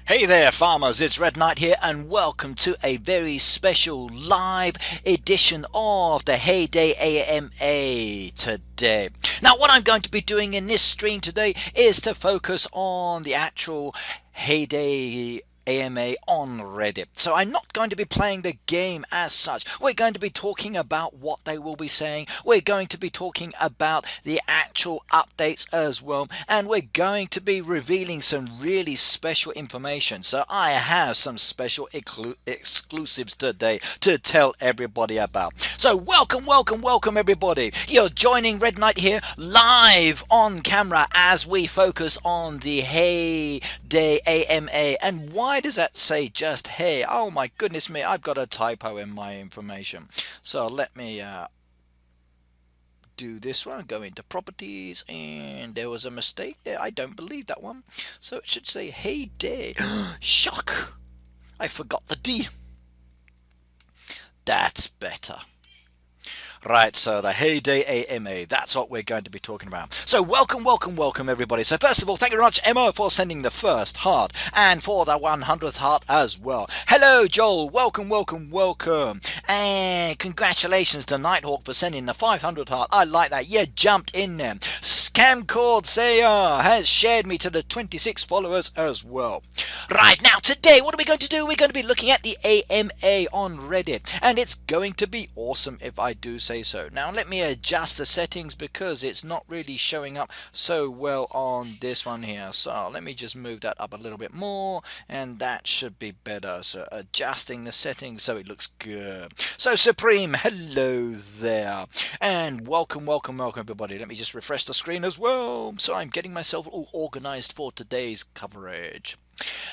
Hey there farmers, it's Red Knight here and welcome to a very special live edition of the Heyday AMA today. Now what I'm going to be doing in this stream today is to focus on the actual Heyday AMA on Reddit. So I'm not going to be playing the game as such. We're going to be talking about what they will be saying. We're going to be talking about the actual updates as well. And we're going to be revealing some really special information. So I have some special exclusives today to tell everybody about. So welcome everybody. You're joining Red Knight here live on camera as we focus on the Heyday AMA. And why does that say just hey? Oh my goodness me, I've got a typo in my information. So let me do this one, go into properties, and there was a mistake there. I don't believe that one. So it should say Heyday. Shock! I forgot the D. That's better. Right, so the Heyday AMA, that's what we're going to be talking about. So welcome everybody. So first of all, thank you very much Emma for sending the first heart and for the 100th heart as well. Hello Joel, welcome. And congratulations to Nighthawk for sending the 500 heart. I like that, you jumped in there. Scamcord Sayer has shared me to the 26 followers as well. Right, now today what are we going to do? We're going to be looking at the AMA on Reddit, and it's going to be awesome if I do say so. Now let me adjust the settings because it's not really showing up so well on this one here. So let me just move that up a little bit more and that should be better. So adjusting the settings so it looks good. So Supreme, hello there. And welcome everybody. Let me just refresh the screen as well. So I'm getting myself all organized for today's coverage.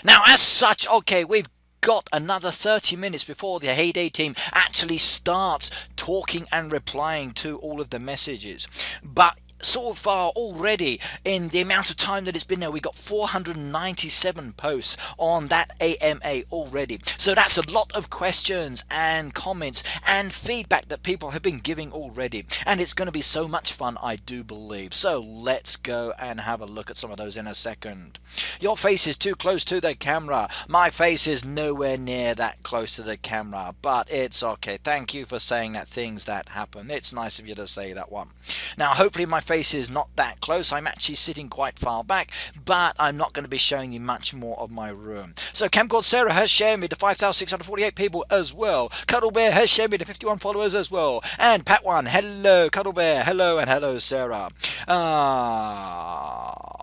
Now as such, okay, we've got another 30 minutes before the Heyday team actually starts talking and replying to all of the messages. But so far already, in the amount of time that it's been there, we got 497 posts on that AMA already. So that's a lot of questions and comments and feedback that people have been giving already, and it's going to be so much fun, I do believe. So let's go and have a look at some of those in a second. Your face is too close to the camera. My face is nowhere near that close to the camera, but it's okay. Thank you for saying that things that happen. It's nice of you to say that one. Now hopefully my face is not that close. I'm actually sitting quite far back, but I'm not going to be showing you much more of my room. So Camcord Sarah has shared me to 5,648 people as well. Cuddle Bear has shared me to 51 followers as well. And Pat One, hello Cuddle Bear, hello, and hello Sarah.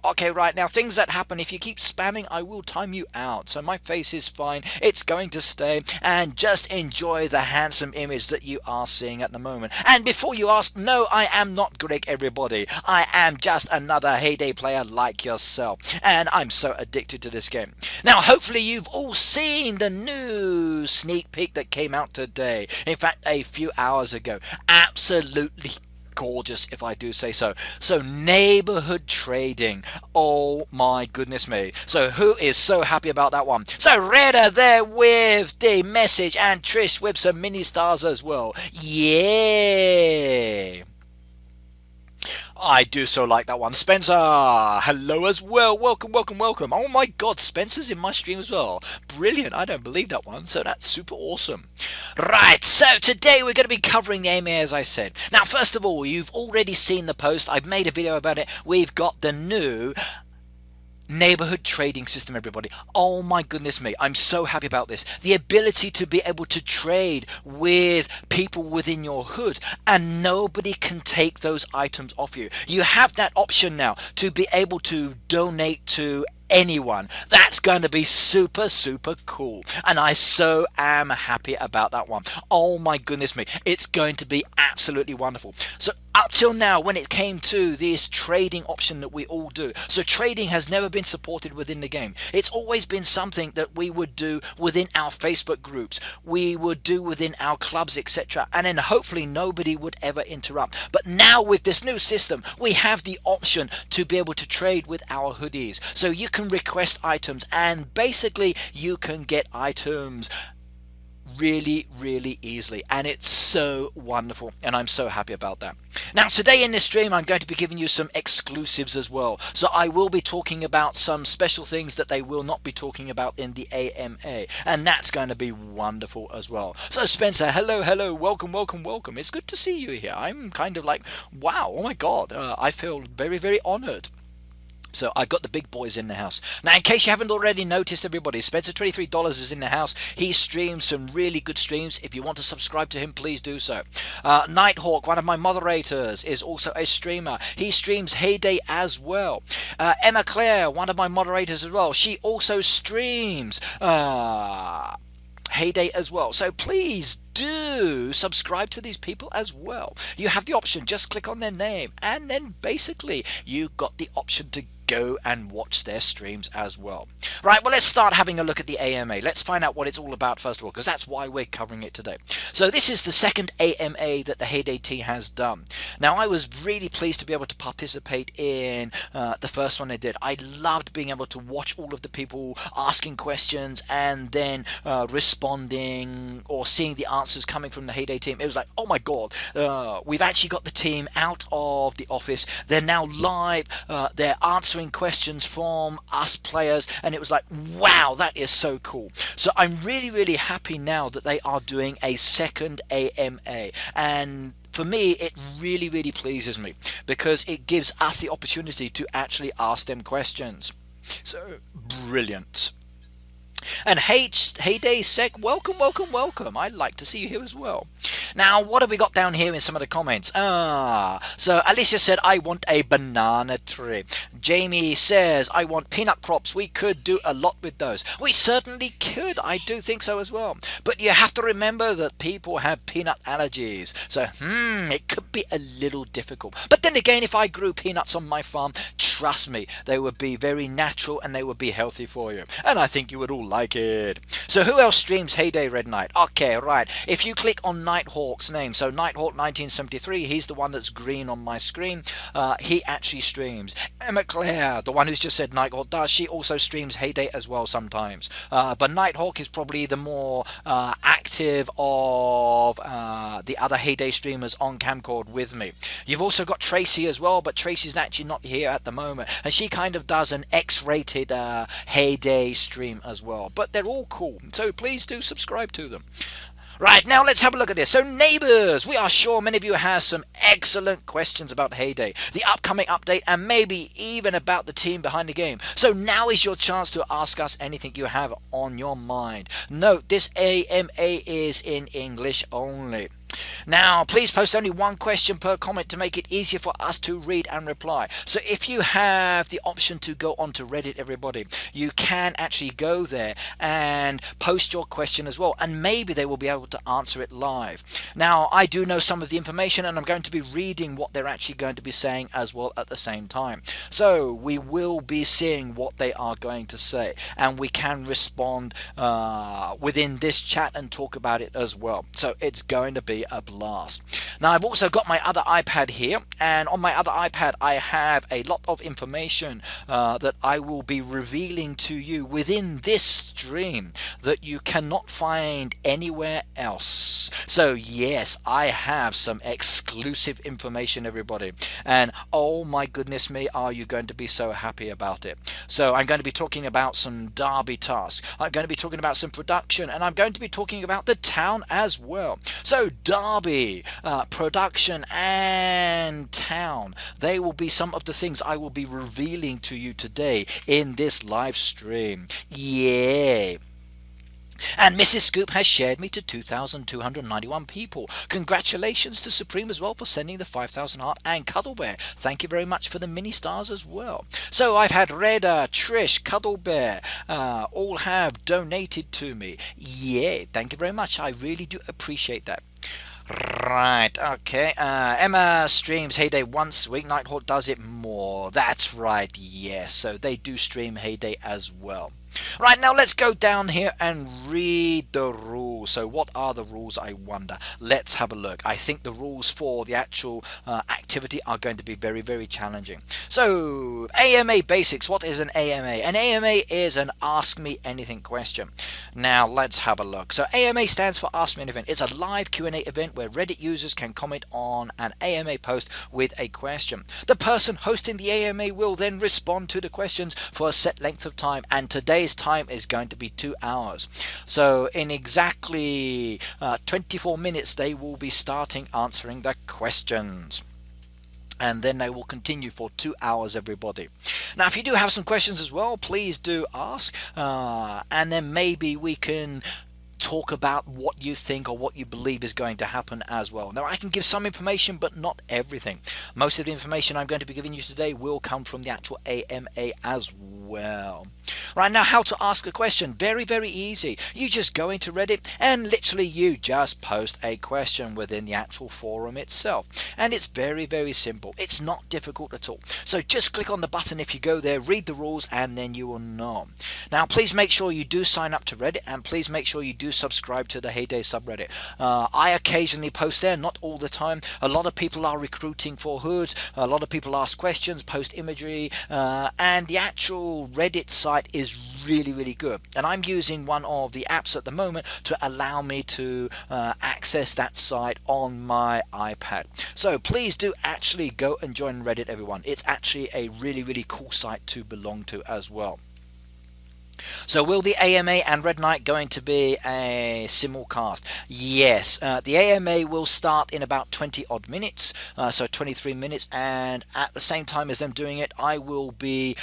Okay, right now things that happen if you keep spamming, I will time you out. So my face is fine, it's going to stay, and just enjoy the handsome image that you are seeing at the moment. And before you ask, no, I am not Greg everybody. I am just another Heyday player like yourself, and I'm so addicted to this game. Now hopefully you've all seen the new sneak peek that came out today, in fact a few hours ago. Absolutely gorgeous if I do say so. So neighborhood trading, oh my goodness me. So who is so happy about that one? So Redder there with the message, and Trish with some mini stars as well. Yeah, I do so like that one. Spencer, hello as well. Welcome. Oh my god, Spencer's in my stream as well. Brilliant. I don't believe that one. So that's super awesome. Right, so today we're going to be covering the AMA as I said. Now first of all, you've already seen the post. I've made a video about it. We've got the new neighborhood trading system, everybody. Oh my goodness me, I'm so happy about this. The ability to be able to trade with people within your hood, and nobody can take those items off you. You have that option now to be able to donate to anyone. That's going to be super cool, and I so am happy about that one. Oh my goodness me, it's going to be absolutely wonderful. So up till now, when it came to this trading option that we all do, so trading has never been supported within the game. It's always been something that we would do within our Facebook groups, we would do within our clubs, etc., and then hopefully nobody would ever interrupt. But now with this new system, we have the option to be able to trade with our hoodies. So you can request items, and basically you can get items really easily, and it's so wonderful, and I'm so happy about that. Now today in this stream I'm going to be giving you some exclusives as well, so I will be talking about some special things that they will not be talking about in the AMA, and that's going to be wonderful as well. So Spencer, hello, welcome. It's good to see you here. I'm kind of like, wow, oh my god, I feel very honored. So I've got the big boys in the house. Now, in case you haven't already noticed, everybody, Spencer $23 is in the house. He streams some really good streams. If you want to subscribe to him, please do so. Nighthawk, one of my moderators, is also a streamer. He streams Heyday as well. Emma Claire, one of my moderators as well. She also streams Heyday as well. So please do subscribe to these people as well. You have the option, just click on their name, and then basically you got the option to go and watch their streams as well. Right, well, let's start having a look at the AMA. Let's find out what it's all about first of all, because that's why we're covering it today. So this is the second AMA that the Heyday team has done. Now, I was really pleased to be able to participate in the first one they did. I loved being able to watch all of the people asking questions and then responding or seeing the answers coming from the Heyday team. It was like, oh my god, we've actually got the team out of the office. They're now live. They're answering questions from us players, and it was like, wow, that is so cool. So I'm really happy now that they are doing a second AMA, and for me it really pleases me because it gives us the opportunity to actually ask them questions. So brilliant. And Heyday Sec, welcome. I'd like to see you here as well. Now, what have we got down here in some of the comments? So Alicia said, I want a banana tree. Jamie says, I want peanut crops. We could do a lot with those. We certainly could. I do think so as well. But you have to remember that people have peanut allergies. So, it could be a little difficult. But then again, if I grew peanuts on my farm, trust me, they would be very natural and they would be healthy for you. And I think you would all like it. So who else streams Heyday Red Knight? Okay, right. If you click on Nighthawk's name, so Nighthawk 1973, he's the one that's green on my screen. He actually streams. Emma Claire, the one who's just said Nighthawk does, she also streams Heyday as well sometimes. But Nighthawk is probably the more active of the other Heyday streamers on Camcord with me. You've also got Tracy as well, but Tracy's actually not here at the moment, and she kind of does an X-rated Heyday stream as well. But they're all cool, so please do subscribe to them. Right, now let's have a look at this. So Neighbours, we are sure many of you have some excellent questions about Heyday, the upcoming update, and maybe even about the team behind the game. So now is your chance to ask us anything you have on your mind. Note, this AMA is in English only. Now, please post only one question per comment to make it easier for us to read and reply. So if you have the option to go onto Reddit, everybody, you can actually go there and post your question as well, and maybe they will be able to answer it live. Now, I do know some of the information, and I'm going to be reading what they're actually going to be saying as well at the same time. So we will be seeing what they are going to say, and we can respond within this chat and talk about it as well. So it's going to be a blast. Now, I've also got my other iPad here, and on my other iPad I have a lot of information that I will be revealing to you within this stream that you cannot find anywhere else. So yes, I have some exclusive information, everybody, and oh my goodness me, are you going to be so happy about it. So I'm going to be talking about some Darby Tasks, I'm going to be talking about some production, and I'm going to be talking about the town as well. So Darby, production and town, they will be some of the things I will be revealing to you today in this live stream. Yay! And Mrs. Scoop has shared me to 2,291 people. Congratulations to Supreme as well for sending the 5,000 heart, and Cuddle Bear, thank you very much for the mini stars as well. So I've had Reda, Trish, Cuddle Bear, all have donated to me. Yeah, thank you very much. I really do appreciate that. Right, okay. Emma streams Heyday once a week. Nighthawk does it more. That's right, yes. So they do stream Heyday as well. Right, now let's go down here and read the rules. So what are the rules, I wonder? Let's have a look. I think the rules for the actual activity are going to be very, very challenging. So AMA basics. What is an AMA? An AMA is an Ask Me Anything question. Now let's have a look. So AMA stands for Ask Me Anything. It's a live Q&A event where Reddit users can comment on an AMA post with a question. The person hosting the AMA will then respond to the questions for a set length of time, and today's time is going to be 2 hours. So in exactly 24 minutes they will be starting answering the questions, and then they will continue for 2 hours, everybody. Now if you do have some questions as well, please do ask, and then maybe we can talk about what you think or what you believe is going to happen as well. Now I can give some information but not everything. Most of the information I'm going to be giving you today will come from the actual AMA as well. Right, now how to ask a question. Very easy. You just go into Reddit and literally you just post a question within the actual forum itself, and it's very simple. It's not difficult at all. So just click on the button if you go there, read the rules, and then you will know. Now please make sure you do sign up to Reddit, and please make sure you do subscribe to the Heyday subreddit. I occasionally post there, not all the time. A lot of people are recruiting for hoods, a lot of people ask questions, post imagery, and the actual Reddit site is really good, and I'm using one of the apps at the moment to allow me to access that site on my iPad. So please do actually go and join Reddit, everyone. It's actually a really cool site to belong to as well. So will the AMA and Red Knight going to be a simulcast? Yes, the AMA will start in about 20 odd minutes, so 23 minutes, and at the same time as them doing it, I will be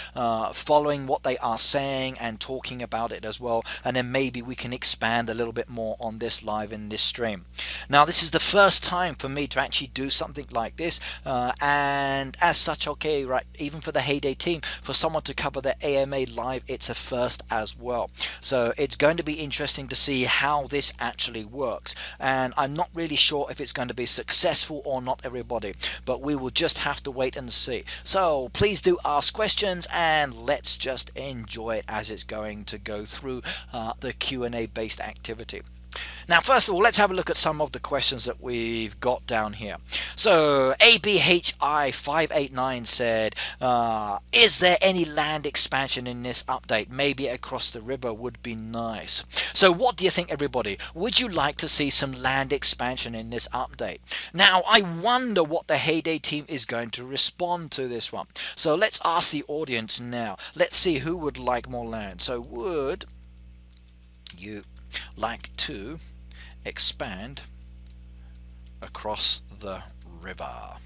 following what they are saying and talking about it as well, and then maybe we can expand a little bit more on this live in this stream. Now this is the first time for me to actually do something like this, and as such, okay, right, even for the Heyday team, for someone to cover the AMA live, it's a first as well. So it's going to be interesting to see how this actually works, and I'm not really sure if it's going to be successful or not, everybody, but we will just have to wait and see. So please do ask questions, and let's just enjoy it as it's going to go through the Q&A based activity. Now first of all, let's have a look at some of the questions that we've got down here. So ABHI589 said, is there any land expansion in this update? Maybe across the river would be nice. So what do you think, everybody? Would you like to see some land expansion in this update? Now I wonder what the Heyday team is going to respond to this one. So let's ask the audience now. Let's see who would like more land. So would you like to expand across the river?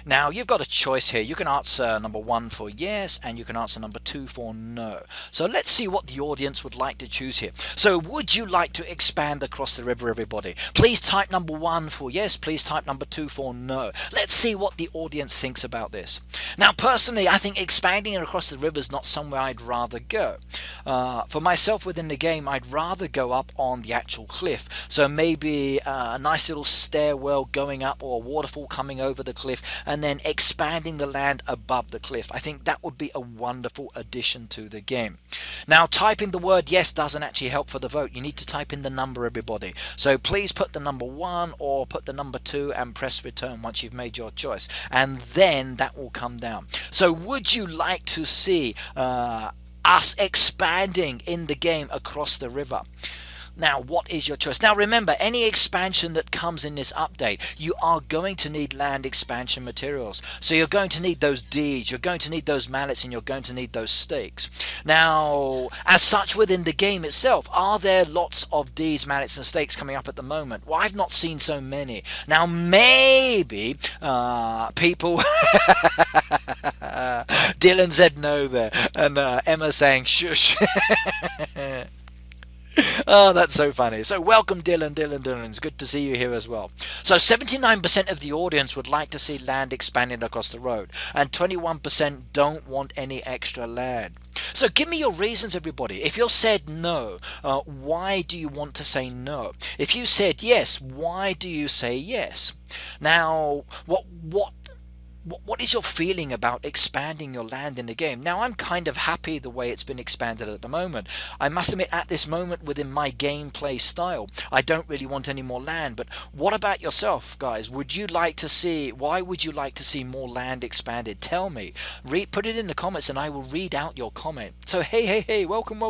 Now you've got a choice here. You can answer number 1 for yes, and you can answer number 2 for no. So let's see what the audience would like to choose here. So would you like to expand across the river, everybody? Please type number 1 for yes, please type number 2 for no. Let's see what the audience thinks about this. Now personally, I think expanding across the river is not somewhere I'd rather go. For myself within the game, I'd rather go up on the actual cliff. So maybe a nice little stairwell going up, or a waterfall coming over the cliff, and then expanding the land above the cliff. I think that would be a wonderful addition to the game. Now typing the word yes doesn't actually help for the vote. You need to type in the number, everybody. So please put the number 1 or put the number 2 and press return once you've made your choice, and then that will come down. So would you like to see us expanding in the game across the river? Now what is your choice? Now remember, any expansion that comes in this update, you are going to need land expansion materials. So you're going to need those deeds, you're going to need those mallets, and you're going to need those stakes. Now as such within the game itself, are there lots of deeds, mallets and stakes coming up at the moment? Well, I've not seen so many. Now maybe people Dylan said no there, and Emma saying shush. Oh, that's so funny. So welcome Dylan. It's good to see you here as well. So 79% of the audience would like to see land expanding across the road, and 21% don't want any extra land. So give me your reasons, everybody. If you said no, why do you want to say no? If you said yes, why do you say yes? Now what is your feeling about expanding your land in the game? Now I'm kind of happy the way it's been expanded at the moment. I must admit, at this moment within my gameplay style, I don't really want any more land. But what about yourself, guys? Would you like to see, why would you like to see more land expanded? Tell me. Put it in the comments and I will read out your comment. So hey, welcome.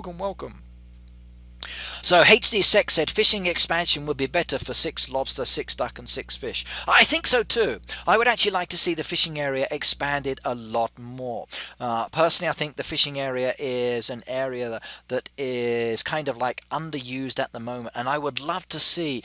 So HD6 said fishing expansion would be better for 6 lobster, 6 duck and 6 fish. I think so too. I would actually like to see the fishing area expanded a lot more. Personally, I think the fishing area is an area that is kind of like underused at the moment, and I would love to see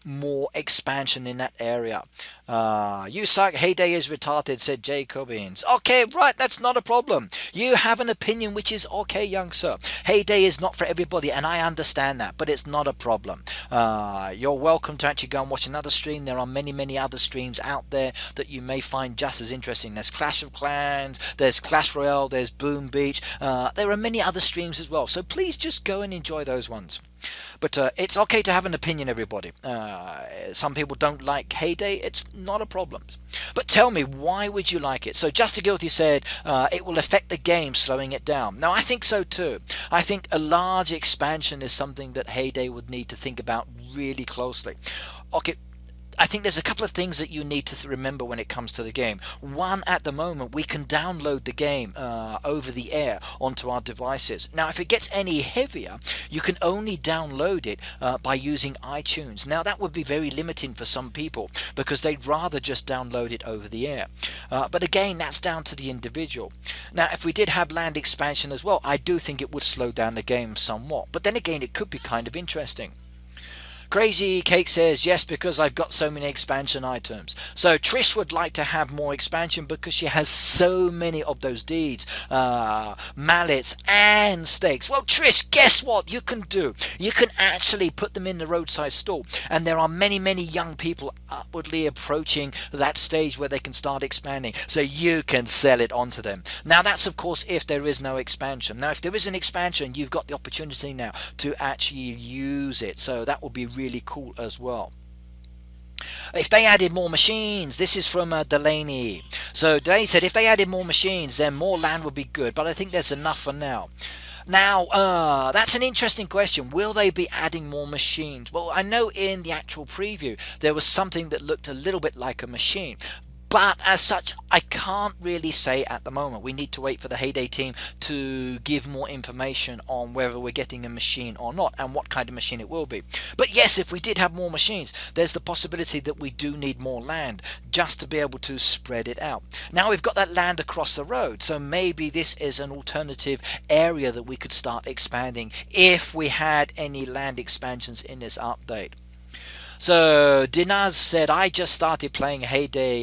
more expansion in that area. You suck, Heyday is retarded, said Jacobins. Okay, right, that's not a problem. You have an opinion which is okay, young sir. Heyday is not for everybody, and I understand that, but it's not a problem. You're welcome to actually go and watch another stream. There are many other streams out there that you may find just as interesting. There's Clash of Clans, there's Clash Royale, there's Boom Beach. There are many other streams as well, so please just go and enjoy those ones. But it's okay to have an opinion, everybody. Some people don't like Heyday. It's not a problem. But tell me, why would you like it? So Just a Guilty said it will affect the game, slowing it down. Now, I think so too. I think a large expansion is something that Heyday would need to think about really closely. Okay, I think there's a couple of things that you need to remember when it comes to the game. One, at the moment, we can download the game over the air onto our devices. Now, if it gets any heavier, you can only download it by using iTunes. Now, that would be very limiting for some people because they'd rather just download it over the air. But again, that's down to the individual. Now, if we did have land expansion as well, I do think it would slow down the game somewhat. But then again, it could be kind of interesting. Crazy Cake says, yes, because I've got so many expansion items. So Trish would like to have more expansion because she has so many of those deeds, mallets and stakes. Well, Trish, guess what you can do? You can actually put them in the roadside stall. And there are many young people upwardly approaching that stage where they can start expanding. So you can sell it onto them. Now, that's, of course, if there is no expansion. Now, if there is an expansion, you've got the opportunity now to actually use it. So that will be really cool as well. If they added more machines, this is from Delaney. So Delaney said if they added more machines, then more land would be good, but I think there's enough for now. Now, that's an interesting question. Will they be adding more machines? Well, I know in the actual preview there was something that looked a little bit like a machine. But as such, I can't really say at the moment. We need to wait for the Heyday team to give more information on whether we're getting a machine or not and what kind of machine it will be. But yes, if we did have more machines, there's the possibility that we do need more land just to be able to spread it out. Now we've got that land across the road, so maybe this is an alternative area that we could start expanding if we had any land expansions in this update. So Dinaz said, I just started playing Heyday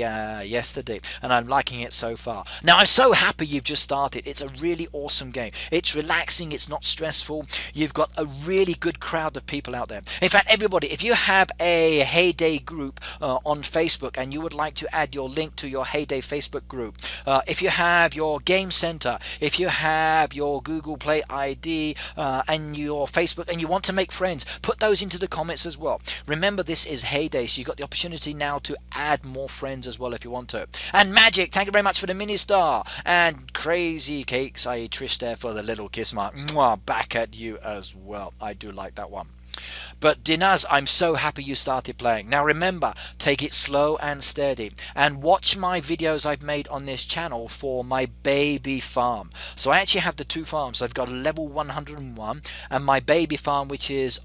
yesterday and I'm liking it so far. Now, I'm so happy you've just started. It's a really awesome game. It's relaxing. It's not stressful. You've got a really good crowd of people out there. In fact, everybody, if you have a Heyday group on Facebook and you would like to add your link to your Heyday Facebook group, if you have your game center, if you have your Google Play ID and your Facebook and you want to make friends, put those into the comments as well. Remember, this is Heyday, so you've got the opportunity now to add more friends as well if you want to. And Magic, thank you very much for the mini star. And Crazy Cakes, I Trish there for the little kiss mark. Mwah, back at you as well. I do like that one. But Dinaz, I'm so happy you started playing. Now remember, take it slow and steady and watch my videos I've made on this channel for my baby farm. So I actually have the two farms. I've got a level 101 and my baby farm, which is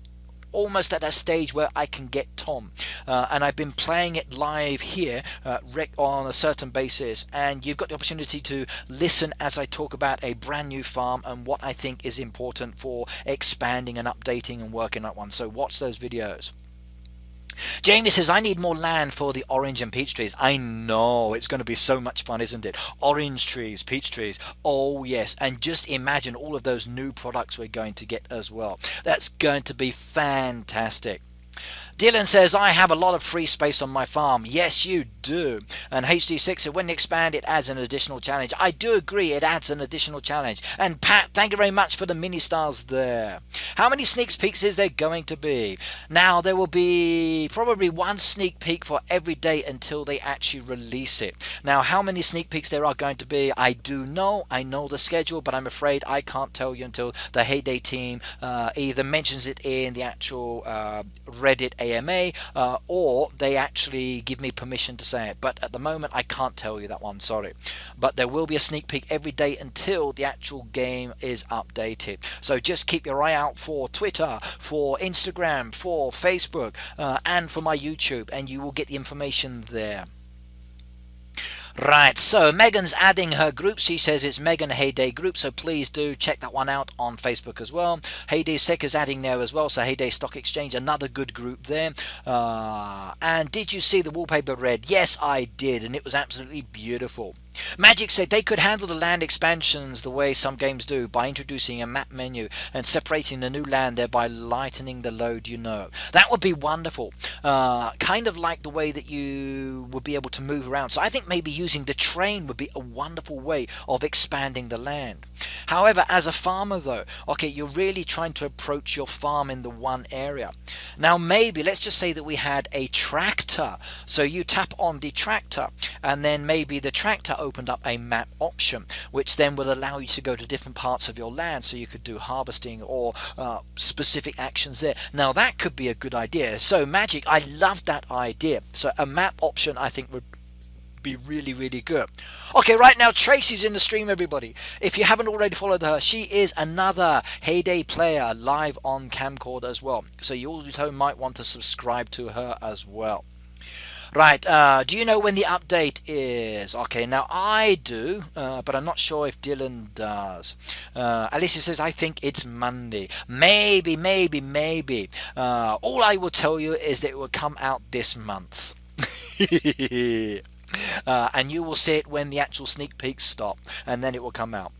almost at that stage where I can get Tom, and I've been playing it live here on a certain basis, and you've got the opportunity to listen as I talk about a brand new farm and what I think is important for expanding and updating and working that one. So watch those videos. Jamie says, I need more land for the orange and peach trees. I know, it's going to be so much fun, isn't it? Orange trees, peach trees, oh yes. And just imagine all of those new products we're going to get as well. That's going to be fantastic. Dylan says, I have a lot of free space on my farm. Yes, you do. And HD6 said, when expand, it adds an additional challenge. I do agree, it adds an additional challenge. And Pat, thank you very much for the mini stars there. How many sneak peeks is there going to be? Now, there will be probably one sneak peek for every day until they actually release it. Now, how many sneak peeks there are going to be, I do know. I know the schedule, but I'm afraid I can't tell you until the Heyday team either mentions it in the actual Reddit AMA, or they actually give me permission to say it. But at the moment I can't tell you that one, sorry. But there will be a sneak peek every day until the actual game is updated. So just keep your eye out for Twitter, for Instagram, for Facebook, and for my YouTube, and you will get the information there. Right, so Megan's adding her group. She says it's Megan Heyday group, so please do check that one out on Facebook as well. Heyday Sec is adding there as well, so Heyday Stock Exchange, another good group there. And did you see the wallpaper red? Yes, I did, and it was absolutely beautiful. Magic said they could handle the land expansions the way some games do, by introducing a map menu and separating the new land, thereby lightening the load, you know. That would be wonderful. Kind of like the way that you would be able to move around. So I think maybe using the train would be a wonderful way of expanding the land. However, as a farmer though, okay, you're really trying to approach your farm in the one area. Now maybe, let's just say that we had a tractor. So you tap on the tractor, and then maybe the tractor opened up a map option, which then will allow you to go to different parts of your land, so you could do harvesting or specific actions there. Now that could be a good idea. So Magic, I love that idea. So a map option I think would be really, really good. Okay, right now Tracy's in the stream, everybody. If you haven't already followed her, she is another Heyday player live on Camcorder as well, so you also might want to subscribe to her as well. Right, do you know when the update is? Okay, now I do, but I'm not sure if Dylan does. Alicia says, I think it's Monday. Maybe. All I will tell you is that it will come out this month. And you will see it when the actual sneak peeks stop, and then it will come out.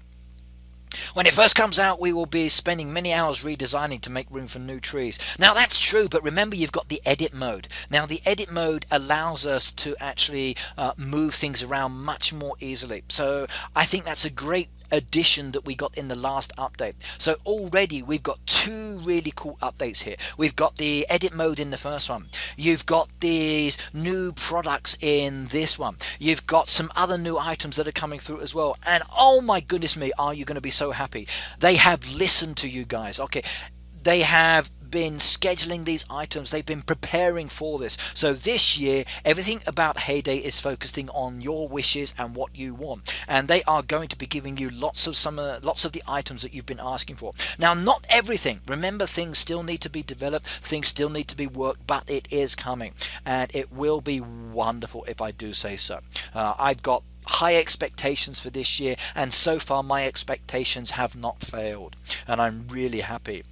When it first comes out, we will be spending many hours redesigning to make room for new trees. Now that's true, but remember you've got the edit mode. Now the edit mode allows us to actually move things around much more easily. So I think that's a great addition that we got in the last update. So already we've got two really cool updates here. We've got the edit mode in the first one. You've got these new products in this one. You've got some other new items that are coming through as well. And oh my goodness me, are you going to be so happy? They have listened to you guys. Okay, they have been scheduling these items, they've been preparing for this. So this year everything about Heyday is focusing on your wishes and what you want, and they are going to be giving you lots of the items that you've been asking for. Now not everything, remember, things still need to be developed, things still need to be worked, but it is coming, and it will be wonderful if I do say so. I've got high expectations for this year, and so far my expectations have not failed, and I'm really happy.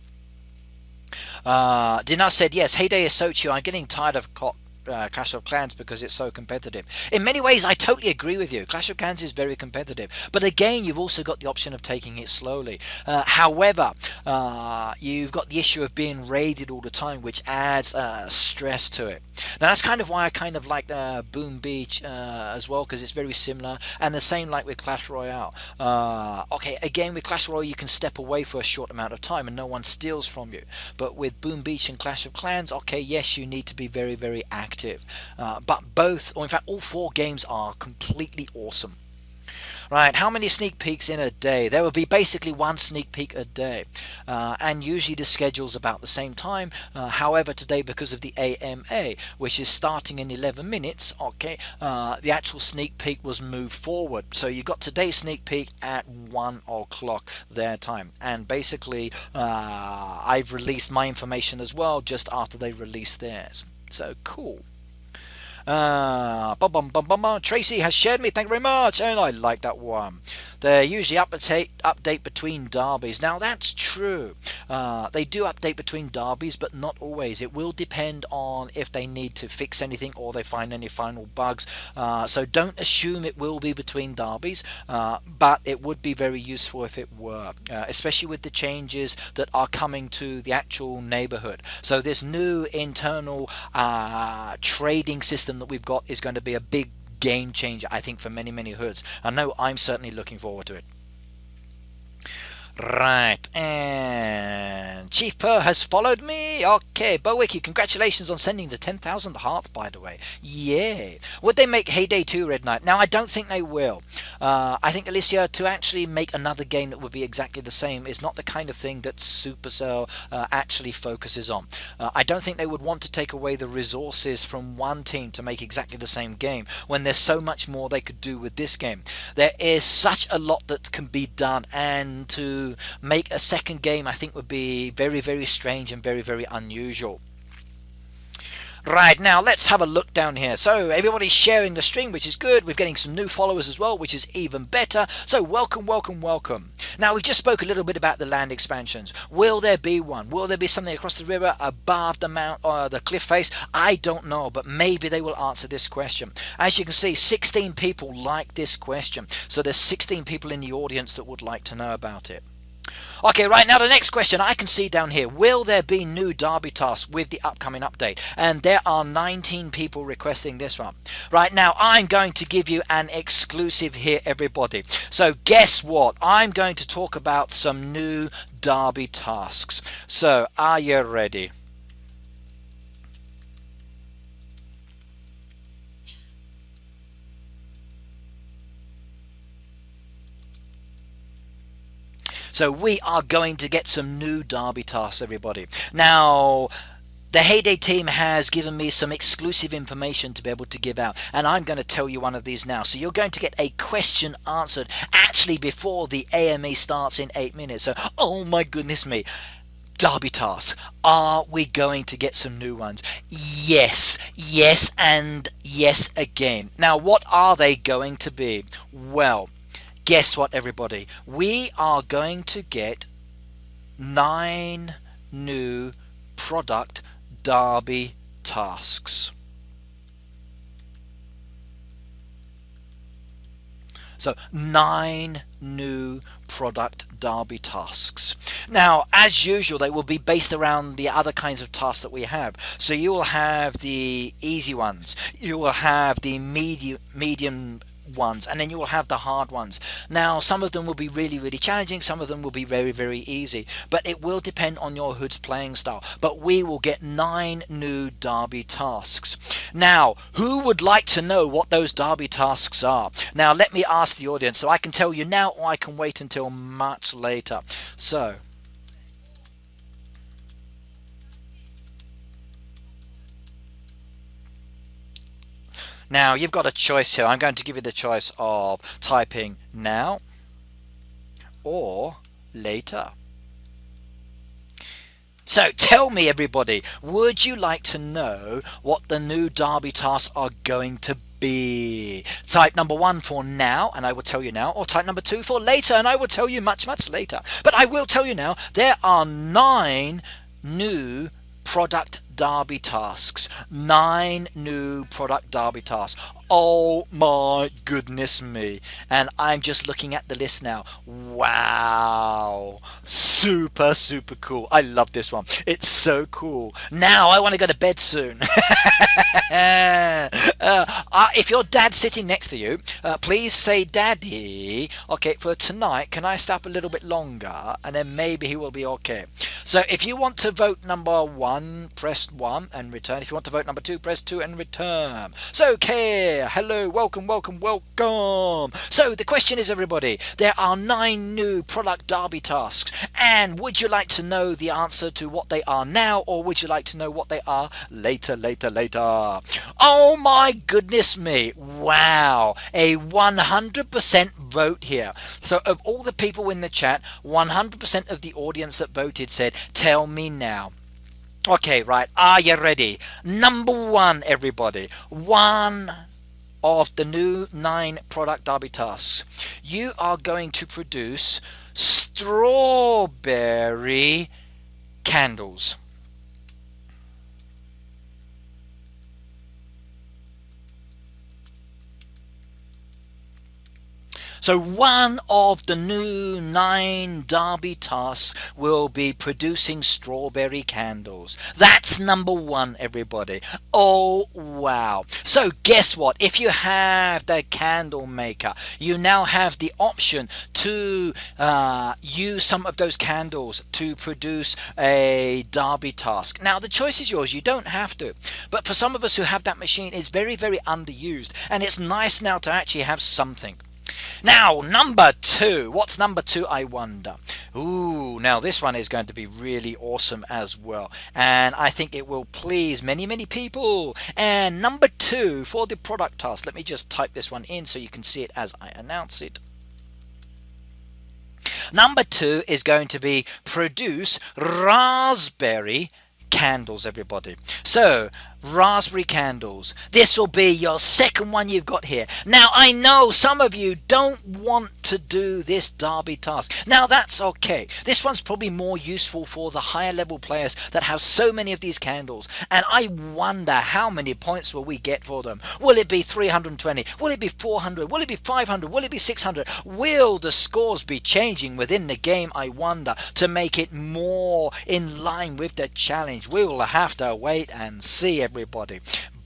Dinar said, yes, Heyday is so chill. I'm getting tired of Clash of Clans because it's so competitive. In many ways I totally agree with you. Clash of Clans is very competitive, but again you've also got the option of taking it slowly. However, you've got the issue of being raided all the time, which adds stress to it. Now that's kind of why I kind of like Boom Beach as well, because it's very similar, and the same like with Clash Royale. Okay, again with Clash Royale you can step away for a short amount of time and no one steals from you, but with Boom Beach and Clash of Clans, okay, yes, you need to be very, very active. But both, or in fact all four games are completely awesome. Right, how many sneak peeks in a day? There will be basically one sneak peek a day, and usually the schedule's about the same time. However, today, because of the AMA, which is starting in 11 minutes, okay, the actual sneak peek was moved forward. So you got today's sneak peek at 1 o'clock their time, and basically I've released my information as well just after they released theirs. So cool. Tracy has shared me, thank you very much, and I like that one. They usually update between derbies. Now that's true, they do update between derbies, but not always. It will depend on if they need to fix anything or they find any final bugs, so don't assume it will be between derbies, but it would be very useful if it were, especially with the changes that are coming to the actual neighborhood. So this new internal trading system that we've got is going to be a big game changer, I think, for many hoods. I know I'm certainly looking forward to it. Right, and Chief Per has followed me. me. Okay, Bowiki, congratulations on sending the 10,000 hearts, by the way. Yeah. Would they make Heyday 2 Red Knight? Now, I don't think they will. I think, Alicia, to actually make another game that would be exactly the same is not the kind of thing that Supercell actually focuses on. I don't think they would want to take away the resources from one team to make exactly the same game when there's so much more they could do with this game. There is such a lot that can be done, and to make a second game I think would be very, very strange and very, very unusual. Right, now let's have a look down here. So everybody's sharing the stream, which is good. We're getting some new followers as well, which is even better. So welcome, welcome, welcome. Now, we just spoke a little bit about the land expansions. Will there be one? Will there be something across the river, above the mount, or the cliff face? I don't know, but maybe they will answer this question. As you can see, 16 people like this question. So there's 16 people in the audience that would like to know about it. Okay, right, now the next question I can see down here. Will there be new Darby tasks with the upcoming update? And there are 19 people requesting this one. Right, now I'm going to give you an exclusive here, everybody. So guess what? I'm going to talk about some new Darby tasks. So are you ready? So we are going to get some new Darby tasks, everybody. Now, the Heyday team has given me some exclusive information to be able to give out, and I'm going to tell you one of these now. So you're going to get a question answered actually before the AME starts in 8 minutes. So, oh my goodness me. Darby tasks. Are we going to get some new ones? Yes, yes, and yes again. Now, what are they going to be? Well, guess what, everybody? We are going to get 9 new product Darby tasks. So 9 new product Darby tasks. Now, as usual, they will be based around the other kinds of tasks that we have. So you will have the easy ones, you will have the medium ones, and then you will have the hard ones. Now, some of them will be really, really challenging, some of them will be very, very easy, but it will depend on your hood's playing style. But we will get 9 new Darby tasks. Now, who would like to know what those Darby tasks are? Now, let me ask the audience, so I can tell you now, or I can wait until much later. So now you've got a choice here. I'm going to give you the choice of typing now or later. So tell me, everybody, would you like to know what the new Darby tasks are going to be? Type number 1 for now, and I will tell you now, or type number 2 for later, and I will tell you much, much later. But I will tell you now, there are 9 new product Darby tasks. 9 new product Darby tasks. Oh my goodness me. And I'm just looking at the list now. Wow. Super, super cool. I love this one. It's so cool. Now I want to go to bed soon. If your dad's sitting next to you, please say, Daddy, okay, for tonight, can I stay up a little bit longer? And then maybe he will be okay. So if you want to vote number 1, press 1 and return. If you want to vote number 2, press 2 and return. So, okay, hello, welcome, welcome, welcome. So the question is, everybody, there are 9 new product Darby tasks, and would you like to know the answer to what they are now, or would you like to know what they are later, later, later? Oh my goodness me. Wow, a 100% vote here. So of all the people in the chat, 100% of the audience that voted said, tell me now. Okay, right, are you ready? Number 1, everybody. 1 of the new 9 product Darby tasks. You are going to produce strawberry candles. So one of the new 9 Darby tasks will be producing strawberry candles. That's number 1, everybody. Oh wow. So guess what? If you have the candle maker, you now have the option to use some of those candles to produce a Darby task. Now the choice is yours. You don't have to. But for some of us who have that machine, it's very, very underused. And it's nice now to actually have something. Now, number 2. What's number 2, I wonder? Ooh, now this one is going to be really awesome as well. And I think it will please many, many people. And number 2 for the product task. Let me just type this one in so you can see it as I announce it. Number 2 is going to be produce raspberry candles, everybody. So raspberry candles, this will be your second one you've got here. Now I know some of you don't want to do this Darby task. Now that's okay. This one's probably more useful for the higher level players that have so many of these candles, and I wonder how many points will we get for them. Will it be 320? Will it be 400? Will it be 500? Will it be 600? Will the scores be changing within the game, I wonder, to make it more in line with the challenge? We will have to wait and see, everybody.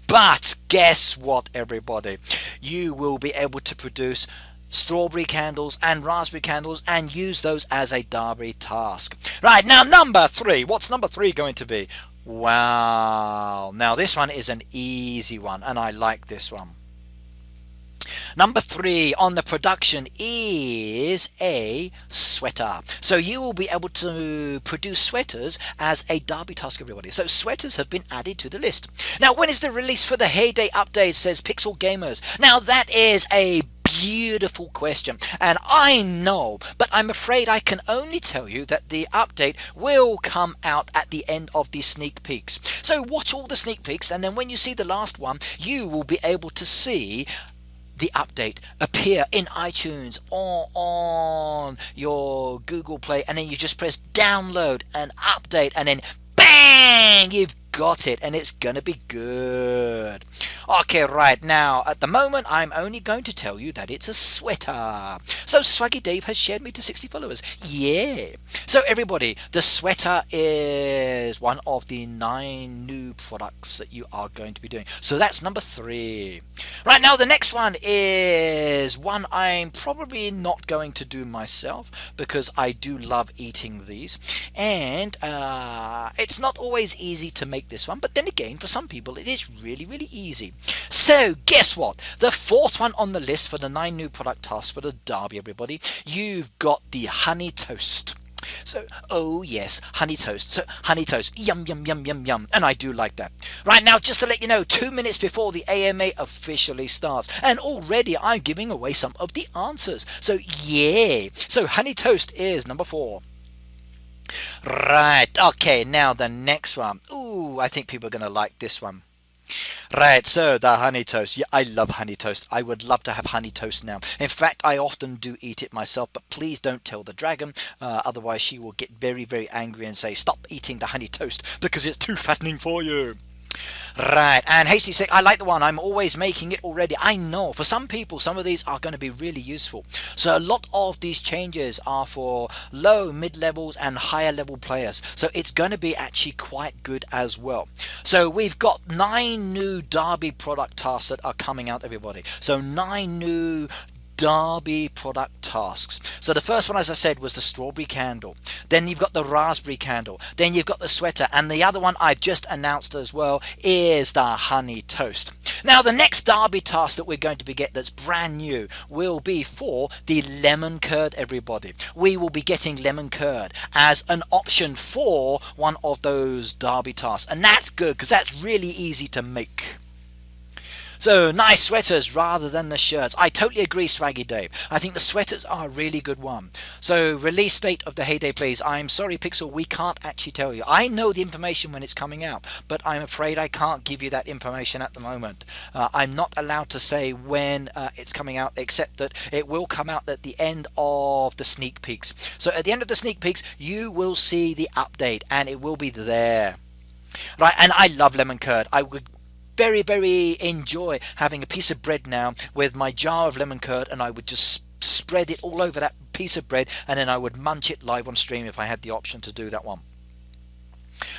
But guess what, everybody? You will be able to produce strawberry candles and raspberry candles and use those as a Darby task. Right, now number 3. What's number 3 going to be? Wow. Now this one is an easy one, and I like this one. Number 3 on the production is a sweater. So you will be able to produce sweaters as a Darby task, everybody. So sweaters have been added to the list. Now when is the release for the Heyday update, says Pixel Gamers? Now that is a beautiful question, and I know, but I'm afraid I can only tell you that the update will come out at the end of the sneak peeks. So watch all the sneak peeks, and then when you see the last one, you will be able to see the update appear in iTunes or on your Google Play, and then you just press download and update, and then bang, you've got it, and it's gonna be good. Okay, right, now at the moment I'm only going to tell you that it's a sweater. So Swaggy Dave has shared me to 60 followers. Yeah. So everybody, the sweater is one of the 9 new products that you are going to be doing. So that's number 3. Right, now the next one is one I'm probably not going to do myself because I do love eating these, and it's not always easy to make this one, but then again, for some people it is really, really easy. So guess what? The 4th one on the list for the 9 new product tasks for the Darby, everybody, you've got the honey toast. So, oh yes, honey toast. So, honey toast, yum, yum, yum, yum, yum. And I do like that. Right, now, just to let you know, 2 minutes before the AMA officially starts, and already I'm giving away some of the answers. So, yeah. So, honey toast is number 4. Right, okay, now the next one. Ooh, I think people are going to like this one. Right, so the honey toast. Yeah, I love honey toast. I would love to have honey toast now. In fact, I often do eat it myself, but please don't tell the dragon, otherwise she will get very, very angry and say, stop eating the honey toast because it's too fattening for you. Right, and Hasty said, I like the one, I'm always making it already. I know, for some people, some of these are going to be really useful. So a lot of these changes are for low, mid-levels and higher level players. So it's going to be actually quite good as well. So we've got 9 new Darby product tasks that are coming out, everybody. So 9 new Darby product tasks. So the first one, as I said, was the strawberry candle. Then you've got the raspberry candle. Then you've got the sweater. And the other one I've just announced as well is the honey toast. Now the next Darby task that we're going to be getting that's brand new will be for the lemon curd, everybody. We will be getting lemon curd as an option for one of those Darby tasks. And that's good because that's really easy to make. So nice sweaters rather than the shirts. I totally agree, Swaggy Dave. I think the sweaters are a really good one. So release date of the Heyday, please. I'm sorry, Pixel, we can't actually tell you. I know the information when it's coming out, but I'm afraid I can't give you that information at the moment. I'm not allowed to say when it's coming out, except that it will come out at the end of the sneak peeks. So at the end of the sneak peeks, you will see the update, and it will be there. Right, and I love lemon curd. I would very, very enjoy having a piece of bread now with my jar of lemon curd, and I would just spread it all over that piece of bread, and then I would munch it live on stream if I had the option to do that one.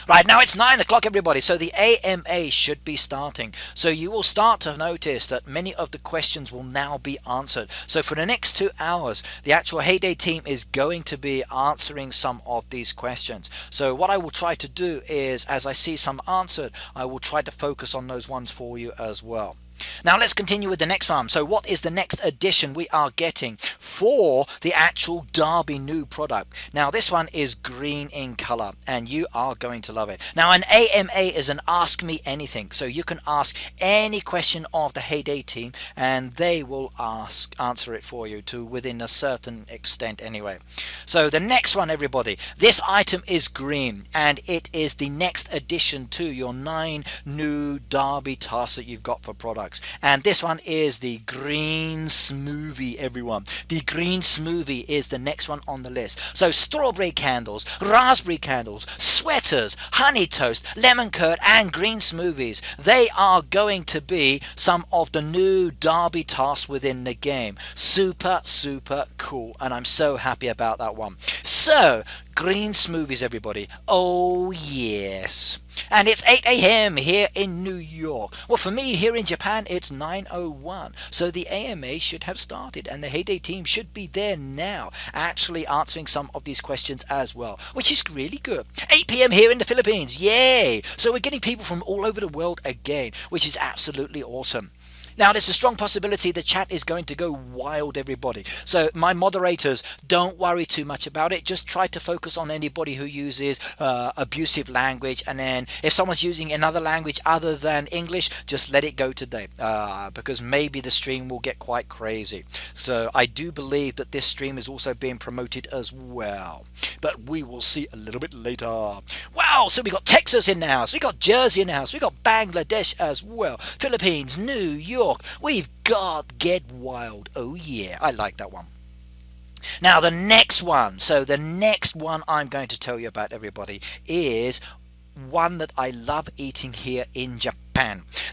Right, now it's 9 o'clock, everybody, so the AMA should be starting. So you will start to notice that many of the questions will now be answered. So for the next 2 hours, the actual Heyday team is going to be answering some of these questions. So what I will try to do is, as I see some answered, I will try to focus on those ones for you as well. Now let's continue with the next one. So what is the next addition we are getting for the actual Darby new product? Now this one is green in color, and you are going to love it. Now an AMA is an ask me anything, so you can ask any question of the Heyday team and they will answer it for you to within a certain extent anyway. So the next one, everybody, this item is green and it is the next addition to your 9 new Darby tasks that you've got for products. And this one is the green smoothie, everyone. The green smoothie is the next one on the list. So strawberry candles, raspberry candles, sweaters, honey toast, lemon curd and green smoothies. They are going to be some of the new Darby tasks within the game. Super, super cool. And I'm so happy about that one. So green smoothies, everybody. Oh yes. And it's 8 AM here in New York. Well, for me here in Japan it's 9:01, so the AMA should have started and the Heyday team should be there now actually answering some of these questions as well, which is really good. 8 PM here in the Philippines, yay! So we're getting people from all over the world again, which is absolutely awesome. Now there's a strong possibility the chat is going to go wild, everybody. So my moderators, don't worry too much about it. Just try to focus on anybody who uses abusive language, and then if someone's using another language other than English, just let it go today, because maybe the stream will get quite crazy. So I do believe that this stream is also being promoted as well, but we will see a little bit later. Wow, so we got Texas in the house, we got Jersey in the house, we got Bangladesh as well, Philippines, New York. We've got Get Wild. Oh yeah, I like that one. Now the next one, so the next one I'm going to tell you about, everybody, is one that I love eating here in Japan.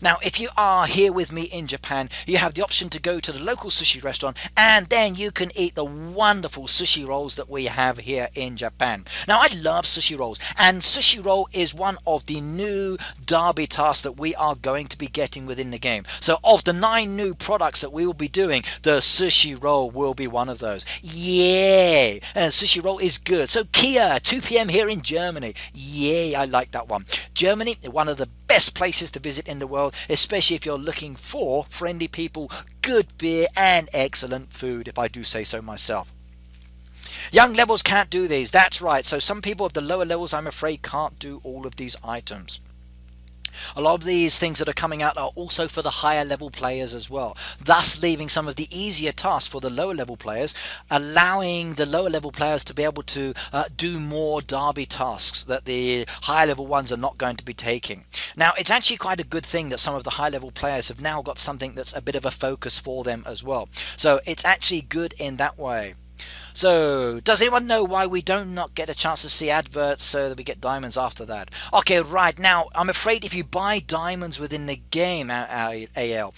Now if you are here with me in Japan, you have the option to go to the local sushi restaurant and then you can eat the wonderful sushi rolls that we have here in Japan. Now I love sushi rolls, and sushi roll is one of the new Darby tasks that we are going to be getting within the game. So of the 9 new products that we will be doing, the sushi roll will be one of those. Yay! And sushi roll is good. So Kia, 2 PM here in Germany. Yay, I like that one. Germany, one of the best places to visit in the world, especially if you're looking for friendly people, good beer and excellent food, if I do say so myself. Young levels can't do these, that's right. So some people of the lower levels, I'm afraid, can't do all of these items. A lot of these things that are coming out are also for the higher level players as well, thus leaving some of the easier tasks for the lower level players, allowing the lower level players to be able to do more Darby tasks that the higher level ones are not going to be taking. Now it's actually quite a good thing that some of the high level players have now got something that's a bit of a focus for them as well. So it's actually good in that way. So, does anyone know why we don't not get a chance to see adverts so that we get diamonds after that? Okay, right, now, I'm afraid if you buy diamonds within the game, AL,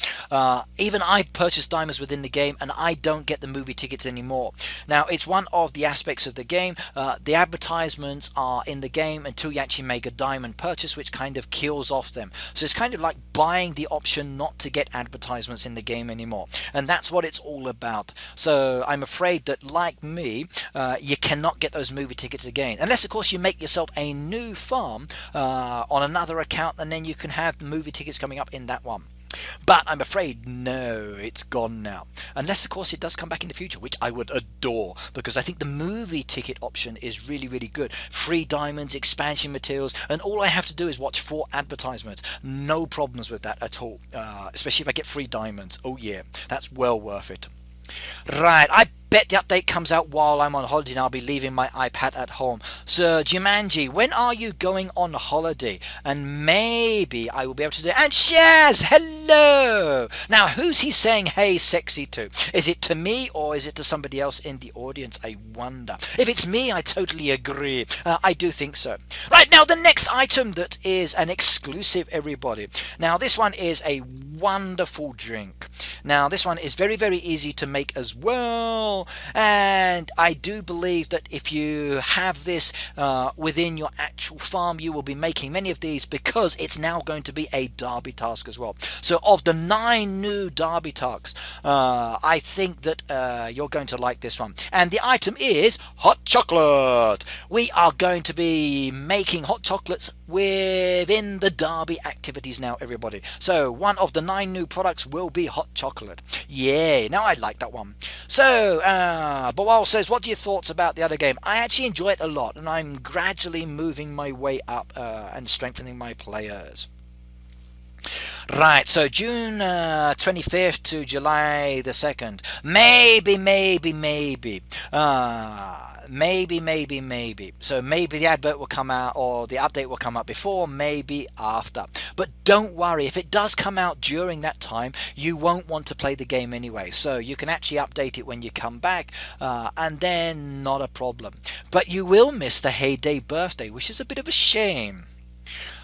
even I purchased diamonds within the game and I don't get the movie tickets anymore. Now, it's one of the aspects of the game. The advertisements are in the game until you actually make a diamond purchase, which kind of kills off them. So it's kind of like buying the option not to get advertisements in the game anymore. And that's what it's all about. So I'm afraid that, like me, you cannot get those movie tickets again, unless of course you make yourself a new farm on another account, and then you can have the movie tickets coming up in that one. But I'm afraid no, it's gone now, unless of course it does come back in the future, which I would adore, because I think the movie ticket option is really good. Free diamonds, expansion materials, and all I have to do is watch 4 advertisements. No problems with that at all, especially if I get free diamonds. Oh yeah, that's well worth it. Right, I bet the update comes out while I'm on holiday and I'll be leaving my iPad at home. So Jumanji, when are you going on holiday? And maybe I will be able to do it. And Shaz, hello! Now who's he saying hey sexy to? Is it to me or is it to somebody else in the audience? I wonder. If it's me, I totally agree. I do think so. Right, now the next item that is an exclusive, everybody. Now this one is a wonderful drink. Now this one is very easy to make as well. well. And I do believe that if you have this within your actual farm, you will be making many of these, because it's now going to be a Darby task as well. So of the 9 new Darby tasks, I think that you're going to like this one. And the item is hot chocolate. We are going to be making hot chocolates within the Darby activities now, everybody. So one of the 9 new products will be hot chocolate. Yay, now I like that one. So Bawal says, what are your thoughts about the other game? I actually enjoy it a lot, and I'm gradually moving my way up and strengthening my players. Right, so June 25th to July the 2nd. Maybe. So maybe the advert will come out, or the update will come out before, maybe after. But don't worry, if it does come out during that time, you won't want to play the game anyway. So you can actually update it when you come back, and then not a problem. But you will miss the Heyday birthday, which is a bit of a shame.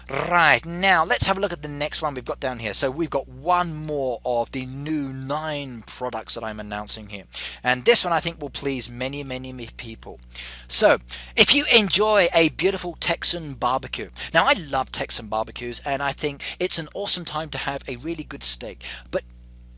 Right, now let's have a look at the next one we've got down here. So we've got one more of the new 9 products that I'm announcing here, and this one I think will please many people. So if you enjoy a beautiful Texan barbecue, now I love Texan barbecues, and I think it's an awesome time to have a really good steak, but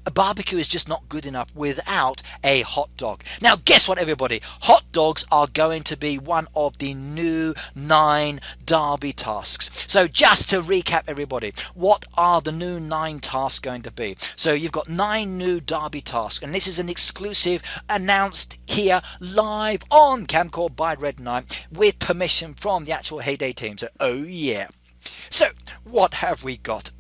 a barbecue is just not good enough without a hot dog. Now guess what, everybody? Hot dogs are going to be one of the new 9 Darby tasks. So just to recap, everybody, what are the new 9 tasks going to be? So you've got 9 new Darby tasks, and this is an exclusive announced here live on Camcord by Red Knight with permission from the actual Heyday team. So oh yeah. So what have we got?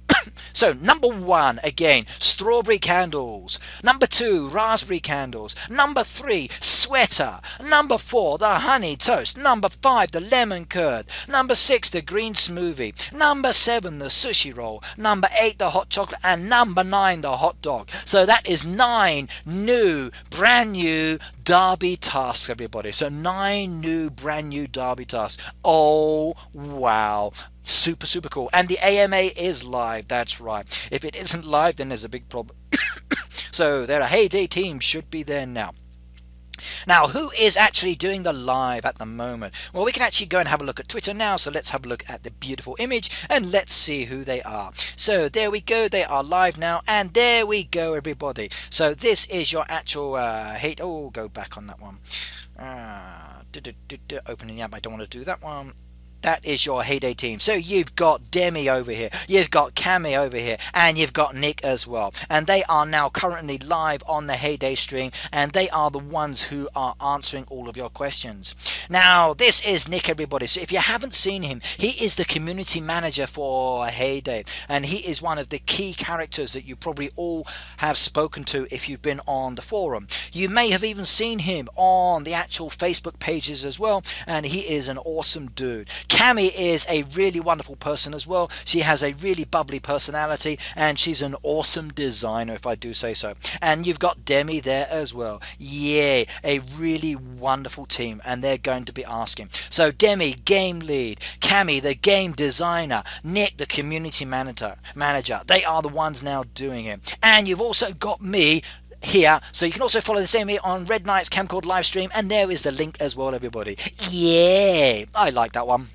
So number 1, again, strawberry candles. Number 2, raspberry candles. Number 3, sweater. Number 4, the honey toast. Number 5, the lemon curd. Number 6, the green smoothie. Number 7, the sushi roll. Number 8, the hot chocolate. And number 9, the hot dog. So that is 9 new, brand new Darby tasks, everybody. So 9 new, brand new Darby tasks. Oh wow, super cool. And the AMA is live, that's right. If it isn't live, then there's a big problem. So their Heyday team should be there now. Now, who is actually doing the live at the moment? Well, we can actually go and have a look at Twitter now. So let's have a look at the beautiful image and let's see who they are. So there we go, they are live now, and there we go, everybody. So this is your actual go back on that one. Opening the app, I don't want to do that one. That is your Heyday team. So you've got Demi over here, you've got Cami over here, and you've got Nick as well. And they are now currently live on the Heyday stream, and they are the ones who are answering all of your questions. Now, this is Nick, everybody. So if you haven't seen him, he is the community manager for Heyday, and he is one of the key characters that you probably all have spoken to if you've been on the forum. You may have even seen him on the actual Facebook pages as well, and he is an awesome dude. Cami is a really wonderful person as well. She has a really bubbly personality, and she's an awesome designer, if I do say so. And you've got Demi there as well. Yeah, a really wonderful team, and they're going to be asking. So Demi, game lead. Cami, the game designer. Nick, the community manager. They are the ones now doing it. And you've also got me here, so you can also follow the same here on Red Knight's Camcord live stream, and there is the link as well, everybody. Yeah, I like that one.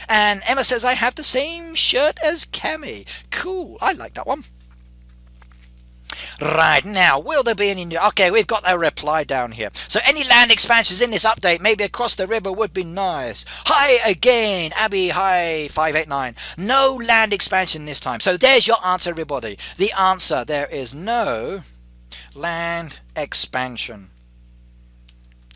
And Emma says, I have the same shirt as Cami. Cool, I like that one. Right, now, will there be any new... Okay, we've got a reply down here. So any land expansions in this update, maybe across the river, would be nice. Hi again, Abby, hi, 589. No land expansion this time. So there's your answer, everybody. The answer, there is no land expansion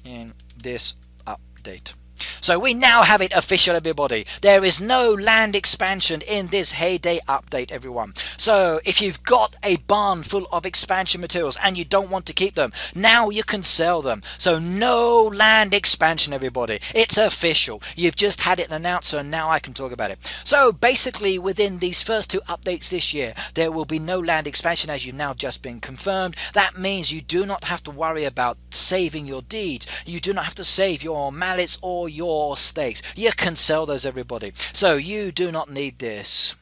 in this update. So we now have it official, everybody. There is no land expansion in this Heyday update, everyone. So if you've got a barn full of expansion materials and you don't want to keep them, now you can sell them. So no land expansion, everybody. It's official. You've just had it announced, so now I can talk about it. So basically, within these first 2 updates this year, there will be no land expansion, as you've now just been confirmed. That means you do not have to worry about saving your deeds. You do not have to save your mallets or your stakes. You can sell those, everybody. So you do not need this.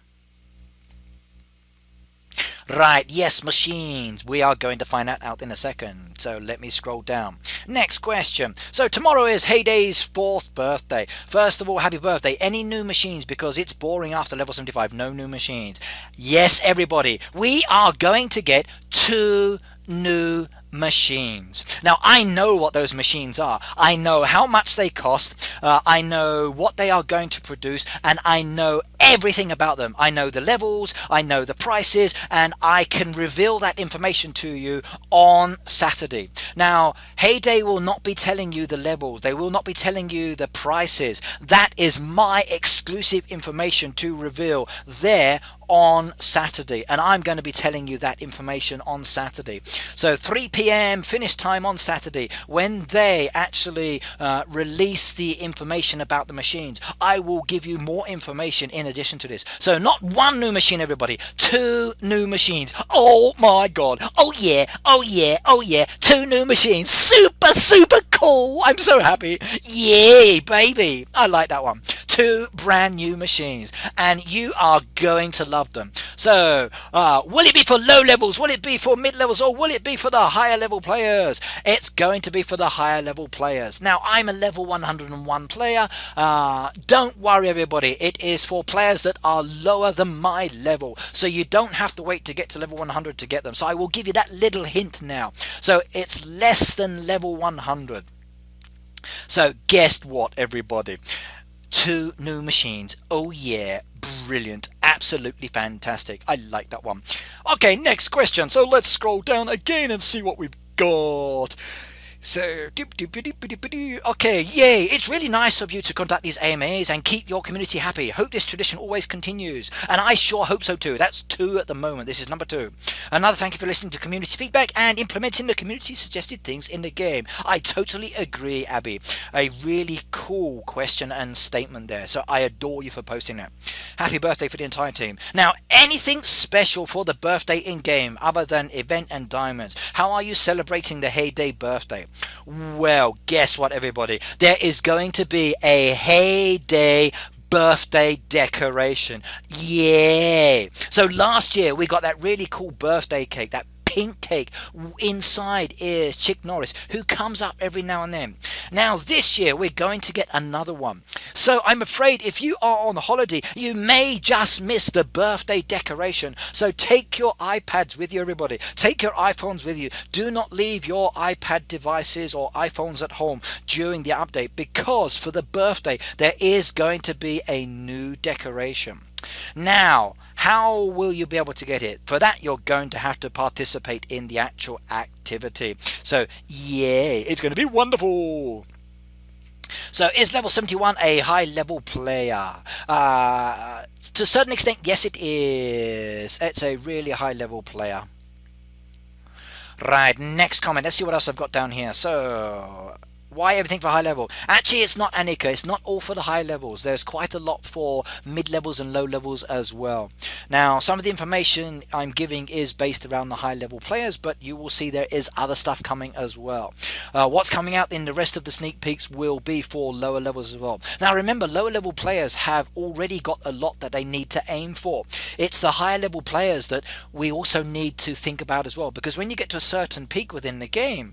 Right, yes, machines. We are going to find that out in a second. So let me scroll down. Next question. So tomorrow is Heyday's 4th birthday. First of all, happy birthday. Any new machines? Because it's boring after level 75. No new machines. Yes, everybody. We are going to get 2 new machines. Now I know what those machines are. I know how much they cost. I know what they are going to produce, and I know everything about them. I know the levels, I know the prices, and I can reveal that information to you on Saturday. Now Heyday will not be telling you the levels, they will not be telling you the prices. That is my exclusive information to reveal there on Saturday, and I'm going to be telling you that information on Saturday. So 3 p.m. finish time on Saturday, when they actually release the information about the machines, I will give you more information in addition to this. So not 1 new machine, everybody, 2 new machines. Oh my god, oh yeah, oh yeah, oh yeah, 2 new machines. Super cool. I'm so happy. Yay, baby. I like that one. 2 brand new machines, and you are going to love them. So will it be for low levels, will it be for mid levels, or will it be for the higher level players? It's going to be for the higher level players. Now I'm a level 101 player. Don't worry everybody, it is for players that are lower than my level, so you don't have to wait to get to level 100 to get them. So I will give you that little hint now. So it's less than level 100. So guess what everybody, 2 new machines. Oh yeah, brilliant, absolutely fantastic. I like that one. Okay, next question. So let's scroll down again and see what we've got. So, okay, yay, it's really nice of you to conduct these AMAs and keep your community happy. Hope this tradition always continues, and I sure hope so too. That's 2 at the moment. This is number 2. Another thank you for listening to community feedback and implementing the community suggested things in the game. I totally agree, Abby. A really cool question and statement there, so I adore you for posting that. Happy birthday for the entire team. Now, anything special for the birthday in game other than event and diamonds? How are you celebrating the Heyday birthday? Well, guess what everybody, there is going to be a Heyday birthday decoration. Yay! So last year we got that really cool birthday cake, that pink cake. Inside is Chick Norris, who comes up every now and then. Now this year we're going to get another one. So I'm afraid if you are on holiday, you may just miss the birthday decoration. So take your iPads with you, everybody. Take your iPhones with you. Do not leave your iPad devices or iPhones at home during the update, because for the birthday there is going to be a new decoration. Now, how will you be able to get it? For that, you're going to have to participate in the actual activity. So, yay, it's going to be wonderful. So, is level 71 a high level player? To a certain extent, yes it is. It's a really high level player. Right, next comment. Let's see what else I've got down here. So, why everything for high level? Actually, it's not, Annika. It's not all for the high levels. There's quite a lot for mid levels and low levels as well. Now, some of the information I'm giving is based around the high level players, but you will see there is other stuff coming as well. What's coming out in the rest of the sneak peeks will be for lower levels as well. Now, remember, lower level players have already got a lot that they need to aim for. It's the higher level players that we also need to think about as well, because when you get to a certain peak within the game,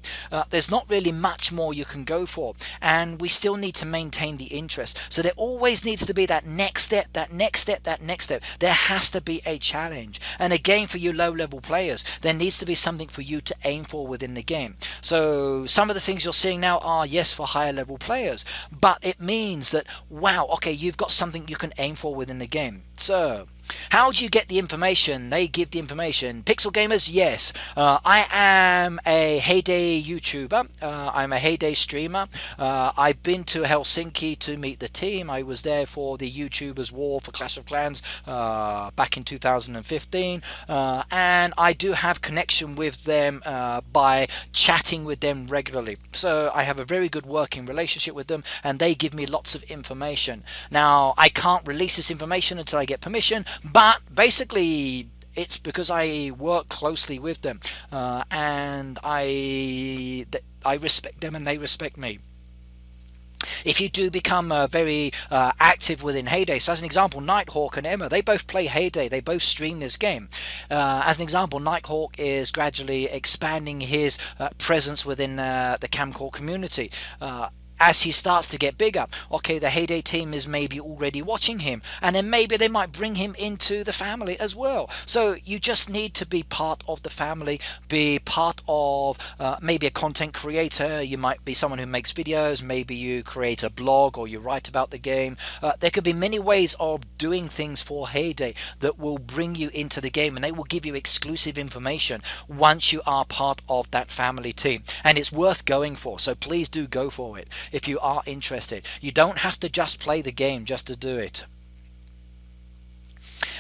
there's not really much more you can go for, and we still need to maintain the interest. So there always needs to be that next step, that next step, that next step. There has to be a challenge, and again, for you low level players, there needs to be something for you to aim for within the game. So some of the things you're seeing now are, yes, for higher level players, but it means that, wow, okay, you've got something you can aim for within the game. So how do you get the information? They give the information. Pixel Gamers, yes. I am a Heyday YouTuber. I'm a Heyday streamer. I've been to Helsinki to meet the team. I was there for the YouTubers War for Clash of Clans back in 2015. And I do have connection with them by chatting with them regularly. So I have a very good working relationship with them, and they give me lots of information. Now, I can't release this information until I get permission, but basically it's because I work closely with them, and I respect them and they respect me. if you do become very active within Heyday. So as an example, Nighthawk and Emma, they both play Heyday, they both stream this game. As an example, Nighthawk is gradually expanding his presence within the Camcore community. As he starts to get bigger, okay, the Heyday team is maybe already watching him, and then maybe they might bring him into the family as well. So you just need to be part of the family, be part of maybe a content creator. You might be someone who makes videos, maybe you create a blog or you write about the game. There could be many ways of doing things for Heyday that will bring you into the game, and they will give you exclusive information once you are part of that family team, and it's worth going for. So please do go for it if you are interested. You don't have to just play the game just to do it.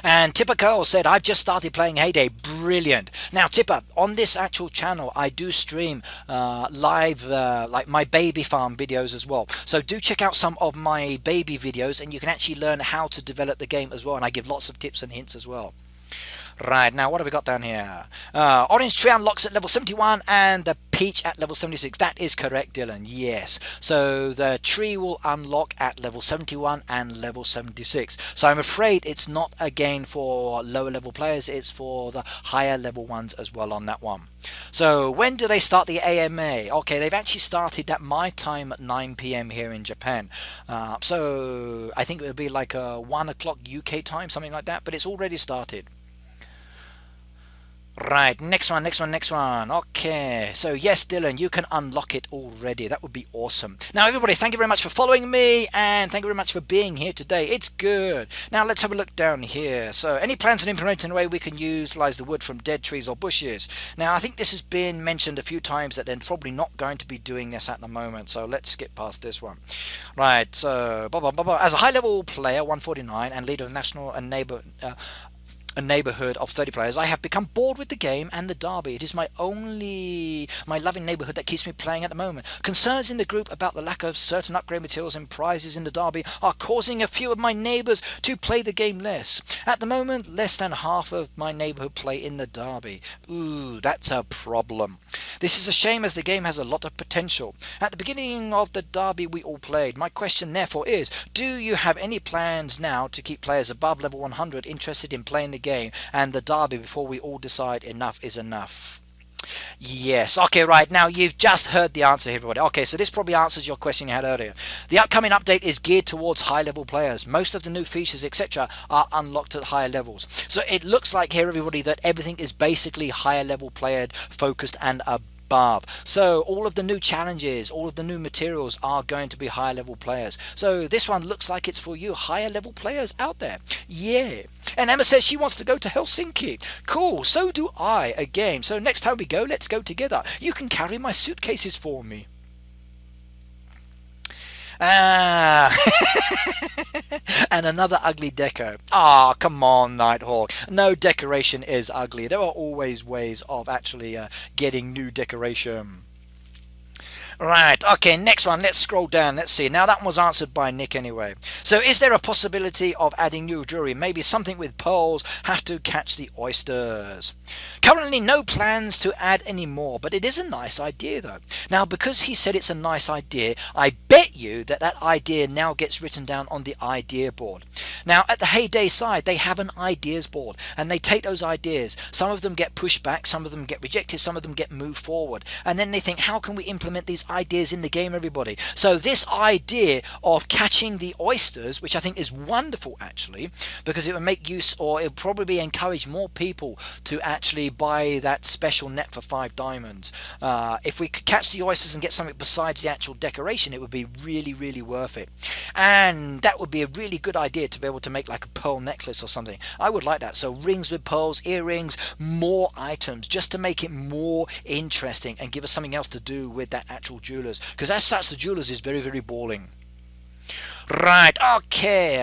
And Tipper Curl said, I've just started playing Heyday. Brilliant. Now, Tipper, on this actual channel, I do stream live, like my baby farm videos as well. So do check out some of my baby videos, and you can actually learn how to develop the game as well. And I give lots of tips and hints as well. Right, now what have we got down here? Orange tree unlocks at level 71 and the peach at level 76. That is correct, Dylan. Yes. So the tree will unlock at level 71 and level 76. So I'm afraid it's not again for lower level players. It's for the higher level ones as well on that one. So when do they start the AMA? Okay, they've actually started at my time at 9 PM here in Japan. So I think it would be like 1 o'clock UK time, something like that. But it's already started. Right, next one. Okay, so yes, Dylan, you can unlock it already. That would be awesome. Now, everybody, thank you very much for following me, and thank you very much for being here today. It's good. Now, let's have a look down here. So, any plans on implementing a way we can utilize the wood from dead trees or bushes? Now, I think this has been mentioned a few times that they're probably not going to be doing this at the moment. So, let's skip past this one. Right, so, as a high-level player, 149, and leader of national and a neighbourhood of 30 players, I have become bored with the game and the Derby. It is my loving neighbourhood that keeps me playing at the moment. Concerns in the group about the lack of certain upgrade materials and prizes in the Derby are causing a few of my neighbours to play the game less. At the moment, less than half of my neighbourhood play in the Derby. Ooh, that's a problem. This is a shame as the game has a lot of potential. At the beginning of the Derby we all played. My question therefore is, do you have any plans now to keep players above level 100 interested in playing the game and the Derby before we all decide enough is enough? Yes. Okay, right. Now you've just heard the answer, everybody. Okay, so this probably answers your question you had earlier. The upcoming update is geared towards high-level players. Most of the new features, etc., are unlocked at higher levels. So it looks like here, everybody, that everything is basically higher-level player focused and above. So all of the new challenges, all of the new materials are going to be higher level players. So this one looks like it's for you higher level players out there. Yeah. And Emma says she wants to go to Helsinki. Cool. So do I again. So next time we go, let's go together. You can carry my suitcases for me. And another ugly deco. Ah, come on, Nighthawk. No decoration is ugly. There are always ways of actually getting new decoration. Right, okay, next one. Let's scroll down. Let's see. Now, that one was answered by Nick anyway. So, is there a possibility of adding new jewelry? Maybe something with pearls, have to catch the oysters. Currently, no plans to add any more, but it is a nice idea, though. Now, because he said it's a nice idea, I bet you that that idea now gets written down on the idea board. Now, at the Heyday side, they have an ideas board, and they take those ideas. Some of them get pushed back, some of them get rejected, some of them get moved forward. And then they think, how can we implement these ideas in the game, everybody? So this idea of catching the oysters, which I think is wonderful actually, because it would make use, or it would probably encourage more people to actually buy that special net for 5 diamonds. If we could catch the oysters and get something besides the actual decoration, it would be really, really worth it. And that would be a really good idea to be able to make like a pearl necklace or something. I would like that. So rings with pearls, earrings, more items, just to make it more interesting and give us something else to do with that actual jewelers, because as such the jewelers is very, very boring. Right, okay,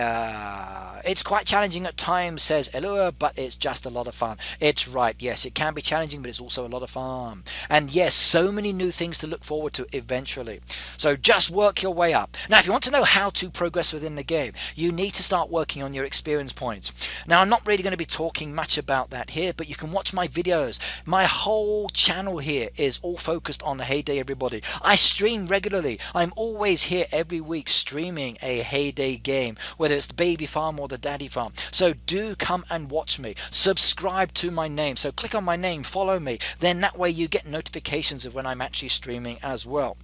It's quite challenging at times, says Elua, but it's just a lot of fun. It's right, yes, it can be challenging, but it's also a lot of fun. And yes, so many new things to look forward to eventually. So just work your way up. Now, if you want to know how to progress within the game, you need to start working on your experience points. Now, I'm not really going to be talking much about that here, but you can watch my videos. My whole channel here is all focused on the Heyday, everybody. I stream regularly. I'm always here every week streaming a Heyday game, whether it's the baby farm or the daddy farm. So do come and watch me. Subscribe to my name. So click on my name, follow me. Then that way you get notifications of when I'm actually streaming as well.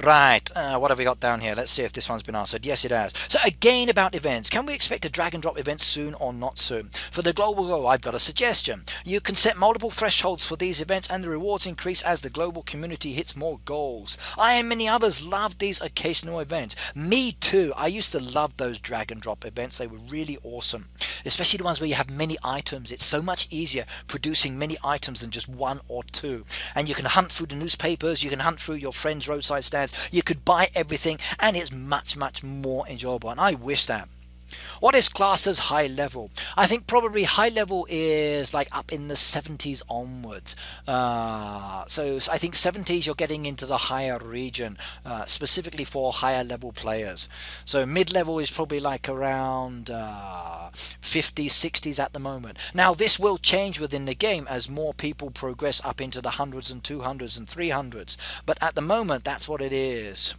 Right, what have we got down here? Let's see if this one's been answered. Yes, it has. So again, about events. Can we expect a drag and drop event soon or not soon? For the global goal, I've got a suggestion. You can set multiple thresholds for these events and the rewards increase as the global community hits more goals. I and many others love these occasional events. Me too. I used to love those drag and drop events. They were really awesome. Especially the ones where you have many items. It's so much easier producing many items than just one or two. And you can hunt through the newspapers, you can hunt through your friends' roadside stands, you could buy everything, and it's much more enjoyable, and I wish that. What is classed as high level? I think probably high level is like up in the 70s onwards. So I think 70s you're getting into the higher region, specifically for higher level players. So mid-level is probably like around 50s, 60s at the moment. Now this will change within the game as more people progress up into the 100s and 200s and 300s. But at the moment that's what it is.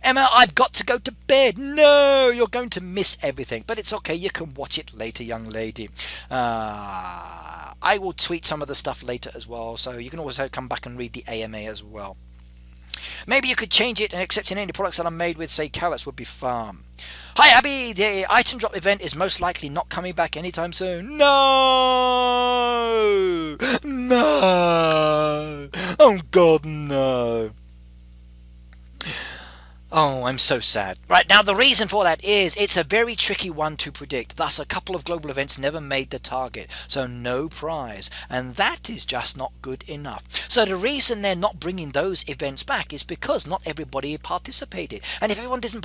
Emma, I've got to go to bed. No, you're going to miss everything. But it's okay, you can watch it later, young lady. I will tweet some of the stuff later as well, so you can also come back and read the AMA as well. Maybe you could change it and accepting any products that are made with, say, carrots would be fun. Hi, Abby. The item drop event is most likely not coming back anytime soon. No! No! Oh, God, no. Oh, I'm so sad. Right, now the reason for that is it's a very tricky one to predict. Thus, a couple of global events never made the target, so no prize. And that is just not good enough. So the reason they're not bringing those events back is because not everybody participated. And if everyone didn't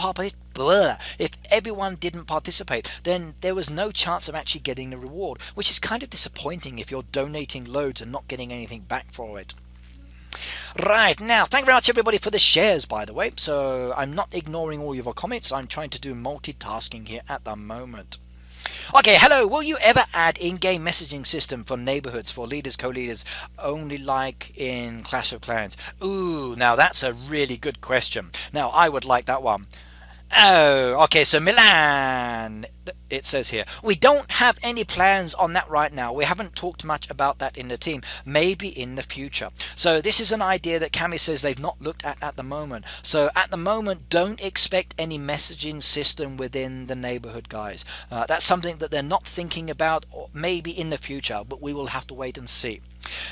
participate, then there was no chance of actually getting the reward, which is kind of disappointing if you're donating loads and not getting anything back for it. Right, now, thank you very much everybody for the shares, by the way. So I'm not ignoring all of your comments. I'm trying to do multitasking here at the moment. Okay, hello. Will you ever add in-game messaging system for neighborhoods for leaders, co-leaders, only like in Clash of Clans? Ooh, now that's a really good question. Now, I would like that one. Oh, okay, so Milan, it says here, we don't have any plans on that right now. We haven't talked much about that in the team. Maybe in the future. So this is an idea that Cami says they've not looked at the moment. So at the moment, don't expect any messaging system within the neighborhood, guys. That's something that they're not thinking about, or maybe in the future, but we will have to wait and see.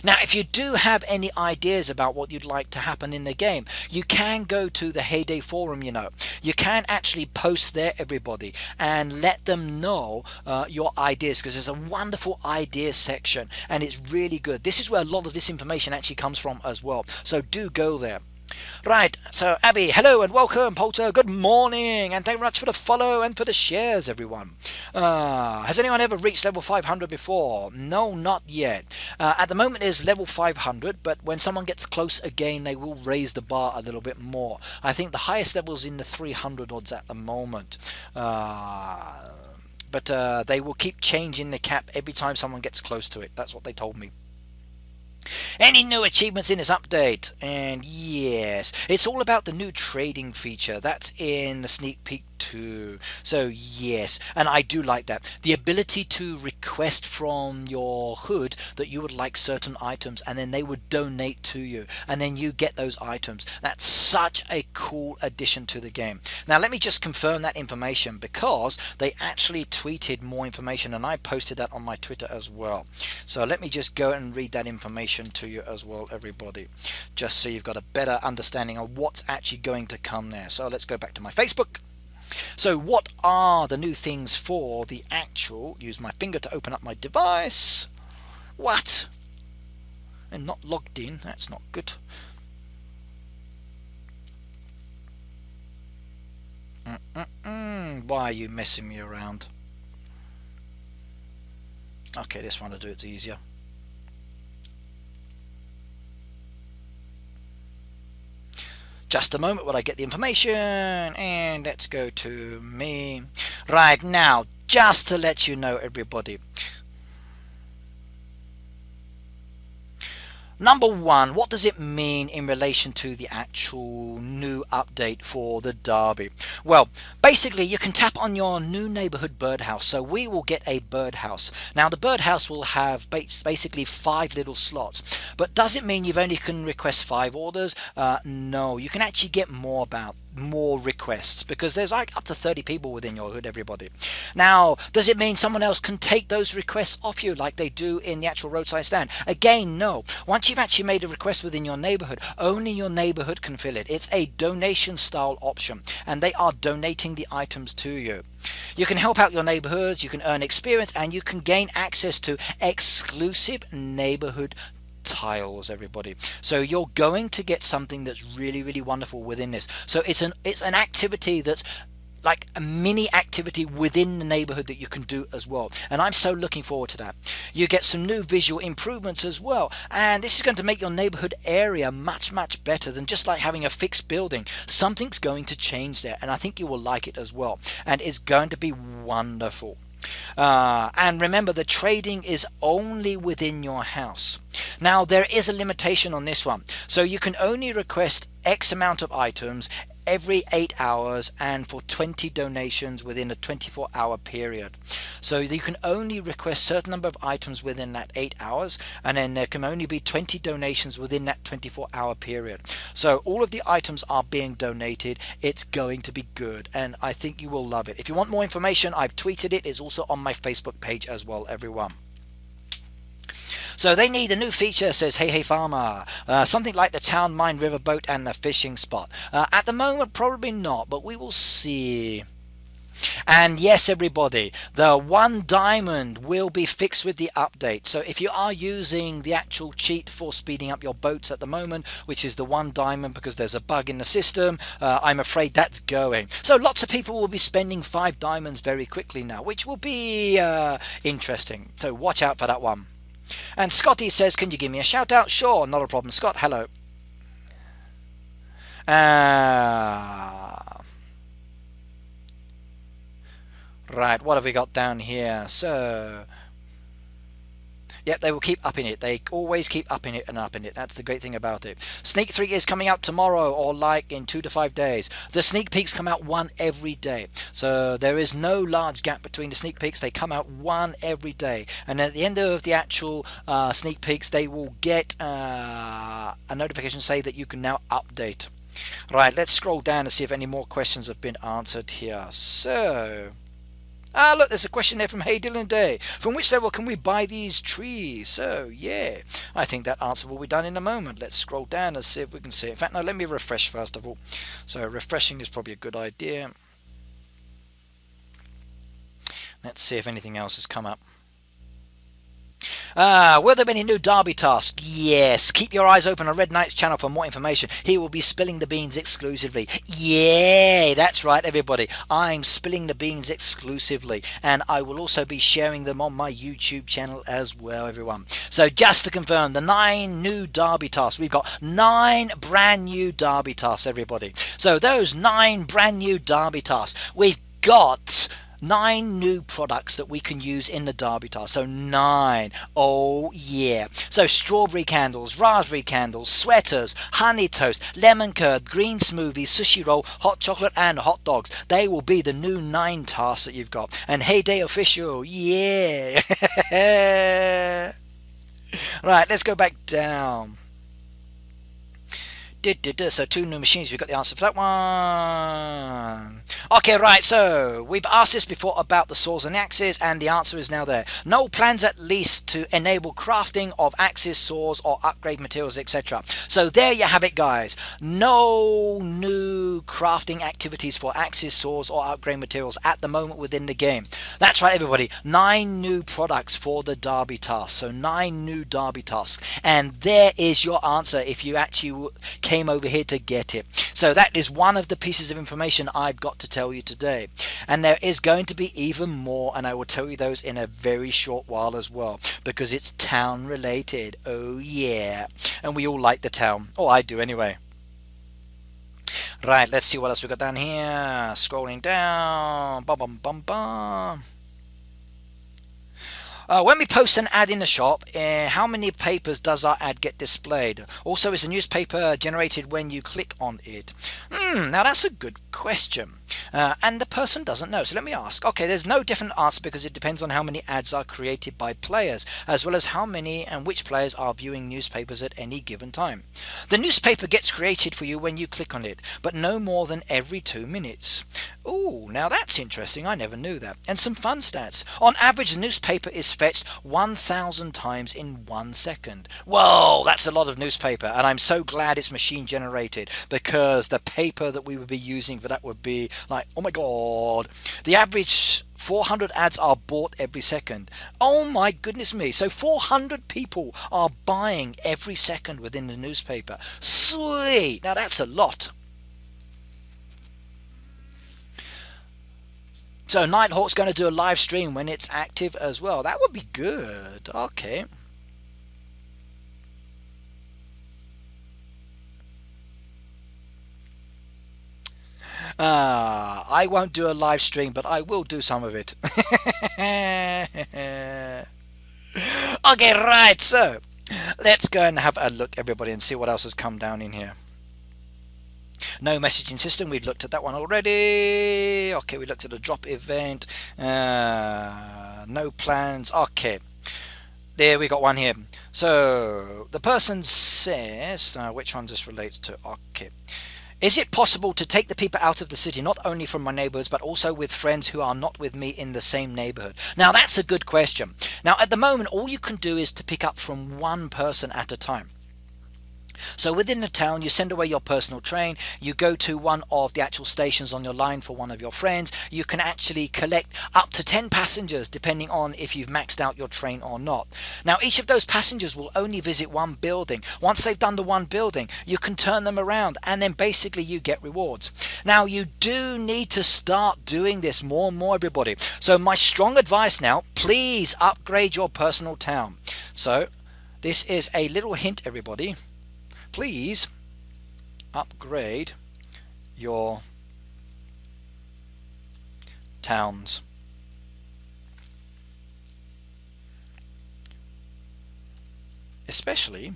Now, if you do have any ideas about what you'd like to happen in the game, you can go to the Heyday forum, you know. You can actually post there, everybody, and let them know your ideas, because there's a wonderful idea section, and it's really good. This is where a lot of this information actually comes from as well. So do go there. Right, so Abby, hello and welcome. Polter, good morning, and thank you very much for the follow and for the shares, everyone. Has anyone ever reached level 500 before? No, not yet. At the moment it's level 500, but when someone gets close again, they will raise the bar a little bit more. I think the highest level is in the 300 odds at the moment. But they will keep changing the cap every time someone gets close to it. That's what they told me. Any new achievements in this update? And yes, it's all about the new trading feature. That's in the sneak peek too. So yes, and I do like that. The ability to request from your hood that you would like certain items, and then they would donate to you, and then you get those items. That's such a cool addition to the game. Now let me just confirm that information, because they actually tweeted more information, and I posted that on my Twitter as well. So let me just go and read that information to you as well, everybody, just so you've got a better understanding of what's actually going to come there. So let's go back to my Facebook. So what are the new things for the actual, use my finger to open up my device. What? And not logged in, that's not good. Why are you messing me around? Okay, this one will do it easier. Just a moment while I get the information, and let's go to me. Right now, just to let you know, everybody. Number one, what does it mean in relation to the actual new update for the Derby? Well, basically you can tap on your new neighbourhood birdhouse. So we will get a birdhouse. Now the birdhouse will have basically 5 little slots. But does it mean you've only can request 5 orders? No, you can actually get more requests, because there's like up to 30 people within your hood, everybody. Now, does it mean someone else can take those requests off you like they do in the actual roadside stand? Again, no. Once you've actually made a request within your neighborhood, only your neighborhood can fill it. It's a donation style option, and they are donating the items to you. You can help out your neighborhoods, you can earn experience, and you can gain access to exclusive neighborhood tiles, everybody. So you're going to get something that's really wonderful within this. So it's an activity that's like a mini activity within the neighborhood that you can do as well, and I'm so looking forward to that. You get some new visual improvements as well, and this is going to make your neighborhood area much better than just like having a fixed building. Something's going to change there, and I think you will like it as well, and it's going to be wonderful. And remember, the trading is only within your house. Now there is a limitation on this one, so you can only request X amount of items every 8 hours and for 20 donations within a 24-hour period. So you can only request certain number of items within that 8 hours, and then there can only be 20 donations within that 24-hour period. So all of the items are being donated. It's going to be good, and I think you will love it. If you want more information, I've tweeted it. It's also on my Facebook page as well, everyone. So they need a new feature, says Hey Farmer. Something like the town mine riverboat and the fishing spot. At the moment, probably not, but we will see. And yes, everybody, the 1 diamond will be fixed with the update. So if you are using the actual cheat for speeding up your boats at the moment, which is the 1 diamond because there's a bug in the system, I'm afraid that's going. So lots of people will be spending 5 diamonds very quickly now, which will be interesting. So watch out for that one. And Scotty says, can you give me a shout out? Sure, not a problem, Scott. Hello. Right, what have we got down here? So yep, they will keep upping it. They always keep upping it and upping it. That's the great thing about it. Sneak 3 is coming out tomorrow, or like in 2 to 5 days. The sneak peeks come out 1 every day. So there is no large gap between the sneak peeks. They come out 1 every day. And at the end of the actual sneak peeks, they will get a notification say that you can now update. Right, let's scroll down and see if any more questions have been answered here. So look, there's a question there from Heyday. From which level can we buy these trees? So, yeah, I think that answer will be done in a moment. Let's scroll down and see if we can see. In fact, no, let me refresh first of all. So, refreshing is probably a good idea. Let's see if anything else has come up. Will there be any new Darby tasks? Yes. Keep your eyes open on Red Knight's channel for more information. He will be spilling the beans exclusively. Yeah, that's right, everybody. I'm spilling the beans exclusively, and I will also be sharing them on my YouTube channel as well, everyone. So just to confirm, the 9 new Darby tasks. We've got 9 brand new Darby tasks, everybody. So those 9 brand new Darby tasks. We've got 9 new products that we can use in the Darby task. So 9. Oh yeah. So strawberry candles, raspberry candles, sweaters, honey toast, lemon curd, green smoothie, sushi roll, hot chocolate and hot dogs. They will be the new 9 tasks that you've got. And Heyday official. Yeah. Right, let's go back down. So 2 new machines, we've got the answer for that one. Okay, right, so we've asked this before about the saws and the axes, and the answer is now there. No plans at least to enable crafting of axes, saws, or upgrade materials, etc. So there you have it, guys. No new crafting activities for axes, saws, or upgrade materials at the moment within the game. That's right, everybody. 9 new products for the Darby task. So 9 new Darby tasks. And there is your answer if you actually came came over here to get it. So that is one of the pieces of information I've got to tell you today, and there is going to be even more, and I will tell you those in a very short while as well, because it's town related. Oh yeah, and we all like the town. Oh, I do anyway. Right, let's see what else we got down here. Scrolling down. Bum bum bum bum. When we post an ad in the shop, how many papers does our ad get displayed? Also, is the newspaper generated when you click on it? Now that's a good question. And the person doesn't know, so let me ask. Okay, there's no definite answer because it depends on how many ads are created by players, as well as how many and which players are viewing newspapers at any given time. The newspaper gets created for you when you click on it, but no more than every 2 minutes. Ooh, now that's interesting. I never knew that. And some fun stats. On average, the newspaper is fetched 1,000 times in 1 second. Whoa, that's a lot of newspaper, and I'm so glad it's machine generated, because the paper that we would be using for that would be like, oh my god. The average 400 ads are bought every second. Oh my goodness me. So 400 people are buying every second within the newspaper. Sweet. Now that's a lot. So Nighthawk's going to do a live stream when it's active as well. That would be good. Okay. I won't do a live stream, but I will do some of it. Okay, right, so let's go and have a look, everybody, and see what else has come down in here. No messaging system, we've looked at that one already. Okay, we looked at the drop event. No plans. Okay, there we got one here. So the person says, which one this relates to? Okay. Is it possible to take the people out of the city, not only from my neighbours, but also with friends who are not with me in the same neighbourhood? Now, that's a good question. Now, at the moment, all you can do is to pick up from one person at a time. So within the town, you send away your personal train, you go to one of the actual stations on your line for one of your friends. You can actually collect up to 10 passengers depending on if you've maxed out your train or not. Now each of those passengers will only visit one building. Once they've done the one building, you can turn them around, and then basically you get rewards. Now you do need to start doing this more and more, everybody. So my strong advice now, please upgrade your personal town. So this is a little hint, everybody. Please upgrade your towns. Especially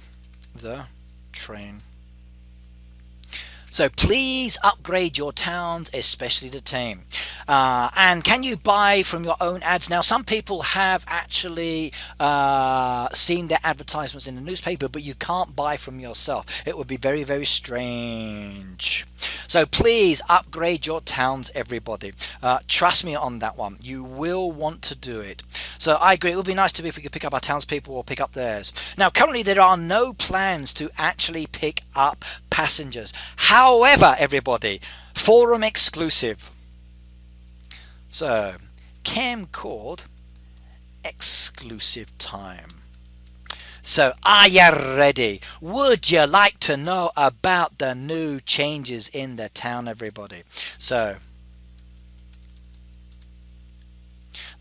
the train. So please upgrade your towns, especially the team. And can you buy from your own ads? Now, some people have actually seen their advertisements in the newspaper, but you can't buy from yourself. It would be very, very strange. So please upgrade your towns, everybody. Trust me on that one. You will want to do it. So I agree. It would be nice to be if we could pick up our townspeople or pick up theirs. Now, currently there are no plans to actually pick up passengers. However, everybody, forum exclusive. So, camcord exclusive time. So, are you ready? Would you like to know about the new changes in the town, everybody? So,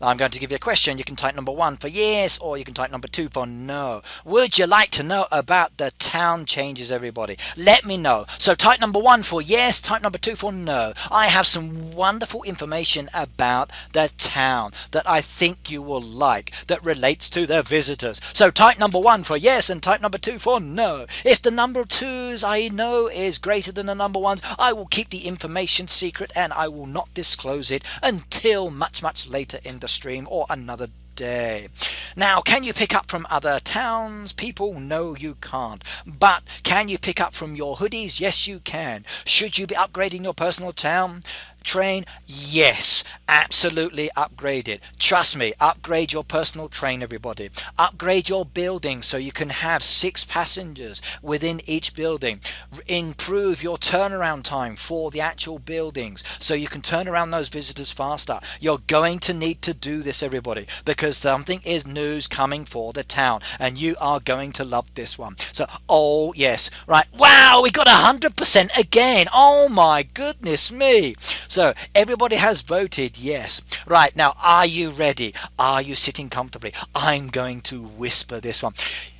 I'm going to give you a question. You can type number 1 for yes, or you can type number 2 for no. Would you like to know about the town changes, everybody? Let me know. So type number 1 for yes, type number 2 for no. I have some wonderful information about the town that I think you will like, that relates to the visitors. So type number 1 for yes and type number 2 for no. If the number of 2s I know is greater than the number 1s, I will keep the information secret and I will not disclose it until much, much later in the stream or another day. Now, can you pick up from other towns people? No, you can't. But can you pick up from your hoodies? Yes, you can. Should you be upgrading your personal town? train, yes, absolutely upgrade it. Trust me, upgrade your personal train, everybody. Upgrade your building so you can have 6 passengers within each building. Improve your turnaround time for the actual buildings so you can turn around those visitors faster. You're going to need to do this, everybody, because something is news coming for the town and you are going to love this one. So, oh yes, right, wow, we got 100% again. Oh my goodness me. So everybody has voted yes. Right, now are you ready? Are you sitting comfortably? I'm going to whisper this one.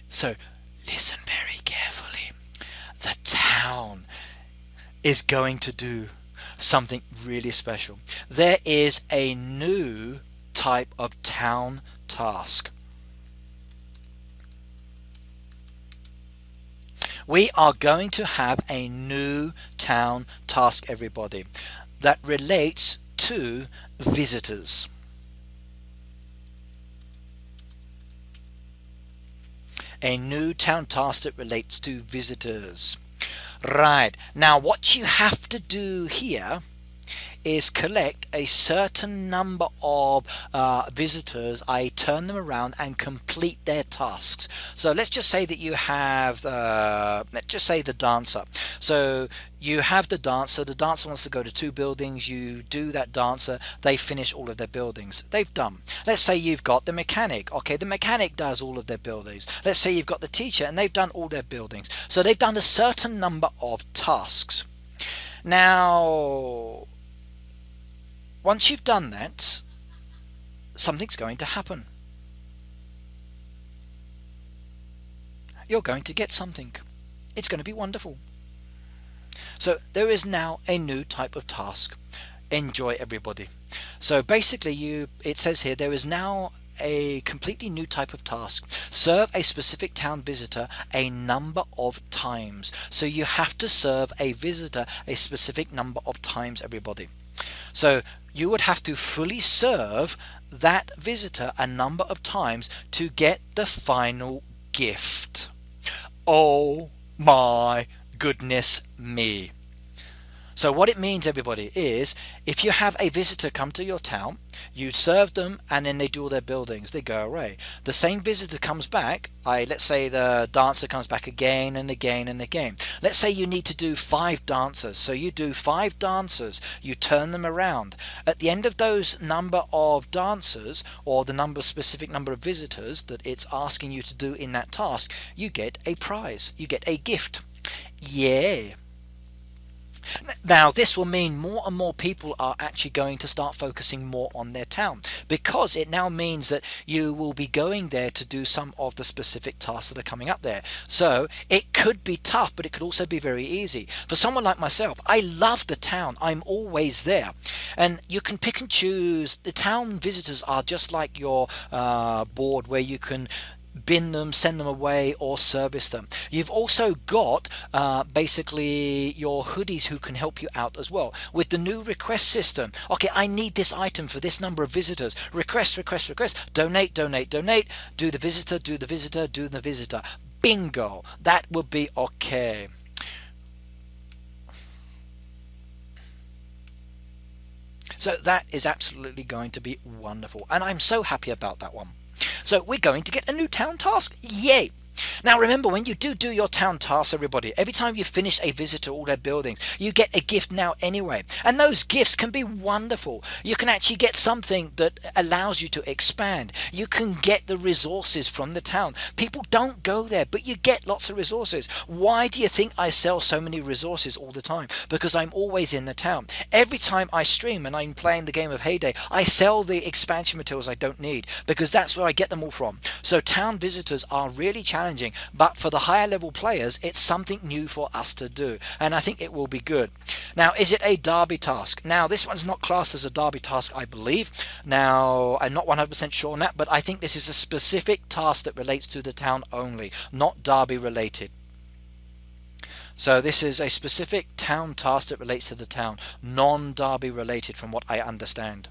So listen very carefully. The town is going to do something really special. There is a new type of town task. We are going to have a new town task, everybody, that relates to visitors. A new town task that relates to visitors. Right, now what you have to do here is collect a certain number of visitors. I turn them around and complete their tasks. So let's just say that you have let's just say the dancer. So you have the dancer wants to go to 2 buildings, you do that dancer, they finish all of their buildings, they've done. Let's say you've got the mechanic, okay, the mechanic does all of their buildings. Let's say you've got the teacher and they've done all their buildings. So they've done a certain number of tasks. Now once you've done that, something's going to happen. You're going to get something. It's going to be wonderful. So there is now a new type of task. Enjoy, everybody. So basically it says here there is now a completely new type of task. Serve a specific town visitor a number of times. So you have to serve a visitor a specific number of times, everybody. So you would have to fully serve that visitor a number of times to get the final gift. Oh my goodness me. So what it means, everybody, is if you have a visitor come to your town, you serve them and then they do all their buildings, they go away. The same visitor comes back, let's say the dancer comes back again and again and again. Let's say you need to do 5 dancers, so you do 5 dancers, you turn them around. At the end of those number of dancers, or the specific number of visitors that it's asking you to do in that task, you get a prize, you get a gift. Yeah. Now this will mean more and more people are actually going to start focusing more on their town, because it now means that you will be going there to do some of the specific tasks that are coming up there. So it could be tough, but it could also be very easy. For someone like myself, I love the town. I'm always there, and you can pick and choose. The town visitors are just like your board where you can bin them, send them away, or service them. You've also got basically your hoodies who can help you out as well with the new request system. Okay, I need this item for this number of visitors. Request, request, request. Donate, donate, donate. Do the visitor, do the visitor, do the visitor. Bingo, that would be okay. So that is absolutely going to be wonderful, and I'm so happy about that one. So we're going to get a new town task. Yay! Now remember, when you do your town tasks, everybody, every time you finish a visit to all their buildings, you get a gift now anyway. And those gifts can be wonderful. You can actually get something that allows you to expand. You can get the resources from the town. People don't go there, but you get lots of resources. Why do you think I sell so many resources all the time? Because I'm always in the town. Every time I stream and I'm playing the game of Heyday, I sell the expansion materials I don't need, because that's where I get them all from. So town visitors are really challenging, but for the higher level players, it's something new for us to do, and I think it will be good. Now, is it a Darby task? Now, this one's not classed as a Darby task, I believe. Now, I'm not 100% sure on that, but I think this is a specific task that relates to the town only, not Darby related. So this is a specific town task that relates to the town, non-Darby related from what I understand.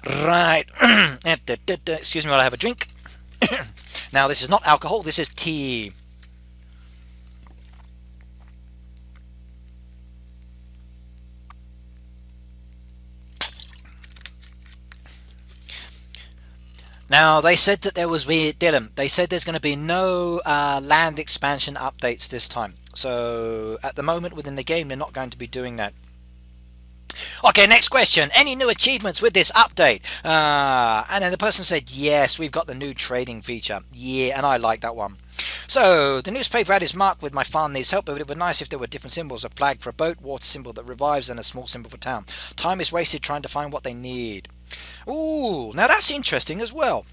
Right. Excuse me while I have a drink. Now this is not alcohol, this is tea. Now they said that there was Dylan. They said there's going to be no land expansion updates this time. So at the moment within the game, they're not going to be doing that. Okay, next question. Any new achievements with this update? And then the person said, yes, we've got the new trading feature. Yeah, and I like that one. So, the newspaper ad is marked with my farm needs help, but it would be nice if there were different symbols. A flag for a boat, water symbol that revives, and a small symbol for town. Time is wasted trying to find what they need. Ooh, now that's interesting as well.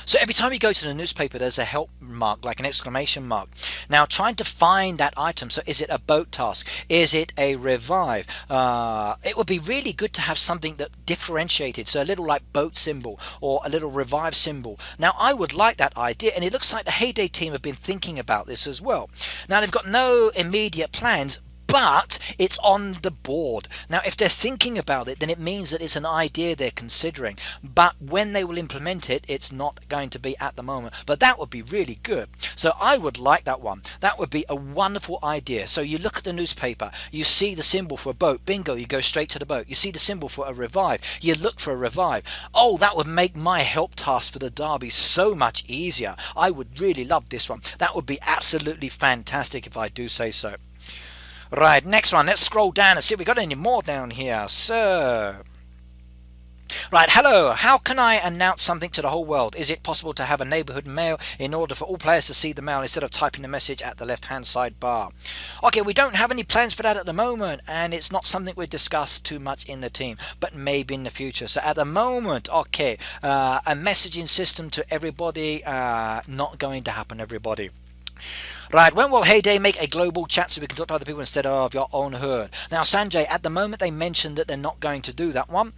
So every time you go to the newspaper, there's a help mark, like an exclamation mark. Now trying to find that item. So is it a boat task? Is it a revive? It would be really good to have something that differentiated. So a little like boat symbol or a little revive symbol. Now I would like that idea, and it looks like the Heyday team have been thinking about this as well. Now they've got no immediate plans, but it's on the board. Now if they're thinking about it, then it means that it's an idea they're considering, but when they will implement it, it's not going to be at the moment. But that would be really good. So I would like that one. That would be a wonderful idea. So you look at the newspaper, you see the symbol for a boat, bingo, you go straight to the boat. You see the symbol for a revive, you look for a revive. Oh, that would make my help task for the Derby so much easier. I would really love this one. That would be absolutely fantastic if I do say so. Right, next one. Let's scroll down and see if we got any more down here. So, right, hello. How can I announce something to the whole world? Is it possible to have a neighbourhood mail in order for all players to see the mail instead of typing the message at the left-hand side bar? Okay, we don't have any plans for that at the moment, and it's not something we discussed too much in the team, but maybe in the future. So at the moment, okay, a messaging system to everybody, not going to happen, everybody. Right, when will Heyday make a global chat so we can talk to other people instead of your own herd? Now, Sanjay, at the moment they mentioned that they're not going to do that one.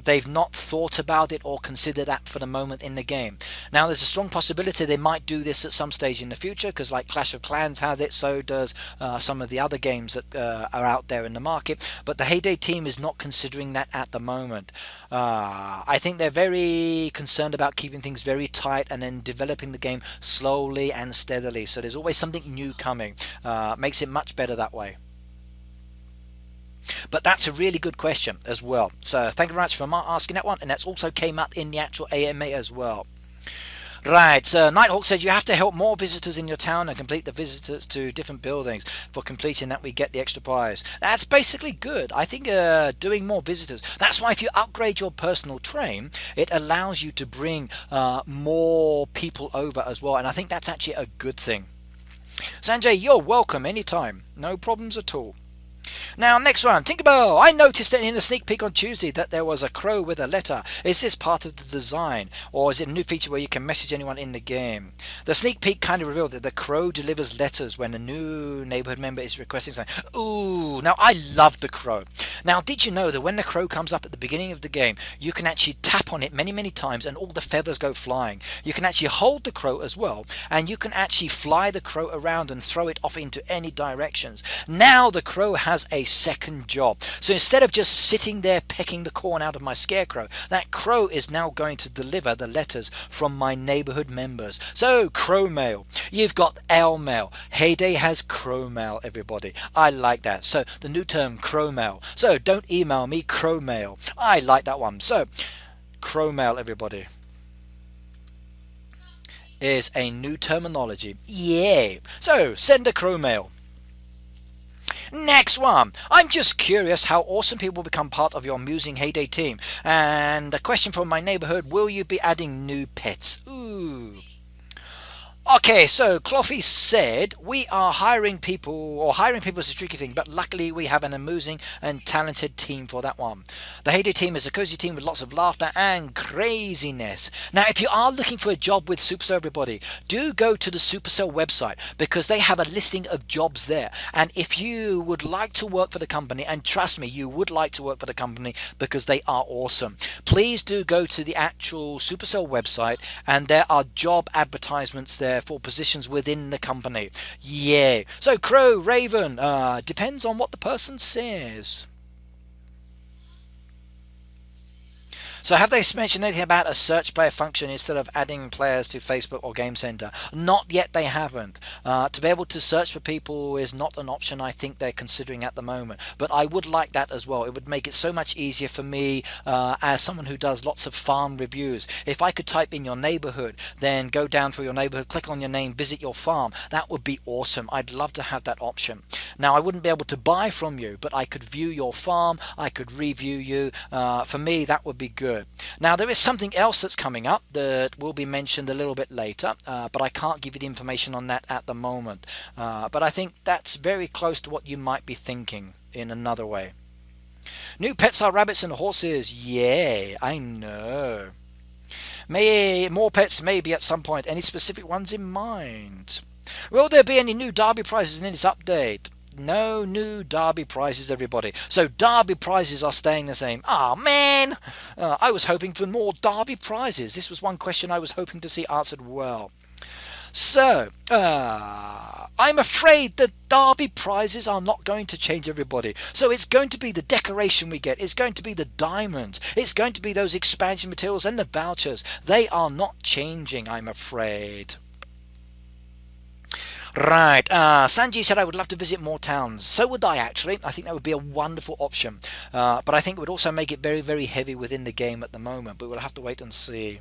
They've not thought about it or considered that for the moment in the game. Now, there's a strong possibility they might do this at some stage in the future, because like Clash of Clans has it, so does some of the other games that are out there in the market. But the Heyday team is not considering that at the moment. I think they're very concerned about keeping things very tight and then developing the game slowly and steadily. So there's always something new coming. Makes it much better that way. But that's a really good question as well. So thank you very much for asking that one. And that's also came up in the actual AMA as well. Right, so Nighthawk said you have to help more visitors in your town and complete the visitors to different buildings. For completing that, we get the extra prize. That's basically good. I think doing more visitors. That's why if you upgrade your personal train, it allows you to bring more people over as well. And I think that's actually a good thing. Sanjay, you're welcome anytime. No problems at all. Now, next one, Tinkerbell. I noticed that in the sneak peek on Tuesday that there was a crow with a letter. Is this part of the design, or is it a new feature where you can message anyone in the game? The sneak peek kind of revealed that the crow delivers letters when a new neighbourhood member is requesting something. Ooh, now I love the crow. Now, did you know that when the crow comes up at the beginning of the game, you can actually tap on it many times and all the feathers go flying. You can actually hold the crow as well, and you can actually fly the crow around and throw it off into any directions. Now the crow has a second job. So instead of just sitting there pecking the corn out of my scarecrow, that crow is now going to deliver the letters from my neighbourhood members. So crow mail. You've got owl mail. Heyday has crow mail, everybody. I like that. So the new term, crow mail. So don't email me, crow mail. I like that one. So crow mail, everybody, is a new terminology. Yeah. So send a crow mail. Next one. I'm just curious how awesome people become part of your amusing Heyday team. And a question from my neighbourhood, will you be adding new pets? Ooh. Okay, so Cloffy said we are hiring people, or hiring people is a tricky thing, but luckily we have an amusing and talented team for that one. The Heyday team is a cozy team with lots of laughter and craziness. Now, if you are looking for a job with Supercell, everybody, do go to the Supercell website, because they have a listing of jobs there. And if you would like to work for the company, and trust me, you would like to work for the company because they are awesome, please do go to the actual Supercell website, and there are job advertisements there for positions within the company. Yeah. So crow, raven, depends on what the person says. So have they mentioned anything about a search player function instead of adding players to Facebook or Game Center? Not yet, they haven't. To be able to search for people is not an option I think they're considering at the moment, but I would like that as well. It would make it so much easier for me as someone who does lots of farm reviews. If I could type in your neighborhood, then go down through your neighborhood, click on your name, visit your farm, that would be awesome. I'd love to have that option. Now, I wouldn't be able to buy from you, but I could view your farm, I could review you. For me, that would be good. Now, there is something else that's coming up that will be mentioned a little bit later, but I can't give you the information on that at the moment. But I think that's very close to what you might be thinking in another way. New pets are rabbits and horses. Yeah, I know. More pets maybe at some point. Any specific ones in mind? Will there be any new Darby prizes in this update? No new Darby prizes, everybody. So Darby prizes are staying the same. Ah, man! I was hoping for more Darby prizes. This was one question I was hoping to see answered well. So, I'm afraid the Darby prizes are not going to change, everybody. So it's going to be the decoration we get. It's going to be the diamonds. It's going to be those expansion materials and the vouchers. They are not changing, I'm afraid. Right, Sanji said I would love to visit more towns. So would I, actually. I think that would be a wonderful option. But I think it would also make it very, very heavy within the game at the moment. But we'll have to wait and see.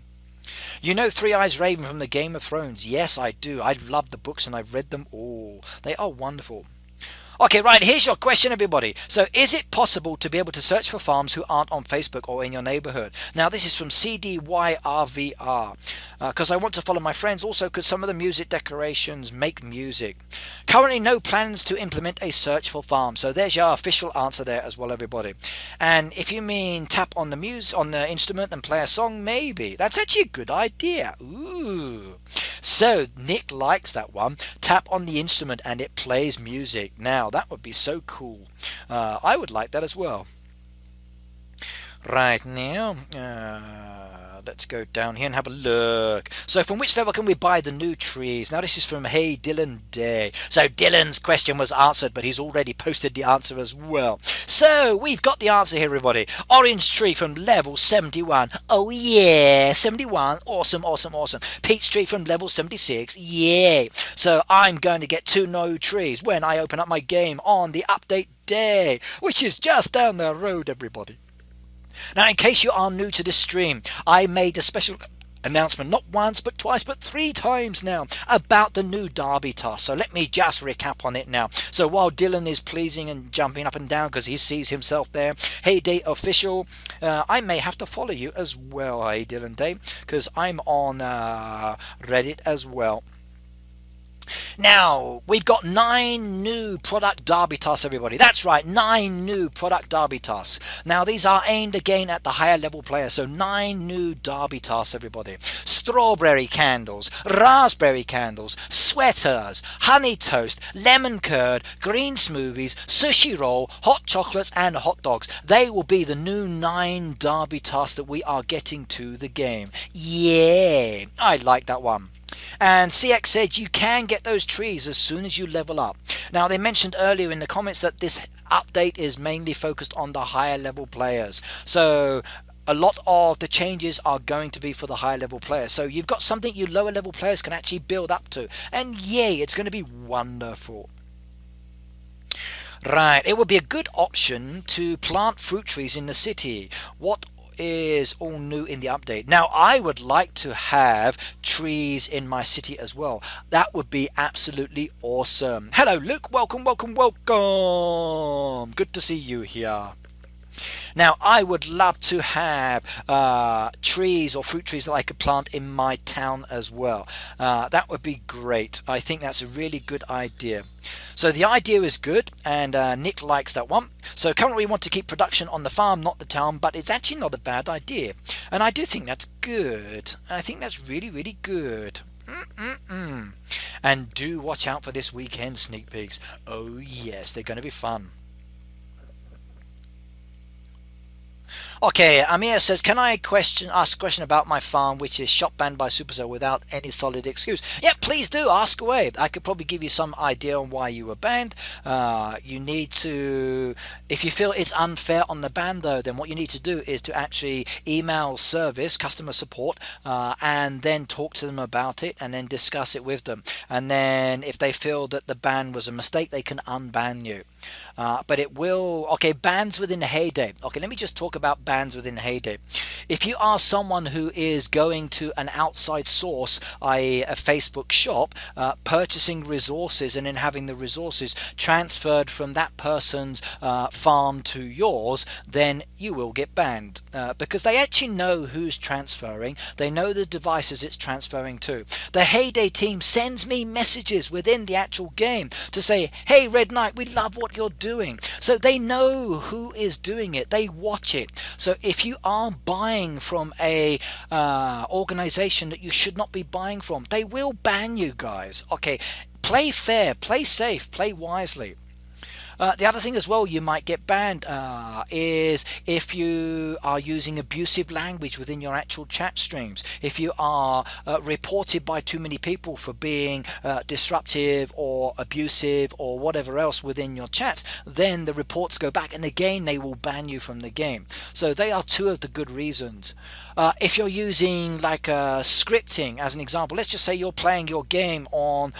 You know Three Eyes Raven from the Game of Thrones? Yes, I do. I love the books and I've read them all. They are wonderful. Okay, right, here's your question, everybody. So, is it possible to be able to search for farms who aren't on Facebook or in your neighborhood? Now, this is from CDYRVR, because I want to follow my friends. Also, could some of the music decorations make music? Currently, no plans to implement a search for farms. So, there's your official answer there as well, everybody. And if you mean tap on the instrument and play a song, maybe. That's actually a good idea. Ooh. So, Nick likes that one. Tap on the instrument and it plays music. Now, that would be so cool. I would like that as well. Right now, let's go down here and have a look. So from which level can we buy the new trees? Now this is from Hey Dylan Day. So Dylan's question was answered, but he's already posted the answer as well. So we've got the answer here, everybody. Orange tree from level 71. Oh yeah, 71. Awesome, awesome, awesome. Peach tree from level 76. Yay. So I'm going to get 2 new trees when I open up my game on the update day, which is just down the road, everybody. Now, in case you are new to this stream, I made a special announcement not once but twice but 3 times now about the new Darby Tasks. So let me just recap on it now. So while Dylan is pleasing and jumping up and down because he sees himself there, Heyday official, I may have to follow you as well, Hey Dylan Day, because I'm on Reddit as well. Now, we've got 9 new product Darby Tasks, everybody. That's right, 9 new product Darby Tasks. Now, these are aimed again at the higher level players. So 9 new Darby Tasks, everybody. Strawberry candles, raspberry candles, sweaters, honey toast, lemon curd, green smoothies, sushi roll, hot chocolates and hot dogs. They will be the new 9 Darby Tasks that we are getting to the game. Yeah, I like that one. And CX said you can get those trees as soon as you level up. Now, they mentioned earlier in the comments that this update is mainly focused on the higher level players. So a lot of the changes are going to be for the higher level players. So you've got something you lower level players can actually build up to. And yay, it's going to be wonderful. Right, it would be a good option to plant fruit trees in the city. What is all new in the update? Now, I would like to have trees in my city as well. That would be absolutely awesome. Hello, Luke. Welcome, welcome, welcome. Good to see you here. Now, I would love to have trees or fruit trees that I could plant in my town as well. That would be great. I think that's a really good idea. So the idea is good, and Nick likes that one. So currently we want to keep production on the farm, not the town, but it's actually not a bad idea. And I do think that's good. I think that's really, really good. And do watch out for this weekend sneak peeks. Oh yes, they're going to be fun. Okay, Amir says, can I ask a question about my farm, which is shop banned by Supercell without any solid excuse? Yeah, please do ask away. I could probably give you some idea on why you were banned. You need to, if you feel it's unfair on the ban, though, then what you need to do is to actually email service, customer support, and then talk to them about it, and then discuss it with them. And then if they feel that the ban was a mistake, they can unban you. But it will, okay, bans within Heyday. Okay, let me just talk about bans within Heyday. If you are someone who is going to an outside source, i.e. a Facebook shop, purchasing resources and then having the resources transferred from that person's farm to yours, then you will get banned, because they actually know who's transferring. They know the devices it's transferring to. The Heyday team sends me messages within the actual game to say, hey Red Knight, we love what you're doing. So they know who is doing it. They watch it. So if you are buying from a organization that you should not be buying from, they will ban you, guys. Okay, play fair, play safe, play wisely. The other thing as well you might get banned is if you are using abusive language within your actual chat streams. If you are reported by too many people for being disruptive or abusive or whatever else within your chats, then the reports go back and again they will ban you from the game. So they are two of the good reasons. If you're using like scripting as an example, let's just say you're playing your game on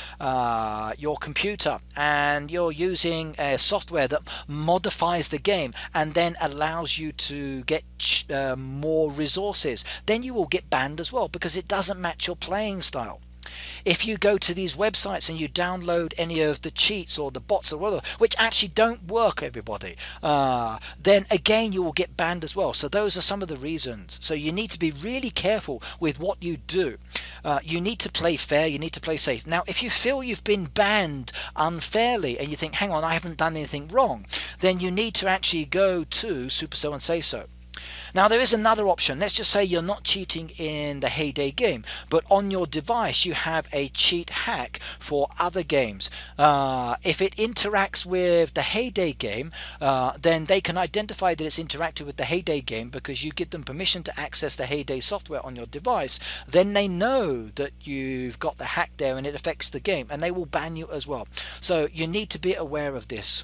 your computer and you're using a software that modifies the game and then allows you to get more resources, then you will get banned as well because it doesn't match your playing style. If you go to these websites and you download any of the cheats or the bots or whatever, which actually don't work, everybody, then again you will get banned as well. So those are some of the reasons. So you need to be really careful with what you do. You need to play fair, you need to play safe. Now if you feel you've been banned unfairly and you think, hang on, I haven't done anything wrong, then you need to actually go to Supercell and say so. Now there is another option. Let's just say you're not cheating in the Heyday game, but on your device you have a cheat hack for other games. If it interacts with the Heyday game, then they can identify that it's interacted with the Heyday game because you give them permission to access the Heyday software on your device. Then they know that you've got the hack there and it affects the game, and they will ban you as well. So you need to be aware of this.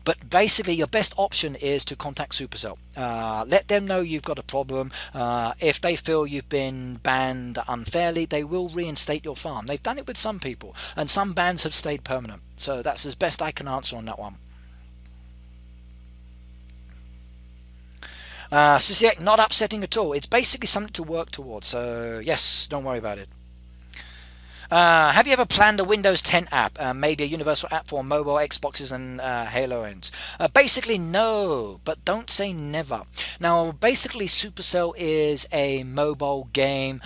But basically your best option is to contact Supercell. Let them know you've got a problem. If they feel you've been banned unfairly, they will reinstate your farm. They've done it with some people, and some bans have stayed permanent. So that's as best I can answer on that one. Sisiek, not upsetting at all. It's basically something to work towards. So yes, don't worry about it. Have you ever planned a Windows 10 app, maybe a universal app for mobile, Xboxes and Halo ends? Basically no, but don't say never. Now basically Supercell is a mobile game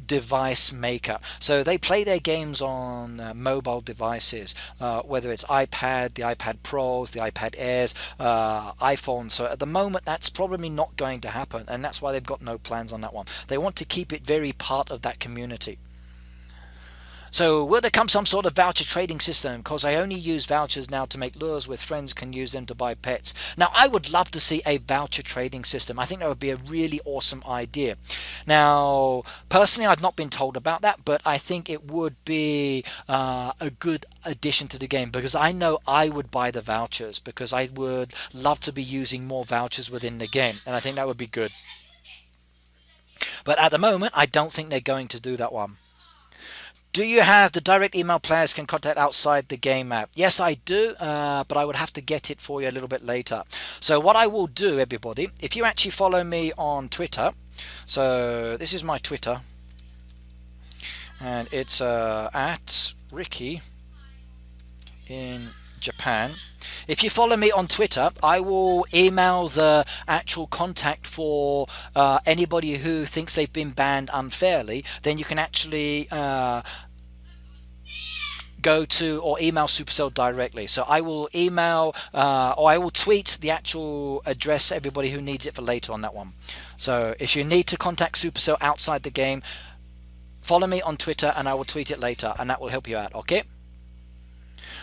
device maker, so they play their games on mobile devices, whether it's iPad, the iPad Pros, the iPad Airs, iPhone. So at the moment that's probably not going to happen, and that's why they've got no plans on that one. They want to keep it very part of that community. So will there come some sort of voucher trading system? Because I only use vouchers now to make lures with friends can use them to buy pets. Now I would love to see a voucher trading system. I think that would be a really awesome idea. Now personally I've not been told about that, but I think it would be a good addition to the game, because I know I would buy the vouchers because I would love to be using more vouchers within the game, and I think that would be good. But at the moment I don't think they're going to do that one. Do you have the direct email players can contact outside the game app? Yes, I do, but I would have to get it for you a little bit later. So what I will do, everybody, if you actually follow me on Twitter, so this is my Twitter, and it's at Ricky in Japan. If you follow me on Twitter, I will email the actual contact for anybody who thinks they've been banned unfairly. Then you can actually go to or email Supercell directly. So I will email or I will tweet the actual address to everybody who needs it for later on that one. So if you need to contact Supercell outside the game, follow me on Twitter and I will tweet it later, and that will help you out. Okay?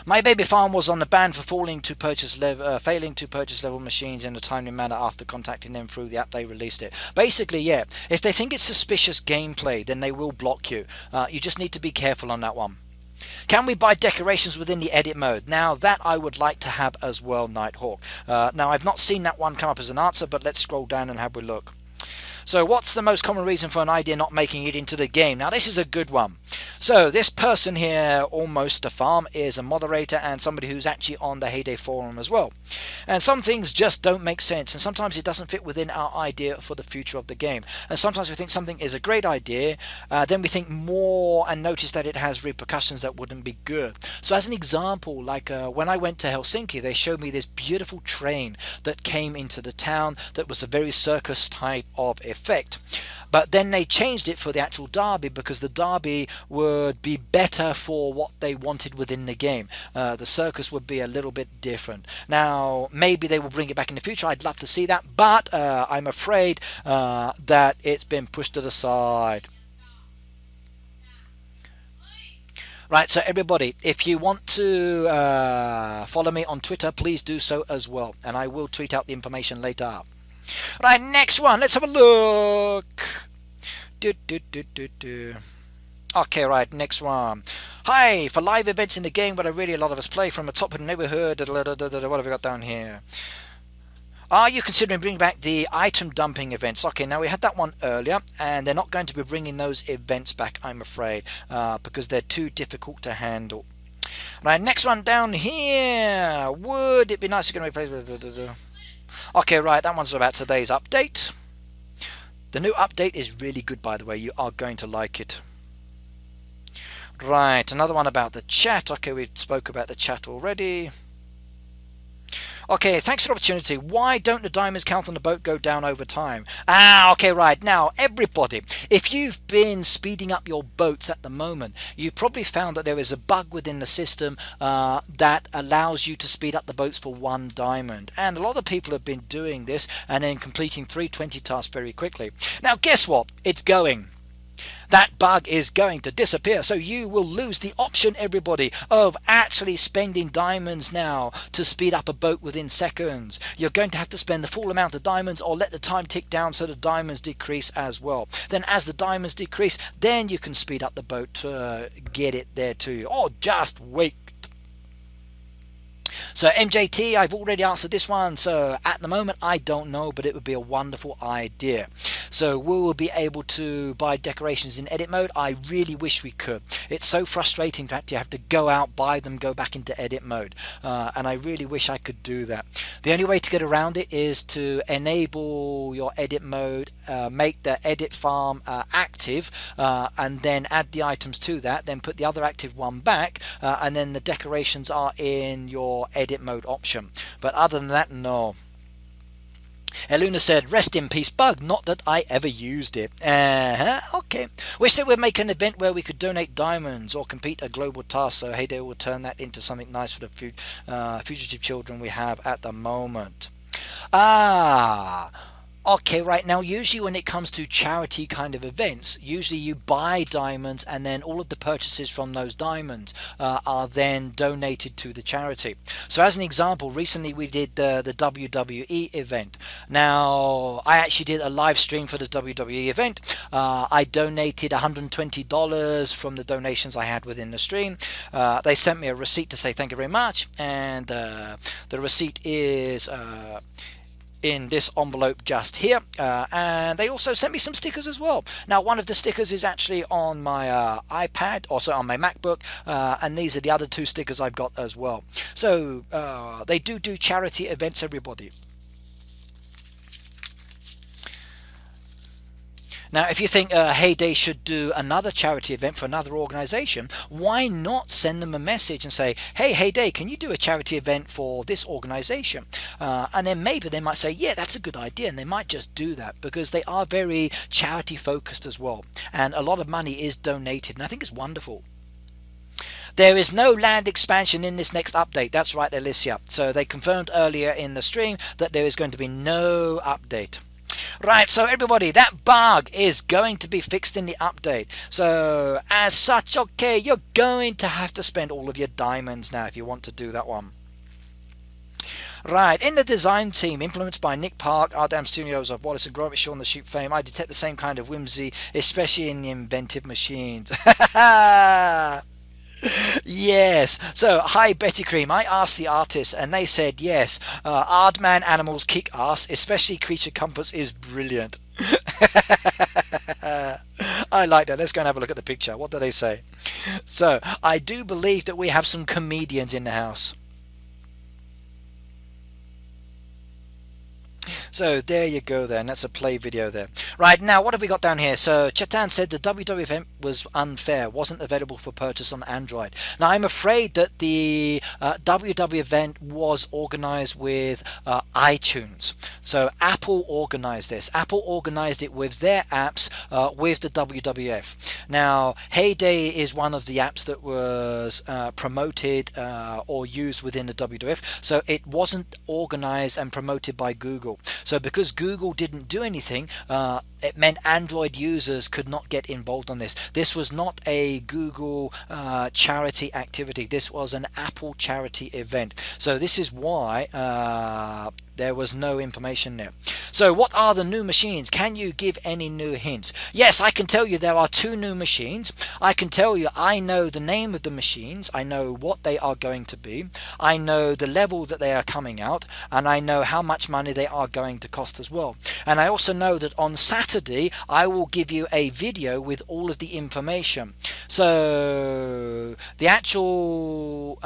My baby farm was on the ban for failing to purchase level machines in a timely manner after contacting them through the app. They released it. Basically, yeah, if they think it's suspicious gameplay, then they will block you. You just need to be careful on that one. Can we buy decorations within the edit mode? Now that I would like to have as well, Nighthawk. Now I've not seen that one come up as an answer, but let's scroll down and have a look. So what's the most common reason for an idea not making it into the game? Now this is a good one. So this person here, Almost a Farm, is a moderator and somebody who's actually on the Heyday forum as well. And some things just don't make sense, and sometimes it doesn't fit within our idea for the future of the game. And sometimes we think something is a great idea, then we think more and notice that it has repercussions that wouldn't be good. So as an example, like when I went to Helsinki, they showed me this beautiful train that came into the town that was a very circus type of effect. But then they changed it for the actual Darby because the Darby would be better for what they wanted within the game. The circus would be a little bit different. Now maybe they will bring it back in the future. I'd love to see that, but I'm afraid that it's been pushed to the side. Right, so everybody, if you want to follow me on Twitter, please do so as well, and I will tweet out the information later. Right, next one, let's have a look. Okay, right, next one. Hi, for live events in the game, but really a lot of us play from the top of the neighbourhood. What have we got down here? Are you considering bringing back the item dumping events? Okay, now we had that one earlier, and they're not going to be bringing those events back, I'm afraid, because they're too difficult to handle. Right, next one down here. Would it be nice to get replaced? Okay, right, that one's about today's update. The new update is really good, by the way. You are going to like it. Right, another one about the chat. Okay, we spoke about the chat already. Okay, thanks for the opportunity. Why don't the diamonds count on the boat go down over time? Okay, right. Now, everybody, if you've been speeding up your boats at the moment, you've probably found that there is a bug within the system that allows you to speed up the boats for 1 diamond. And a lot of people have been doing this and then completing 320 tasks very quickly. Now, guess what? It's going. That bug is going to disappear, so you will lose the option, everybody, of actually spending diamonds now to speed up a boat within seconds. You're going to have to spend the full amount of diamonds or let the time tick down so the diamonds decrease as well. Then as the diamonds decrease, then you can speed up the boat to get it there too. Or just wait. So MJT, I've already answered this one, so at the moment I don't know, but it would be a wonderful idea. So we will be able to buy decorations in edit mode. I really wish we could. It's so frustrating that you have to go out, buy them, go back into edit mode, and I really wish I could do that. The only way to get around it is to enable your edit mode, make the edit farm active, and then add the items to that, then put the other active one back, and then the decorations are in your edit mode option. But other than that, no. Eluna said, rest in peace bug, not that I ever used it. Okay. Wish they would make an event where we could donate diamonds or complete a global task, so Heyday will turn that into something nice for the fugitive children we have at the moment. Okay, right, now usually when it comes to charity kind of events, usually you buy diamonds and then all of the purchases from those diamonds are then donated to the charity. So as an example, recently we did the WWE event. Now, I actually did a live stream for the WWE event. I donated $120 from the donations I had within the stream. They sent me a receipt to say thank you very much, and the receipt is in this envelope just here, and they also sent me some stickers as well. Now one of the stickers is actually on my iPad, also on my MacBook, and these are the other 2 stickers I've got as well. So they do charity events, everybody. Now, if you think Heyday should do another charity event for another organization, why not send them a message and say, hey, Heyday, can you do a charity event for this organization? And then maybe they might say, yeah, that's a good idea. And they might just do that because they are very charity focused as well. And a lot of money is donated. And I think it's wonderful. There is no land expansion in this next update. That's right, Alicia. So they confirmed earlier in the stream that there is going to be no update. Right, so everybody, that bug is going to be fixed in the update. So as such, okay, you're going to have to spend all of your diamonds now if you want to do that one. Right, in the design team, influenced by Nick Park, Art Dam Studios of Wallace and Gromit, Shaun the Sheep fame, I detect the same kind of whimsy, especially in the inventive machines. Yes. So, hi Betty Cream. I asked the artists and they said yes. Aardman animals kick ass, especially Creature Comforts is brilliant. I like that. Let's go and have a look at the picture. What do they say? So, I do believe that we have some comedians in the house. So there you go then, that's a play video there. Right, now what have we got down here? So Chatan said the WW event was unfair, wasn't available for purchase on Android. Now I'm afraid that the WW event was organized with iTunes. So Apple organized this. Apple organized it with their apps with the WWF. Now Heyday is one of the apps that was promoted or used within the WWF. So it wasn't organized and promoted by Google. So because Google didn't do anything, it meant Android users could not get involved on this. This was not a Google charity activity. This was an Apple charity event. So this is why there was no information there. So what are the new machines? Can you give any new hints? Yes, I can tell you there are 2 new machines. I can tell you I know the name of the machines. I know what they are going to be. I know the level that they are coming out, and I know how much money they are going to cost as well. And I also know that on Saturday I will give you a video with all of the information. So the actual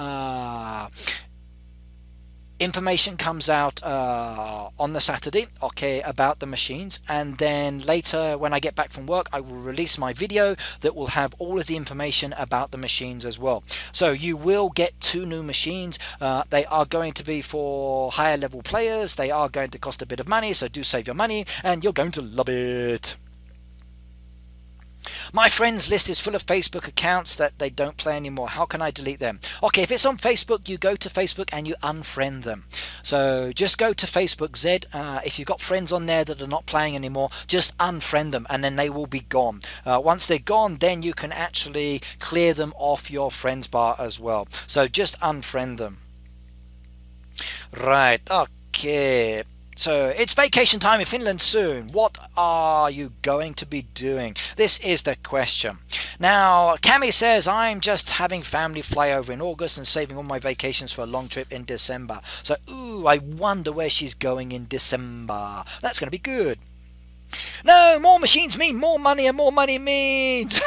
information comes out on the Saturday, okay, about the machines, and then later when I get back from work I will release my video that will have all of the information about the machines as well. So you will get 2 new machines. They are going to be for higher level players. They are going to cost a bit of money, so do save your money and you're going to love it. My friends list is full of Facebook accounts that they don't play anymore. How can I delete them? Okay, if it's on Facebook, you go to Facebook and you unfriend them. So just go to Facebook, Zed. If you've got friends on there that are not playing anymore, just unfriend them and then they will be gone. Once they're gone, then you can actually clear them off your friends bar as well. So just unfriend them. Right, okay. So it's vacation time in Finland soon. What are you going to be doing? This is the question. Now, Cami says, I'm just having family fly over in August and saving all my vacations for a long trip in December. So, ooh, I wonder where she's going in December. That's going to be good. No, more machines mean more money, and more money means...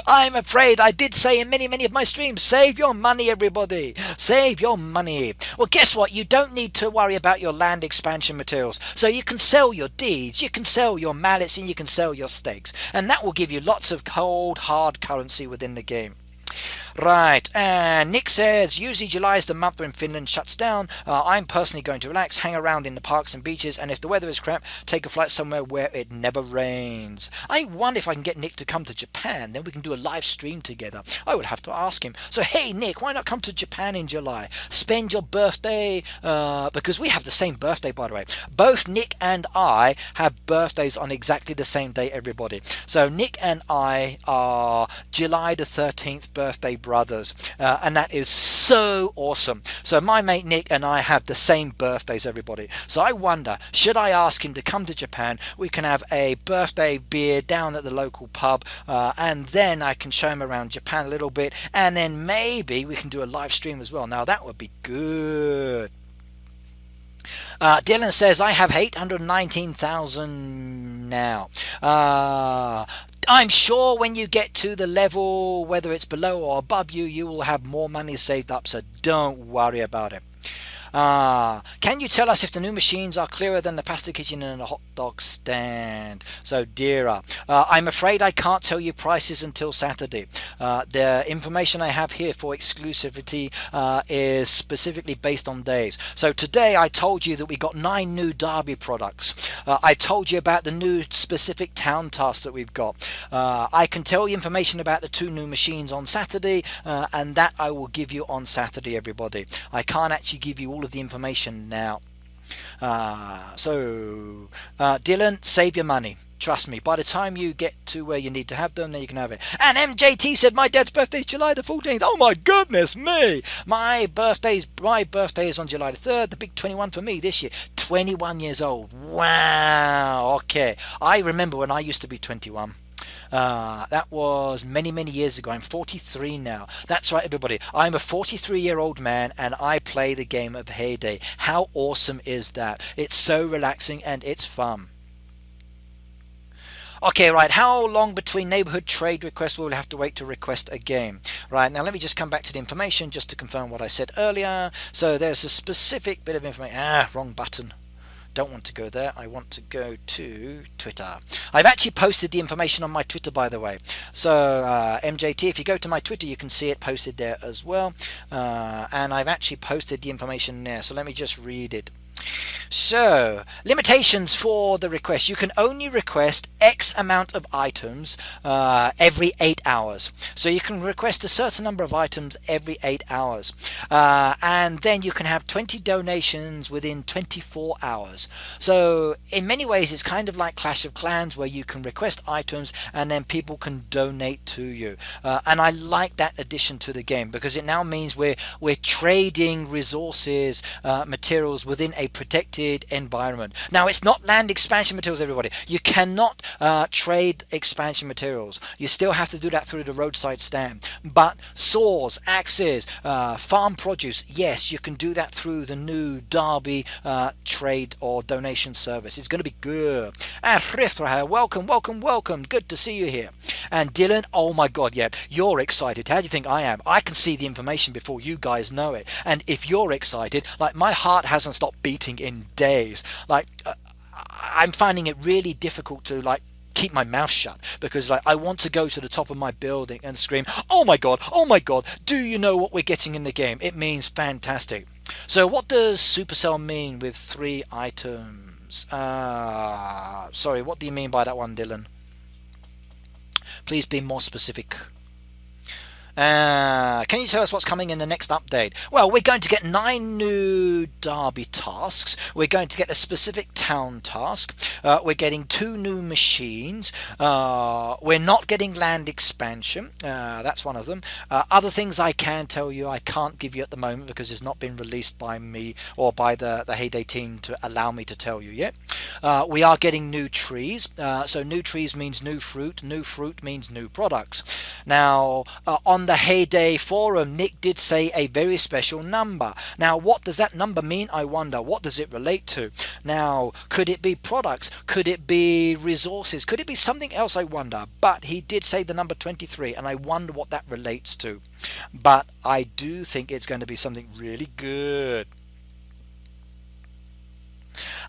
I'm afraid I did say in many of my streams, save your money everybody, save your money. Well, guess what, you don't need to worry about your land expansion materials, so you can sell your deeds, you can sell your mallets, and you can sell your stakes, and that will give you lots of cold hard currency within the game. Right, and Nick says, usually July is the month when Finland shuts down. I'm personally going to relax, hang around in the parks and beaches, and if the weather is crap, take a flight somewhere where it never rains. I wonder if I can get Nick to come to Japan, then we can do a live stream together. I would have to ask him. So hey Nick, why not come to Japan in July? Spend your birthday, because we have the same birthday, by the way. Both Nick and I have birthdays on exactly the same day, everybody. So Nick and I are July the 13th birthday brothers, and that is so awesome. So my mate Nick and I have the same birthdays, everybody. So I wonder, should I ask him to come to Japan? We can have a birthday beer down at the local pub, and then I can show him around Japan a little bit, and then maybe we can do a live stream as well. Now that would be good. Dylan says, I have 819,000 now. I'm sure when you get to the level, whether it's below or above you, you will have more money saved up, so don't worry about it. Can you tell us if the new machines are clearer than the pasta kitchen and the hot dog stand? So Dira, I'm afraid I can't tell you prices until Saturday. The information I have here for exclusivity is specifically based on days. So today I told you that we got 9 new Darby products. I told you about the new specific town tasks that we've got. I can tell you information about the 2 new machines on Saturday, and that I will give you on Saturday, everybody. I can't actually give you all of the information now. Dylan, save your money. Trust me, by the time you get to where you need to have them, then you can have it. And MJT said my dad's birthday is July the 14th. Oh my goodness me! My birthday is on July the 3rd. The big 21 for me this year. 21 years old. Wow. Okay. I remember when I used to be 21. That was many years ago. I'm 43 now. That's right, everybody. I'm a 43-year-old man and I play the game of Heyday. How awesome is that? It's so relaxing and it's fun. Okay, right, how long between neighbourhood trade requests will we have to wait to request a game? Right, now let me just come back to the information just to confirm what I said earlier. So there's a specific bit of information. Wrong button. Don't want to go there. I want to go to Twitter. I've actually posted the information on my Twitter, by the way. So MJT, if you go to my Twitter, you can see it posted there as well. And I've actually posted the information there. So let me just read it. So, limitations for the request. You can only request X amount of items every 8 hours. So you can request a certain number of items every 8 hours. And then you can have 20 donations within 24 hours. So in many ways it's kind of like Clash of Clans, where you can request items and then people can donate to you. And I like that addition to the game, because it now means we're trading resources, materials within a protected environment. Now it's not land expansion materials, everybody. You cannot trade expansion materials. You still have to do that through the roadside stand. But saws, axes, farm produce, yes, you can do that through the new Darby trade or donation service. It's going to be good. And Rithra, welcome. Good to see you here. And Dylan, oh my god, yeah, you're excited. How do you think I am? I can see the information before you guys know it. And if you're excited, like, my heart hasn't stopped beating in days. Like, I'm finding it really difficult to, like, keep my mouth shut, because, like, I want to go to the top of my building and scream, oh my god, do you know what we're getting in the game? It means fantastic. So what does Supercell mean with 3 items? Sorry, what do you mean by that one, Dylan? Please be more specific. Can you tell us what's coming in the next update? Well, we're going to get 9 new Darby tasks. We're going to get a specific town task. We're getting 2 new machines. We're not getting land expansion. That's one of them. Other things I can tell you, I can't give you at the moment because it's not been released by me or by the Heyday team to allow me to tell you yet. We are getting new trees. So new trees means new fruit. New fruit means new products. Now, on the Heyday forum, Nick did say a very special number. Now, what does that number mean, I wonder? What does it relate to? Now, could it be products? Could it be resources? Could it be something else, I wonder? But he did say the number 23, and I wonder what that relates to. But I do think it's going to be something really good.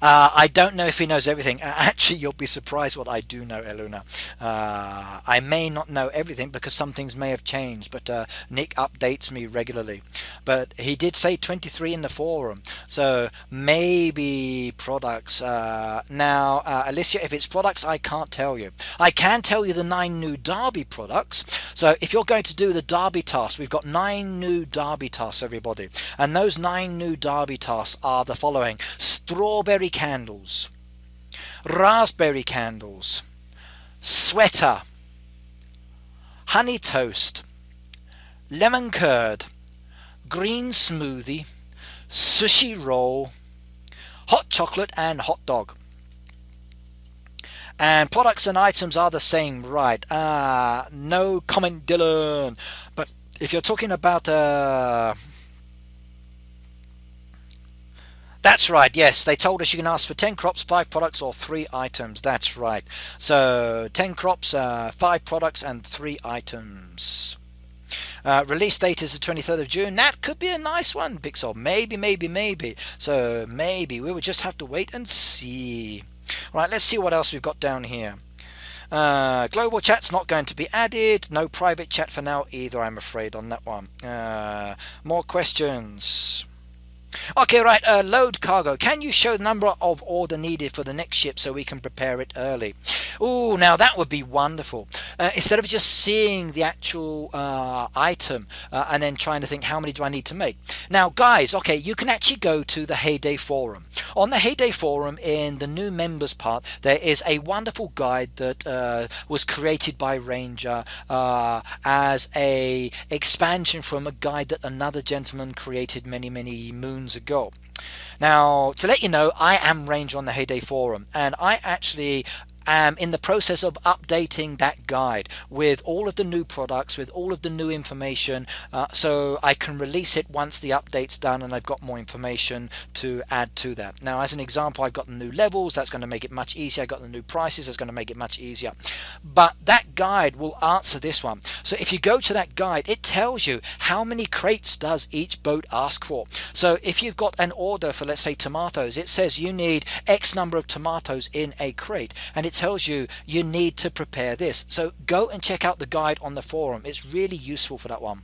I don't know if he knows everything. Actually, you'll be surprised what I do know, Eluna. I may not know everything because some things may have changed, but Nick updates me regularly. But he did say 23 in the forum, so maybe products. Now, Alicia, if it's products, I can't tell you. I can tell you the 9 new Darby products. So if you're going to do the Darby tasks, we've got 9 new Darby tasks, everybody. And those 9 new Darby tasks are the following: strawberry candles, raspberry candles, sweater, honey toast, lemon curd, green smoothie, sushi roll, hot chocolate and hot dog. And products and items are the same, right? No comment, Dylan. But if you're talking about that's right, yes, they told us you can ask for 10 crops, 5 products or 3 items. That's right. So 10 crops, 5 products and 3 items. Release date is the 23rd of June. That could be a nice one, Pixel. Maybe. So maybe. We would just have to wait and see. Right, let's see what else we've got down here. Global chat's not going to be added. No private chat for now either, I'm afraid, on that one. More questions. Okay, right, load cargo. Can you show the number of order needed for the next ship so we can prepare it early? Oh, now that would be wonderful. Instead of just seeing the actual item and then trying to think how many do I need to make. Now, guys, okay, you can actually go to the Heyday forum. On the Heyday forum, in the new members part, there is a wonderful guide that was created by Ranger as a expansion from a guide that another gentleman created many moons ago. Now, to let you know, I am Ranger on the Heyday forum, and I actually am in the process of updating that guide with all of the new products, with all of the new information, so I can release it once the update's done and I've got more information to add to that. Now, as an example, I've got the new levels. That's going to make it much easier. I've got the new prices. That's going to make it much easier. But that guide will answer this one. So if you go to that guide, it tells you how many crates does each boat ask for. So if you've got an order for, let's say, tomatoes, it says you need X number of tomatoes in a crate, and it tells you you need to prepare this. So go and check out the guide on the forum. It's really useful for that one.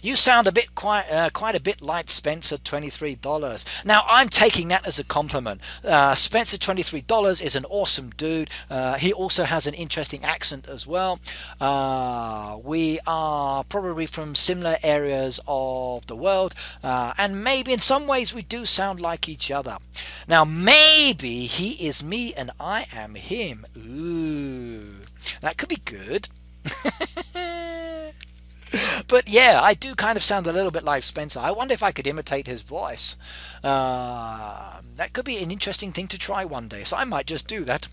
You sound a bit quite a bit like Spencer $23. Now I'm taking that as a compliment. Spencer $23 is an awesome dude. He also has an interesting accent as well. We are probably from similar areas of the world, and maybe in some ways we do sound like each other. Now maybe he is me and I am him. Ooh, that could be good. But yeah, I do kind of sound a little bit like Spencer. I wonder if I could imitate his voice. That could be an interesting thing to try one day, so I might just do that.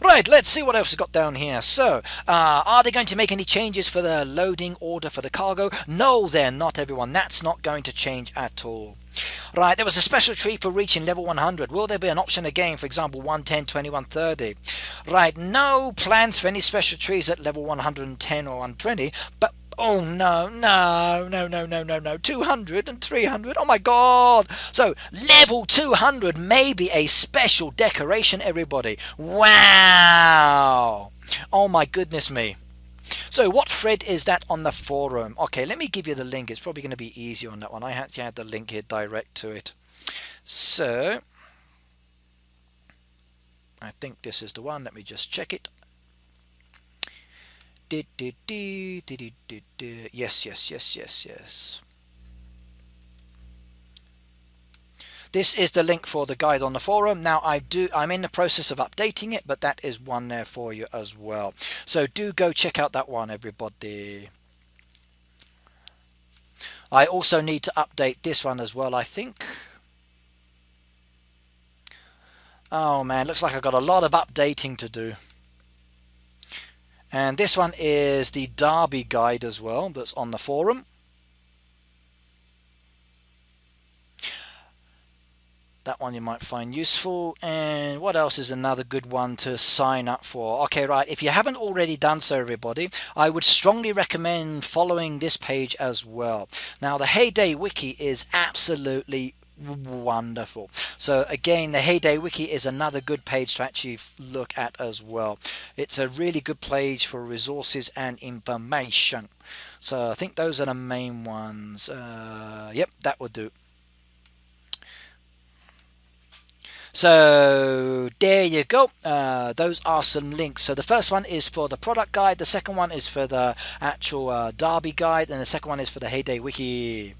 Right, let's see what else we've got down here. So, are they going to make any changes for the loading order for the cargo? No, they're not, everyone. That's not going to change at all. Right, there was a special tree for reaching level 100. Will there be an option again, for example, 110, 20, 130? Right, no plans for any special trees at level 110 or 120, but oh no, 200 and 300, oh my god. So level 200 may be a special decoration, everybody. Wow, oh my goodness me. So what thread is that on the forum? Okay, let me give you the link. It's probably going to be easier on that one. I actually had the link here direct to it. So I think this is the one. Let me just check it. Yes. This is the link for the guide on the forum. Now I'm in the process of updating it, but that is one there for you as well. So do go check out that one, everybody. I also need to update this one as well, I think. Oh man, looks like I've got a lot of updating to do. And this one is the Darby guide as well, that's on the forum. That one you might find useful. And what else is another good one to sign up for? Okay, right, if you haven't already done so, everybody, I would strongly recommend following this page as well. Now, the Heyday wiki is absolutely wonderful. So again, the Heyday wiki is another good page to actually look at as well. It's a really good page for resources and information. So I think those are the main ones. Yep, that would do. So there you go. Those are some links. So the first one is for the product guide, the second one is for the actual Darby guide, and the second one is for the Heyday wiki.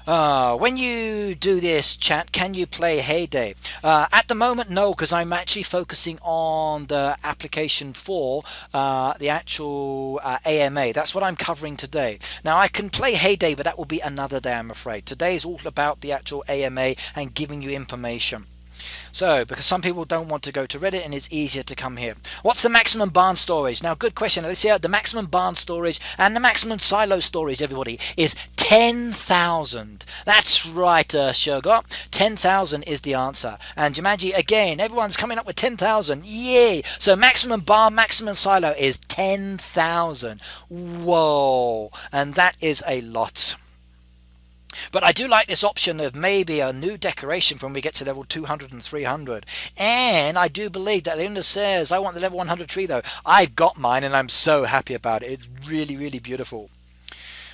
When you do this, chat, can you play Heyday? At the moment, no, because I'm actually focusing on the application for the actual AMA. That's what I'm covering today. Now, I can play Heyday, but that will be another day, I'm afraid. Today is all about the actual AMA and giving you information. So, because some people don't want to go to Reddit and it's easier to come here. What's the maximum barn storage? Now, good question. Let's see. The maximum barn storage and the maximum silo storage, everybody, is 10,000. That's right, Sugar. 10,000 is the answer. And Jumanji, again, everyone's coming up with 10,000. Yay! So, maximum barn, maximum silo is 10,000. Whoa! And that is a lot. But I do like this option of maybe a new decoration when we get to level 200 and 300. And I do believe that Linda says, I want the level 100 tree though. I've got mine and I'm so happy about it. It's really, really beautiful.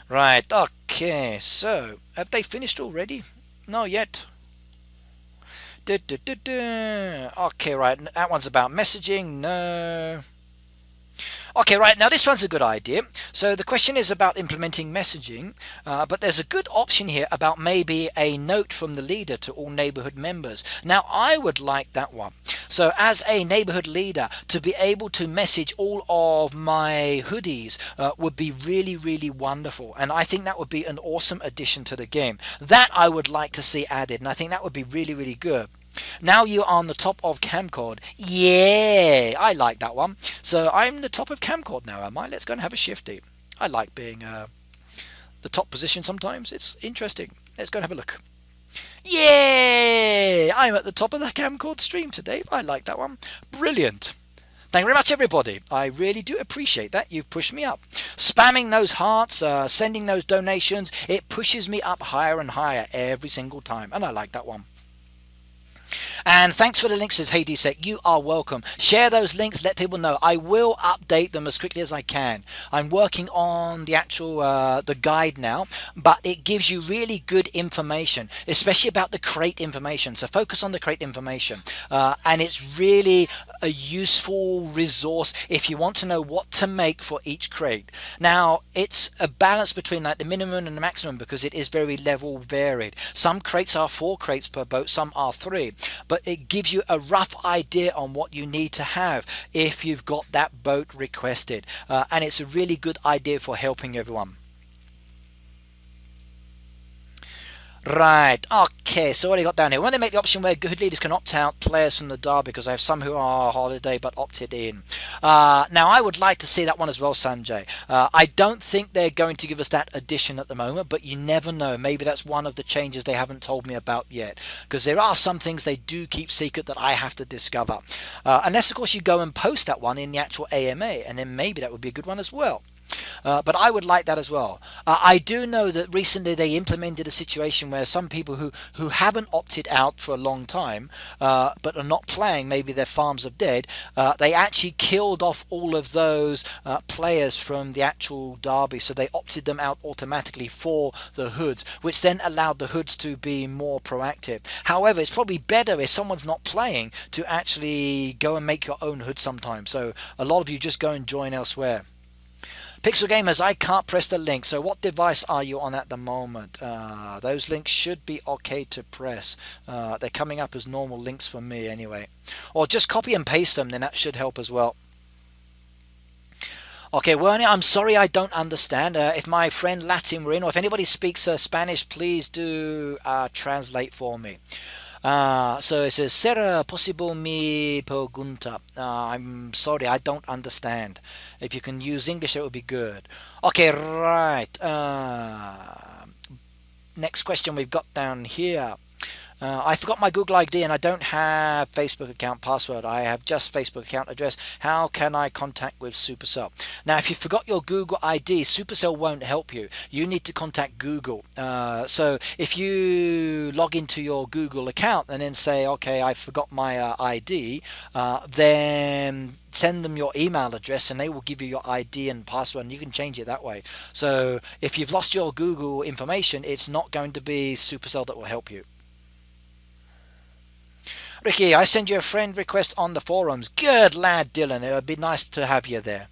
Right, Okay, so have they finished already? No, yet. Okay, right, that one's about messaging. No. Okay, right, now this one's a good idea. So the question is about implementing messaging, but there's a good option here about maybe a note from the leader to all neighborhood members. Now, I would like that one. So as a neighborhood leader, to be able to message all of my hoodies would be really, really wonderful. And I think that would be an awesome addition to the game. That I would like to see added, and I think that would be really, really good. Now you're on the top of Camcord. Yeah, I like that one. So I'm the top of Camcord now, am I? Let's go and have a shifty. I like being the top position sometimes. It's interesting. Let's go and have a look. Yeah, I'm at the top of the Camcord stream today. I like that one. Brilliant. Thank you very much, everybody. I really do appreciate that. You've pushed me up. Spamming those hearts, sending those donations, it pushes me up higher and higher every single time. And I like that one. And thanks for the links, says Heyday. You are welcome. Share those links, let people know. I will update them as quickly as I can. I'm working on the actual the guide now, but it gives you really good information, especially about the crate information. So focus on the crate information, and it's really a useful resource if you want to know what to make for each crate. Now, it's a balance between like the minimum and the maximum because it is very level varied. Some crates are 4 crates per boat, some are 3, but it gives you a rough idea on what you need to have if you've got that boat requested, and it's a really good idea for helping everyone. Right, okay, so what do you got down here? We want to make the option where good leaders can opt out players from the Derby because I have some who are on holiday but opted in. Now, I would like to see that one as well, Sanjay. I don't think they're going to give us that addition at the moment, but you never know. Maybe that's one of the changes they haven't told me about yet, because there are some things they do keep secret that I have to discover. Unless, of course, you go and post that one in the actual AMA, and then maybe that would be a good one as well. But I would like that as well. I do know that recently they implemented a situation where some people who haven't opted out for a long time but are not playing, maybe their farms are dead, they actually killed off all of those players from the actual derby, so they opted them out automatically for the hoods, which then allowed the hoods to be more proactive. However, it's probably better if someone's not playing to actually go and make your own hood sometimes, so a lot of you just go and join elsewhere. Pixel Gamers, I can't press the link. So what device are you on at the moment? Those links should be okay to press. They're coming up as normal links for me anyway. Or just copy and paste them, then that should help as well. Okay, Werner, I'm sorry I don't understand. If my friend Latin were in, or if anybody speaks Spanish, please do translate for me. So it says, Será posible mi pregunta? I'm sorry, I don't understand. If you can use English, it would be good. Okay, right. Next question we've got down here. I forgot my Google ID and I don't have Facebook account password. I have just Facebook account address. How can I contact with Supercell? Now, if you forgot your Google ID, Supercell won't help you. You need to contact Google. So if you log into your Google account and then say, okay, I forgot my ID, then send them your email address and they will give you your ID and password, and you can change it that way. So if you've lost your Google information, it's not going to be Supercell that will help you. Ricky, I send you a friend request on the forums. Good lad, Dylan. It would be nice to have you there.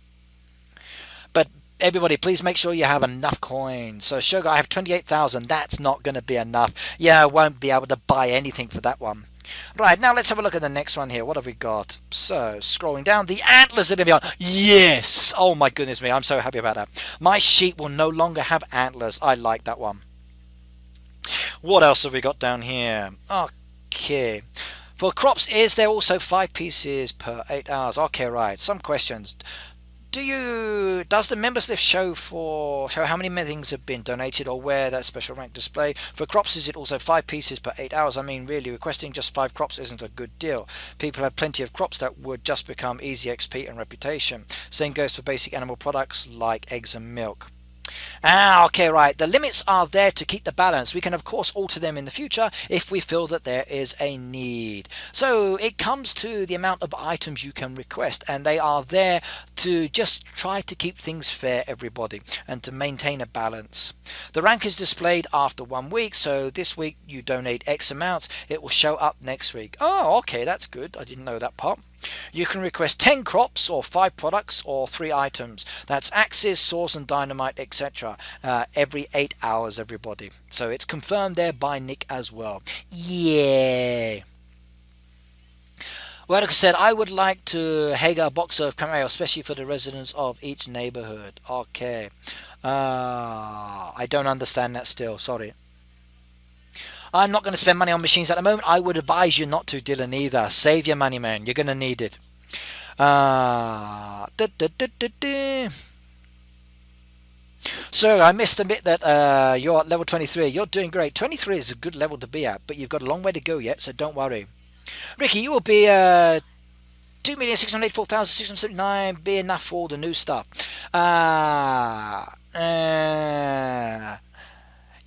But everybody, please make sure you have enough coins. So Sugar, I have 28,000. That's not going to be enough. Yeah, I won't be able to buy anything for that one. Right, now let's have a look at the next one here. What have we got? So, scrolling down, the antlers are going to be on. Yes! Oh my goodness me, I'm so happy about that. My sheep will no longer have antlers. I like that one. What else have we got down here? Okay. For crops, is there also 5 pieces per 8 hours? Okay, right. Some questions. Does the members list show how many things have been donated or where that special rank display? For crops, is it also 5 pieces per 8 hours? I mean, really, requesting just 5 crops isn't a good deal. People have plenty of crops that would just become easy XP and reputation. Same goes for basic animal products like eggs and milk. Okay, right. The limits are there to keep the balance. We can, of course, alter them in the future if we feel that there is a need. So it comes to the amount of items you can request, and they are there to just try to keep things fair, everybody, and to maintain a balance. The rank is displayed after 1 week, so this week you donate X amounts, it will show up next week. Oh, okay, that's good. I didn't know that part. You can request 10 crops or 5 products or 3 items. That's axes, saws and dynamite, etc. Every 8 hours, everybody. So it's confirmed there by Nick as well. Yeah. Well, like I said, I would like to hang a box of cameo, especially for the residents of each neighbourhood. Okay. I don't understand that still. Sorry. I'm not going to spend money on machines at the moment. I would advise you not to, Dylan, either. Save your money, man. You're going to need it. So I must admit that you're at level 23. You're doing great. 23 is a good level to be at, but you've got a long way to go yet, so don't worry. Ricky, you will be 2,684,679. Be enough for all the new stuff.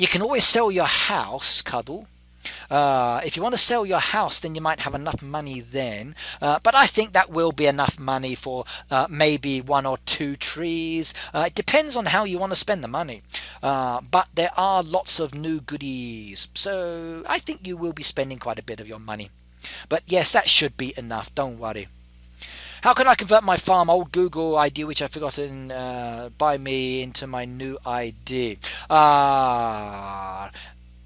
You can always sell your house, Cuddle. If you want to sell your house, then you might have enough money then. But I think that will be enough money for maybe 1 or 2 trees. It depends on how you want to spend the money. But there are lots of new goodies. So I think you will be spending quite a bit of your money. But yes, that should be enough. Don't worry. How can I convert my farm old Google ID, which I've forgotten by me, into my new ID?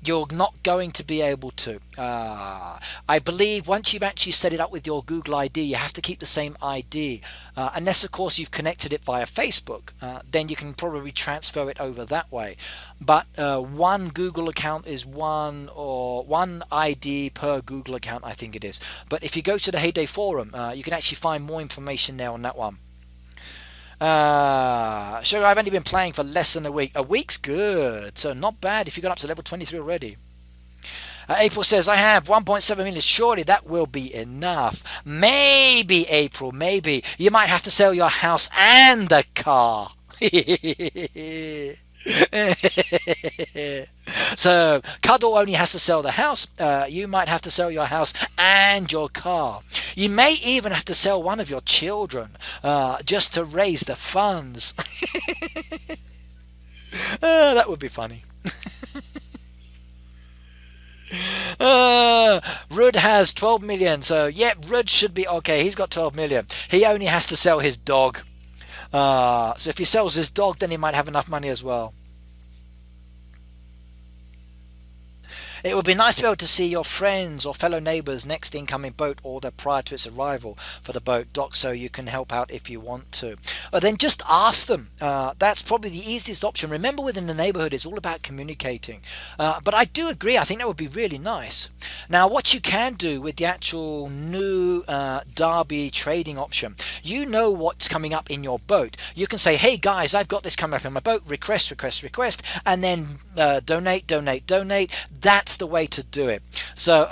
You're not going to be able to. I believe once you've actually set it up with your Google ID, you have to keep the same ID. Unless, of course, you've connected it via Facebook. Then you can probably transfer it over that way. But one Google account is one ID per Google account, I think it is. But if you go to the Heyday forum, you can actually find more information there on that one. Sugar, I've only been playing for less than a week. A week's good, so not bad if you got up to level 23 already. April says, I have 1.7 million. Surely that will be enough. Maybe, April, maybe. You might have to sell your house and the car. So Cuddle only has to sell the house. You might have to sell your house and your car. You may even have to sell one of your children just to raise the funds. That would be funny. Rud has 12 million, so yeah, Rud should be okay. He's got 12 million. He only has to sell his dog. So if he sells his dog, then he might have enough money as well. It would be nice to be able to see your friends or fellow neighbours' next incoming boat order prior to its arrival for the boat dock, so you can help out if you want to. Or then just ask them. That's probably the easiest option. Remember, within the neighbourhood, it's all about communicating. But I do agree, I think that would be really nice. Now, what you can do with the actual new Darby trading option, you know what's coming up in your boat. You can say, hey guys, I've got this coming up in my boat, request, and then donate. That's the way to do it. So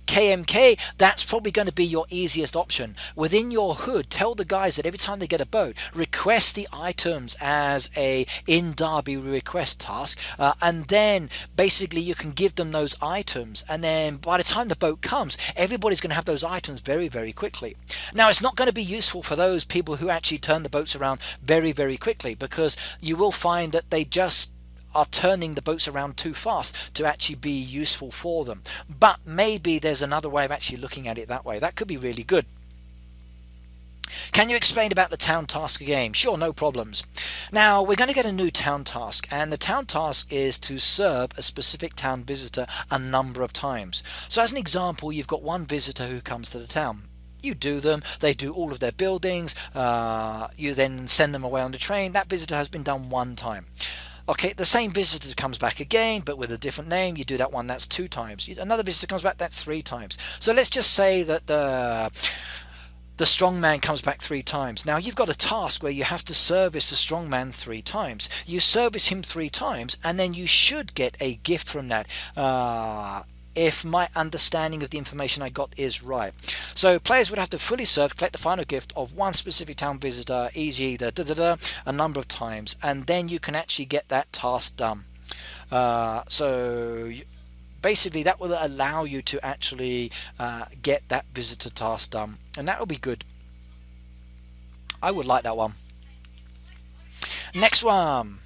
KMK, that's probably going to be your easiest option. Within your hood, tell the guys that every time they get a boat, request the items as a in Darby request task, and then basically you can give them those items, and then by the time the boat comes, everybody's going to have those items very, very quickly. Now, it's not going to be useful for those people who actually turn the boats around very, very quickly, because you will find that they just are turning the boats around too fast to actually be useful for them. But maybe there's another way of actually looking at it that way. That could be really good. Can you explain about the town task game? Sure, no problems. Now, we're going to get a new town task, and the town task is to serve a specific town visitor a number of times. So as an example, you've got one visitor who comes to the town. You do them, they do all of their buildings, you then send them away on the train. That visitor has been done one time. Okay, the same visitor comes back again, but with a different name. You do that one, that's 2 times. Another visitor comes back, that's 3 times. So let's just say that the strongman comes back 3 times. Now you've got a task where you have to service the strongman 3 times. You service him 3 times, and then you should get a gift from that. If my understanding of the information I got is right. So players would have to fully serve, collect the final gift of one specific town visitor, e.g. a number of times, and then you can actually get that task done. So basically that will allow you to actually get that visitor task done, and that will be good. I would like that one. Next one.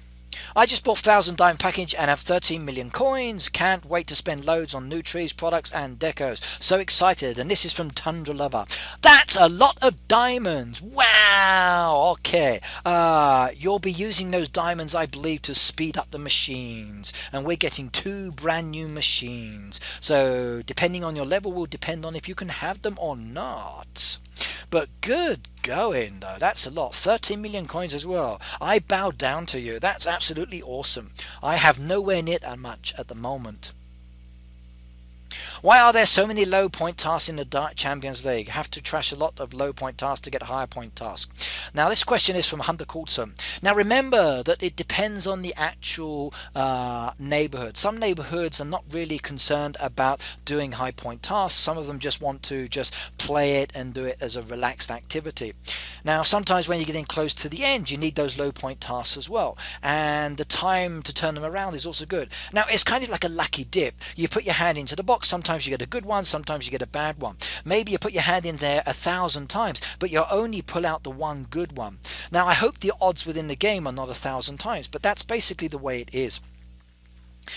I just bought 1,000 diamond package and have 13 million coins. Can't wait to spend loads on new trees, products and decos. So excited. And this is from Tundra Lover. That's a lot of diamonds. Wow. Okay. You'll be using those diamonds, I believe, to speed up the machines. And we're getting 2 brand new machines. So depending on your level will depend on if you can have them or not. But good going though, that's a lot. 13 million coins as well. I bow down to you. That's absolutely awesome. I have nowhere near that much at the moment. Why are there so many low point tasks in the Dark Champions League? Have to trash a lot of low point tasks to get higher point tasks. Now this question is from Hunter Coulson. Now remember that it depends on the actual neighbourhood. Some neighbourhoods are not really concerned about doing high point tasks. Some of them just want to just play it and do it as a relaxed activity. Now sometimes when you're getting close to the end you need those low point tasks as well, and the time to turn them around is also good. Now it's kind of like a lucky dip. You put your hand into the box, sometimes you get a good one, sometimes you get a bad one. Maybe you put your hand in there 1,000 times but you only pull out the one good one. Now I hope the odds within the game are not 1,000 times, but that's basically the way it is.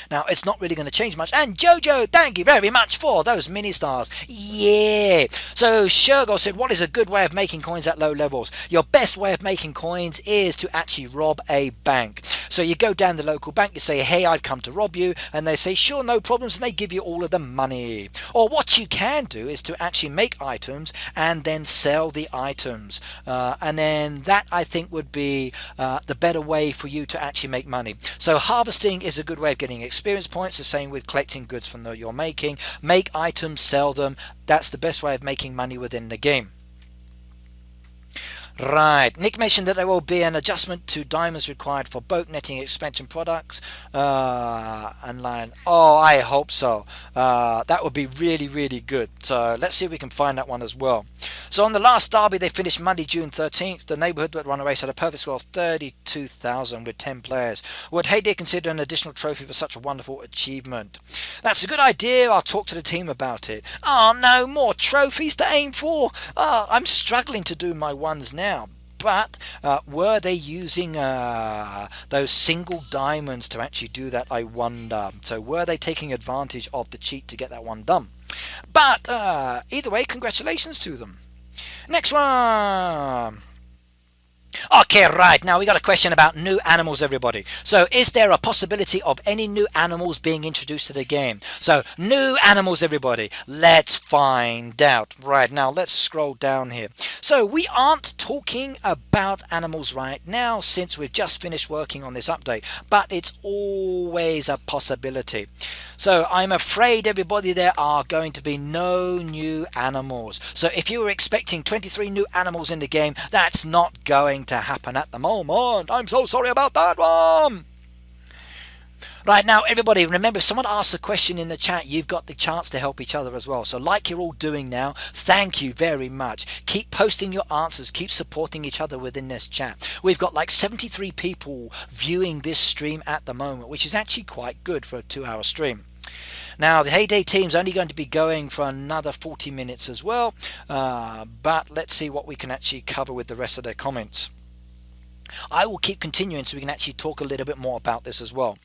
Now it's not really going to change much. And Jojo, thank you very much for those mini stars. Yeah. So Shergo said, what is a good way of making coins at low levels? Your best way of making coins is to actually rob a bank. So you go down the local bank, you say, hey, I've come to rob you, and they say, sure, no problems, and they give you all of the money. Or what you can do is to actually make items and then sell the items, and then that I think would be the better way for you to actually make money. So harvesting is a good way of getting experience points. The same with collecting goods from you're making. Make items, sell them. That's the best way of making money within the game. Right, Nick mentioned that there will be an adjustment to diamonds required for boat netting expansion products online. Oh, I hope so. That would be really, really good. So let's see if we can find that one as well. So on the last derby they finished Monday, June 13th. The neighbourhood that won a race had a perfect score of 32,000 with 10 players. Would Heyday consider an additional trophy for such a wonderful achievement? That's a good idea. I'll talk to the team about it. Oh no, more trophies to aim for. I'm struggling to do my ones now. But were they using those single diamonds to actually do that, I wonder. So were they taking advantage of the cheat to get that one done? But either way, congratulations to them. Next one. Okay, right, now we got a question about new animals, everybody. So is there a possibility of any new animals being introduced to the game? So new animals, everybody, let's find out. Right, now let's scroll down here. So we aren't talking about animals right now since we've just finished working on this update, but it's always a possibility. So I'm afraid, everybody, there are going to be no new animals. So if you were expecting 23 new animals in the game, that's not going to happen at the moment. I'm so sorry about that one. Right, now everybody, remember, if someone asks a question in the chat, you've got the chance to help each other as well. So like you're all doing now, thank you very much. Keep posting your answers, keep supporting each other within this chat. We've got like 73 people viewing this stream at the moment, which is actually quite good for a 2-hour stream. Now the Heyday team's only going to be going for another 40 minutes as well, but let's see what we can actually cover with the rest of their comments. I will keep continuing so we can actually talk a little bit more about this as well.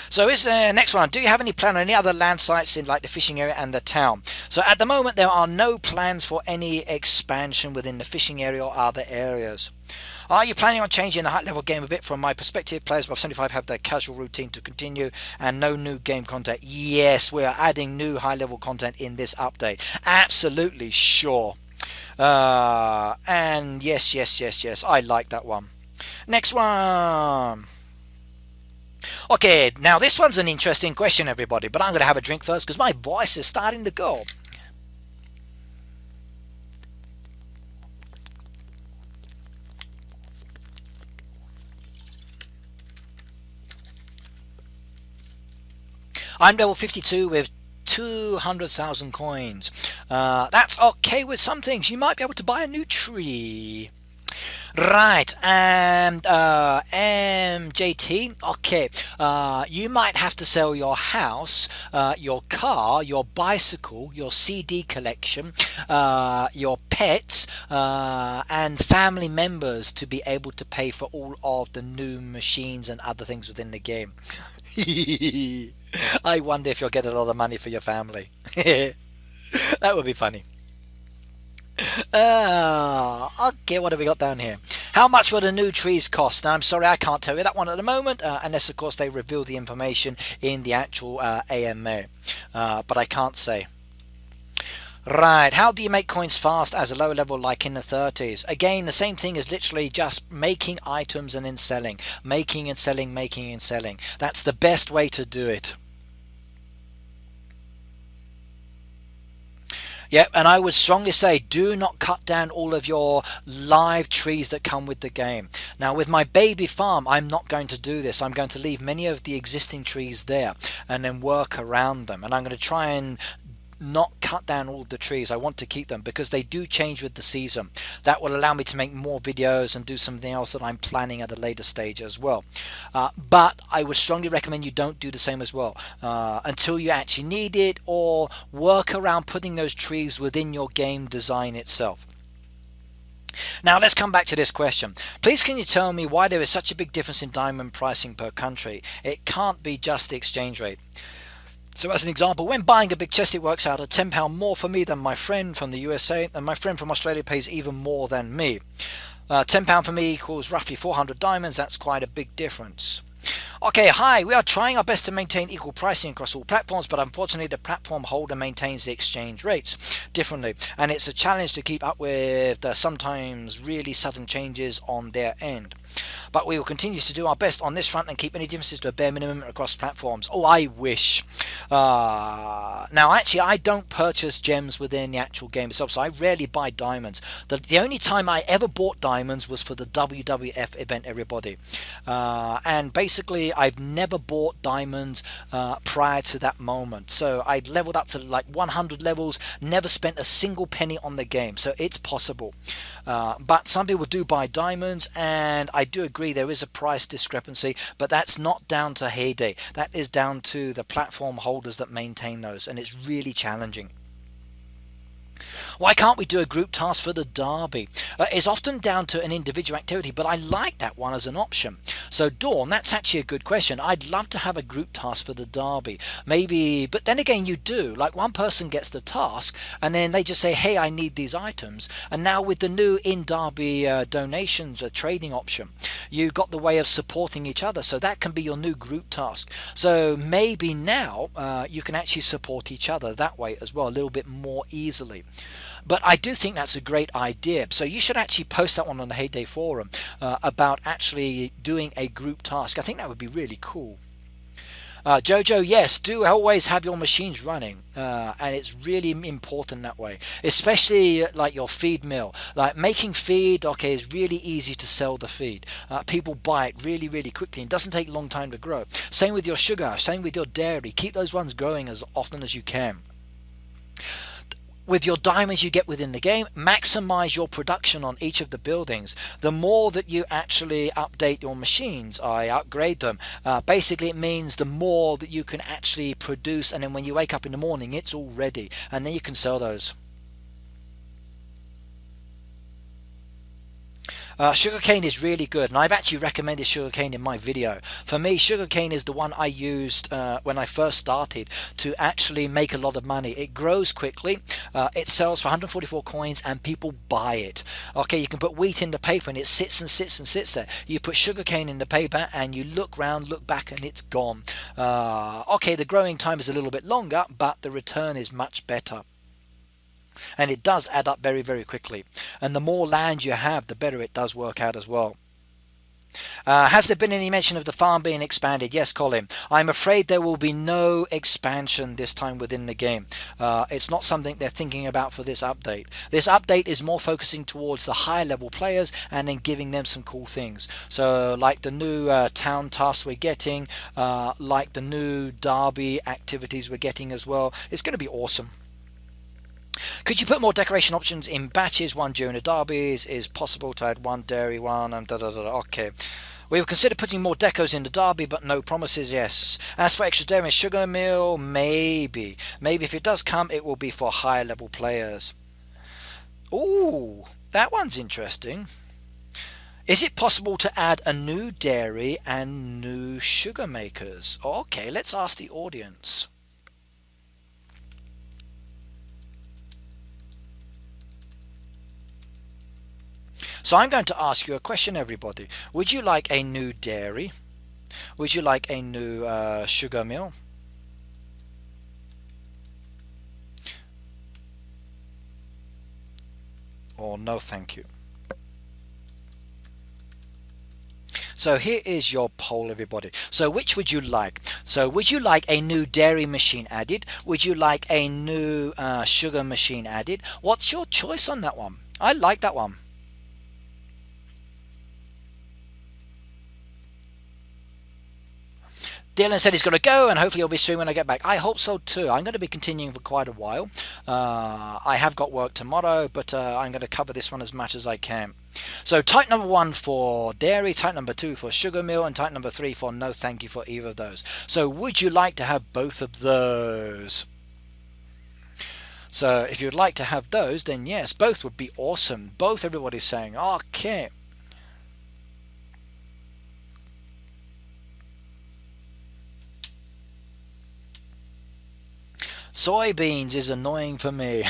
So is next one, do you have any plan on any other land sites in like the fishing area and the town? So at the moment there are no plans for any expansion within the fishing area or other areas. Are you planning on changing the high level game a bit? From my perspective, players above 75 have their casual routine to continue and no new game content. Yes, we are adding new high level content in this update. Absolutely sure. And yes, I like that one. Next one. Okay, now this one's an interesting question, everybody, but I'm going to have a drink first because my voice is starting to go. I'm level 52 with 200,000 coins. That's okay with some things. You might be able to buy a new tree. Right, and MJT, okay, you might have to sell your house, your car, your bicycle, your CD collection, your pets, and family members to be able to pay for all of the new machines and other things within the game. I wonder if you'll get a lot of money for your family. That would be funny. Okay, what have we got down here? How much will the new trees cost? Now, I'm sorry, I can't tell you that one at the moment, unless, of course, they reveal the information in the actual AMA. But I can't say. Right, how do you make coins fast as a lower level like in the 30s? Again, the same thing is literally just making items and then selling. Making and selling, making and selling. That's the best way to do it. Yep, and I would strongly say do not cut down all of your live trees that come with the game. Now with my baby farm, I'm not going to do this. I'm going to leave many of the existing trees there and then work around them. And I'm going to try and not cut down all the trees. I want to keep them because they do change with the season. That will allow me to make more videos and do something else that I'm planning at a later stage as well. But I would strongly recommend you don't do the same as well until you actually need it, or work around putting those trees within your game design itself. Now let's come back to this question. Please can you tell me why there is such a big difference in diamond pricing per country? It can't be just the exchange rate. So as an example, when buying a big chest, it works out at £10 more for me than my friend from the USA, and my friend from Australia pays even more than me. £10 for me equals roughly 400 diamonds. That's quite a big difference. Okay, hi, we are trying our best to maintain equal pricing across all platforms, but unfortunately the platform holder maintains the exchange rates differently, and it's a challenge to keep up with the sometimes really sudden changes on their end. But we will continue to do our best on this front and keep any differences to a bare minimum across platforms. Oh, I wish. Now, actually, I don't purchase gems within the actual game itself, so I rarely buy diamonds. The only time I ever bought diamonds was for the WWF event, everybody. And basically, I've never bought diamonds prior to that moment. So I'd leveled up to like 100 levels, never spent a single penny on the game. So it's possible. But some people do buy diamonds, and I do agree there is a price discrepancy, but that's not down to Heyday. That is down to the platform holders that maintain those, and it's really challenging. Why can't we do a group task for the Derby? It's often down to an individual activity, but I like that one as an option. So Dawn, that's actually a good question. I'd love to have a group task for the Derby. Maybe, but then again you do. Like one person gets the task and then they just say, hey, I need these items. And now with the new in-Derby donations, a trading option, you've got the way of supporting each other. So that can be your new group task. So maybe now you can actually support each other that way as well, a little bit more easily. But I do think that's a great idea. So you should actually post that one on the Heyday forum about actually doing a group task. I think that would be really cool. Jojo, yes, do always have your machines running, and it's really important that way, especially like your feed mill. Like making feed, okay, is really easy to sell the feed. People buy it really quickly. It doesn't take a long time to grow. Same with your sugar, same with your dairy. Keep those ones growing as often as you can. With your diamonds you get within the game, maximize your production on each of the buildings. The more that you actually update your machines, I upgrade them, basically it means the more that you can actually produce, and then when you wake up in the morning it's all ready, and then you can sell those. Sugarcane is really good, and I've actually recommended sugarcane in my video. For me, sugarcane is the one I used when I first started to actually make a lot of money. It grows quickly, it sells for 144 coins, and people buy it. Okay, you can put wheat in the paper and it sits and sits and sits there. You put sugarcane in the paper and you look round, look back, and it's gone. Okay, the growing time is a little bit longer, but the return is much better. And it does add up very quickly, and the more land you have, the better it does work out as well. Has there been any mention of the farm being expanded? Yes, Colin. I'm afraid there will be no expansion this time within the game. It's not something they're thinking about for this update. This update is more focusing towards the higher level players and then giving them some cool things. So like the new town tasks we're getting, like the new Derby activities we're getting as well. It's going to be awesome. Could you put more decoration options in batches? One during the derbies is possible to add one dairy one and da da da. Okay. We would consider putting more decos in the derby, but no promises, yes. As for extra dairy and sugar mill, maybe. Maybe if it does come, it will be for higher level players. Ooh, that one's interesting. Is it possible to add a new dairy and new sugar makers? Okay, let's ask the audience. So I'm going to ask you a question, everybody. Would you like a new dairy? Would you like a new sugar mill? Or no thank you? So here is your poll, everybody. So which would you like? So would you like a new dairy machine added? Would you like a new sugar machine added? What's your choice on that one? I like that one. Dylan said he's got to go, and hopefully he'll be soon when I get back. I hope so too. I'm going to be continuing for quite a while. I have got work tomorrow, but I'm going to cover this one as much as I can. So type number 1 for dairy, type number 2 for sugar mill, and type number 3 for no thank you for either of those. So would you like to have both of those? So if you'd like to have those, then yes, both would be awesome. Both, everybody's saying, okay. Soybeans is annoying for me.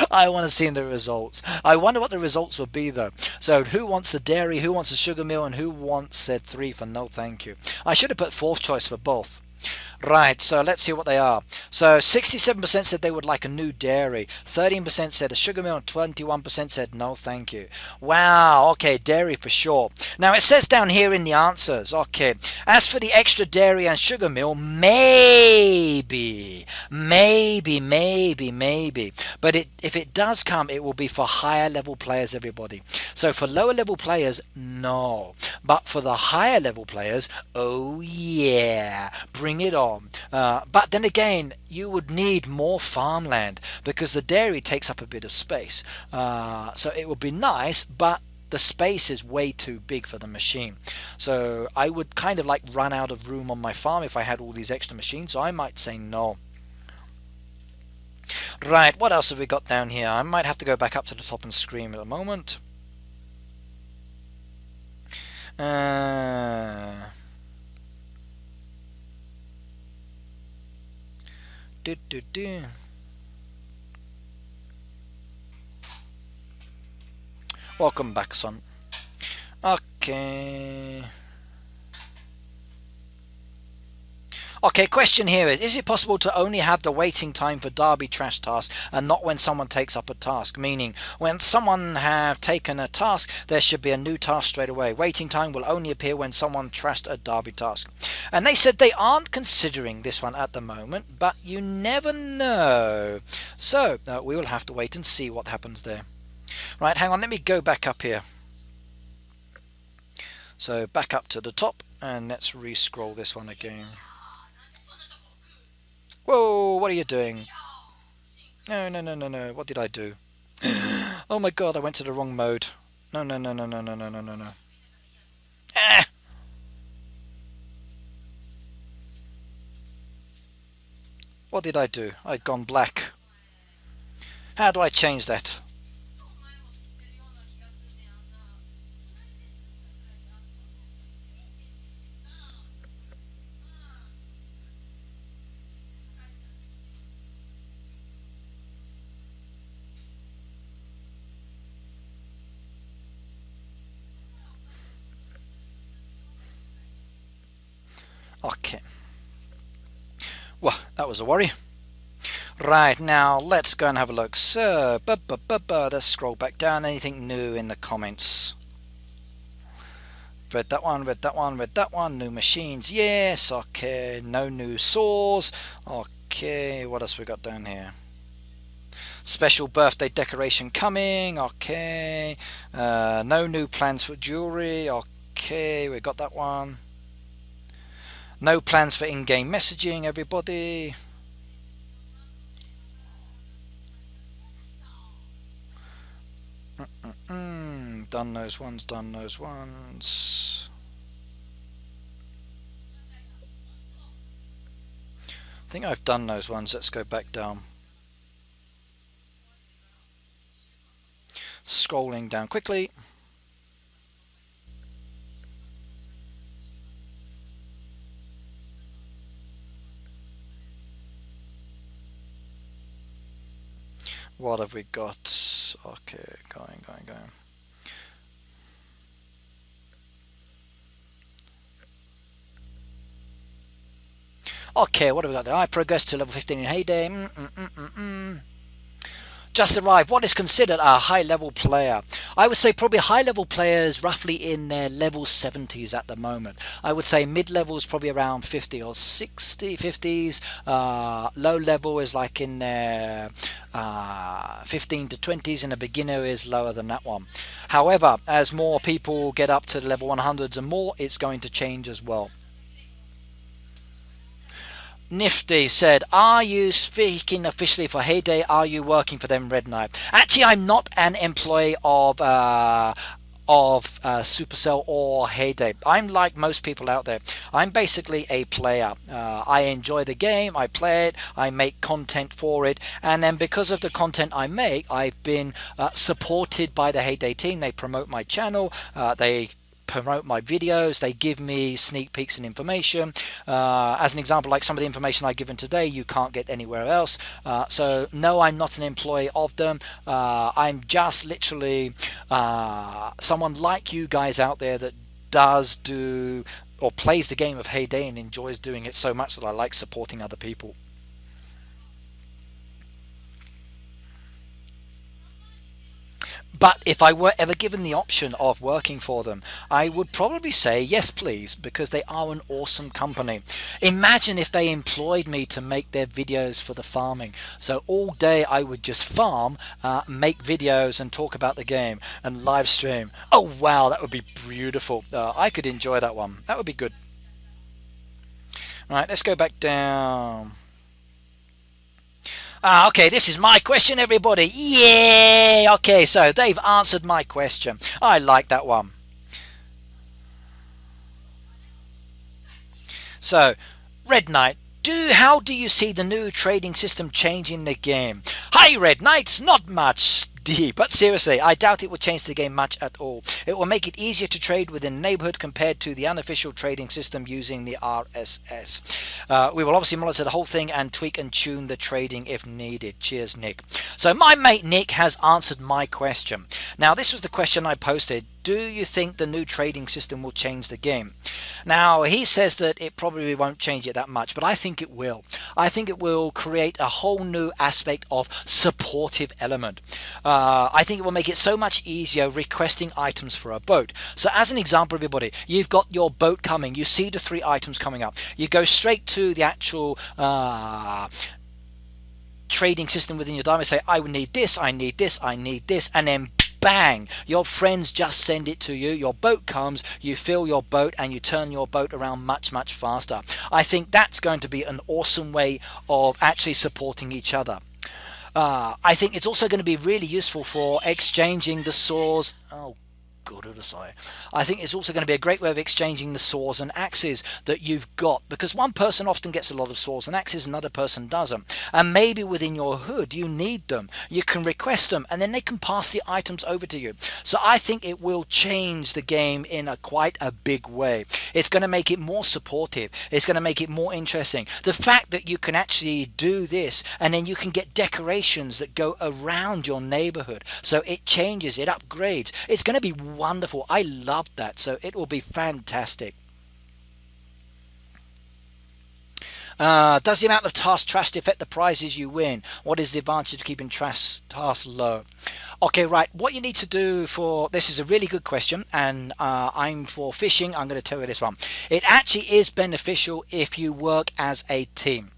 I want to see the results. I wonder what the results will be though. So who wants the dairy, who wants the sugar mill, and who wants said 3 for no thank you? I should have put 4th choice for both. Right, so let's see what they are. So 67% said they would like a new dairy, 13% said a sugar mill, and 21% said no thank you. Wow, okay, dairy for sure. Now it says down here in the answers, okay, as for the extra dairy and sugar mill, maybe. But if it does come, it will be for higher level players, everybody. So for lower level players, no. But for the higher level players, oh yeah, bring it on. But then again, you would need more farmland because the dairy takes up a bit of space. So it would be nice, but the space is way too big for the machine. So I would kind of like run out of room on my farm if I had all these extra machines. So I might say no. Right, what else have we got down here? I might have to go back up to the top and scream at a moment. Welcome back, son. Okay. Okay, question here is it possible to only have the waiting time for Darby trash tasks and not when someone takes up a task? Meaning, when someone have taken a task, there should be a new task straight away. Waiting time will only appear when someone trashed a Darby task. And they said they aren't considering this one at the moment, but you never know. So, we will have to wait and see what happens there. Right, hang on, let me go back up here. So, back up to the top, and let's re-scroll this one again. Whoa, what are you doing? No, what did I do? Oh my god, I went to the wrong mode. No. Ah! What did I do? I'd gone black. How do I change that? Okay. Well, that was a worry. Right, now let's go and have a look. So, let's scroll back down. Anything new in the comments? Read that one. New machines, yes. Okay, no new saws. Okay, what else we got down here? Special birthday decoration coming. Okay, no new plans for jewelry. Okay, we got that one. No plans for in-game messaging, everybody. Done those ones, done those ones. I think I've done those ones. Let's go back down. Scrolling down quickly. What have we got? Okay, going. Okay, what have we got there? I progressed to level 15 in Heyday. Just arrived. What is considered a high-level player? I would say probably high-level players roughly in their level 70s at the moment. I would say mid-level is probably around 50 or 60, 50s. Low level is like in their 15 to 20s, and a beginner is lower than that one. However, as more people get up to the level 100s and more, it's going to change as well. Nifty said, are you speaking officially for Heyday? Are you working for them, Red Knight? Actually, I'm not an employee of Supercell or Heyday. I'm like most people out there. I'm basically a player. I enjoy the game, I play it, I make content for it, and then because of the content I make, I've been supported by the Heyday team. They promote my channel, they promote my videos, they give me sneak peeks and information. As an example, like some of the information I've given today you can't get anywhere else. So no, I'm not an employee of them. I'm just literally someone like you guys out there that does do or plays the game of Heyday and enjoys doing it so much that I like supporting other people. But if I were ever given the option of working for them, I would probably say yes please, because they are an awesome company. Imagine if they employed me to make their videos for the farming. So all day I would just farm, make videos and talk about the game and live stream. Oh wow, that would be beautiful. I could enjoy that one. That would be good. Right, let's go back down. Okay, this is my question, everybody. Yeah! Okay, so they've answered my question. I like that one. So, Red Knight, how do you see the new trading system changing the game? Hi, Red Knights, not much. But seriously, I doubt it will change the game much at all. It will make it easier to trade within Neighbourhood compared to the unofficial trading system using the RSS. We will obviously monitor the whole thing and tweak and tune the trading if needed. Cheers, Nick. So my mate Nick has answered my question. Now, this was the question I posted. Do you think the new trading system will change the game? Now, he says that it probably won't change it that much, but I think it will. I think it will create a whole new aspect of supportive element. I think it will make it so much easier requesting items for a boat. So as an example, everybody, you've got your boat coming. You see the 3 items coming up. You go straight to the actual trading system within your diamond, say, I need this, I need this, I need this, and then bang, your friends just send it to you. Your boat comes, you fill your boat, and you turn your boat around much faster. I think that's going to be an awesome way of actually supporting each other. I think it's also going to be really useful for exchanging the saws. Oh, I think it's also going to be a great way of exchanging the saws and axes that you've got, because one person often gets a lot of saws and axes, another person doesn't, and maybe within your hood you need them. You can request them and then they can pass the items over to you. So I think it will change the game in quite a big way. It's going to make it more supportive. It's going to make it more interesting. The fact that you can actually do this and then you can get decorations that go around your neighborhood, so it changes, it upgrades. It's going to be wonderful. I love that, so it will be fantastic. Does the amount of tasks trashed affect the prizes you win? What is the advantage of keeping tasks low? Okay, right, what you need to do for this is a really good question, and I'm for fishing. I'm going to tell you this one. It actually is beneficial if you work as a team.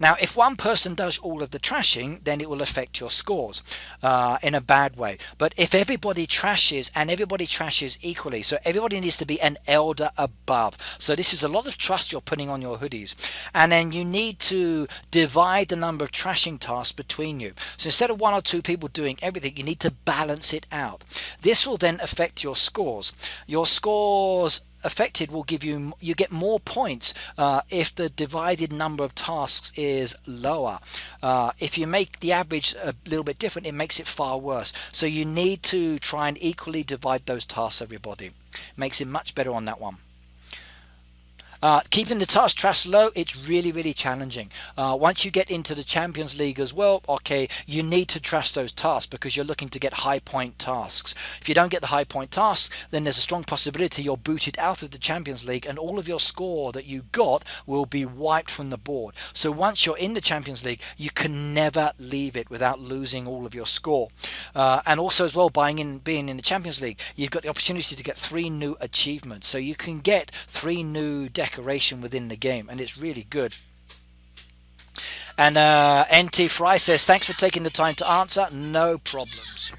Now, if one person does all of the trashing, then it will affect your scores in a bad way. But if everybody trashes, and everybody trashes equally, so everybody needs to be an elder above. So this is a lot of trust you're putting on your hoodies. And then you need to divide the number of trashing tasks between you. So instead of 1 or 2 people doing everything, you need to balance it out. This will then affect your scores. Your scores affected will give you get more points if the divided number of tasks is lower. If you make the average a little bit different, it makes it far worse. So you need to try and equally divide those tasks, everybody. Makes it much better on that one. Keeping the task trash low, it's really challenging. Once you get into the Champions League as well, okay, you need to trash those tasks because you're looking to get high point tasks. If you don't get the high point tasks, then there's a strong possibility you're booted out of the Champions League and all of your score that you got will be wiped from the board. So once you're in the Champions League, you can never leave it without losing all of your score. And also as well, being in the Champions League, you've got the opportunity to get 3 new achievements. So you can get 3 new decoration within the game, and it's really good. And NT Fry says, thanks for taking the time to answer. No problems.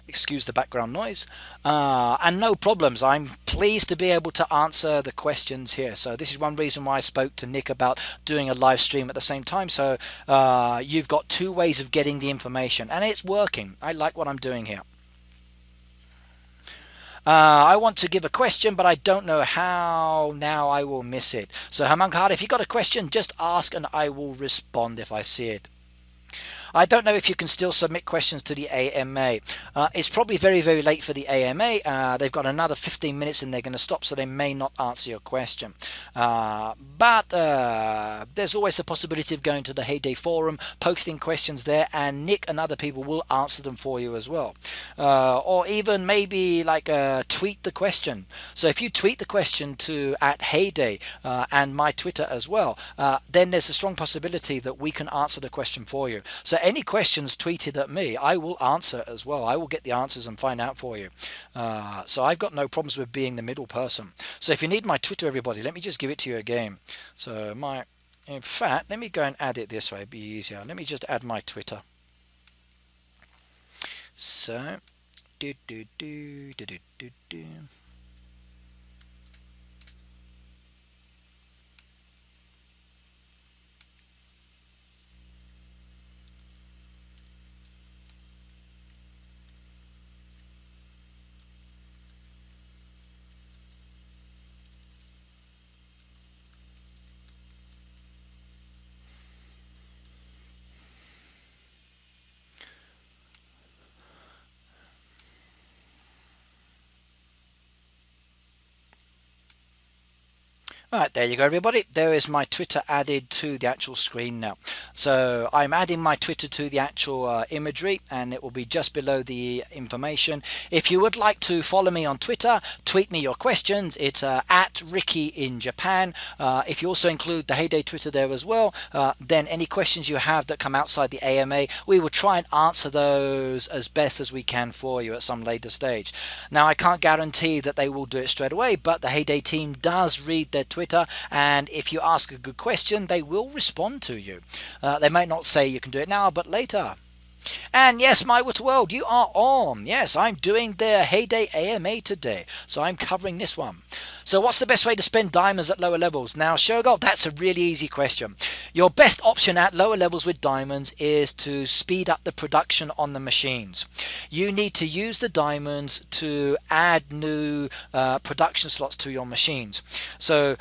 Excuse the background noise. And no problems. I'm pleased to be able to answer the questions here. So this is one reason why I spoke to Nick about doing a live stream at the same time. So you've got 2 ways of getting the information, and it's working. I like what I'm doing here. I want to give a question, but I don't know how. Now I will miss it. So Hamankar, if you got a question, just ask and I will respond if I see it. I don't know if you can still submit questions to the AMA. It's probably very late for the AMA. They've got another 15 minutes and they're going to stop, so they may not answer your question. But there's always a possibility of going to the Heyday forum, posting questions there, and Nick and other people will answer them for you as well. Or even maybe like tweet the question. So if you tweet the question to @Heyday and my Twitter as well, then there's a strong possibility that we can answer the question for you. So any questions tweeted at me, I will answer as well. I will get the answers and find out for you. So I've got no problems with being the middle person. So if you need my Twitter, everybody, let me just give it to you again. So in fact, let me go and add it this way. It'd be easier. Let me just add my Twitter. So, Right, there you go, everybody. There is my Twitter added to the actual screen now. So I'm adding my Twitter to the actual imagery, and it will be just below the information. If you would like to follow me on Twitter, tweet me your questions. It's @RickyInJapan. If you also include the Heyday Twitter there as well, then any questions you have that come outside the AMA, we will try and answer those as best as we can for you at some later stage. Now, I can't guarantee that they will do it straight away, but the Heyday team does read their Twitter, and if you ask a good question, they will respond to you. They might not say you can do it now, but later. And yes, my world, you are on. Yes, I'm doing the Heyday AMA today, so I'm covering this one. So what's the best way to spend diamonds at lower levels? Now, Shogo, that's a really easy question. Your best option at lower levels with diamonds is to speed up the production on the machines. You need to use the diamonds to add new production slots to your machines. So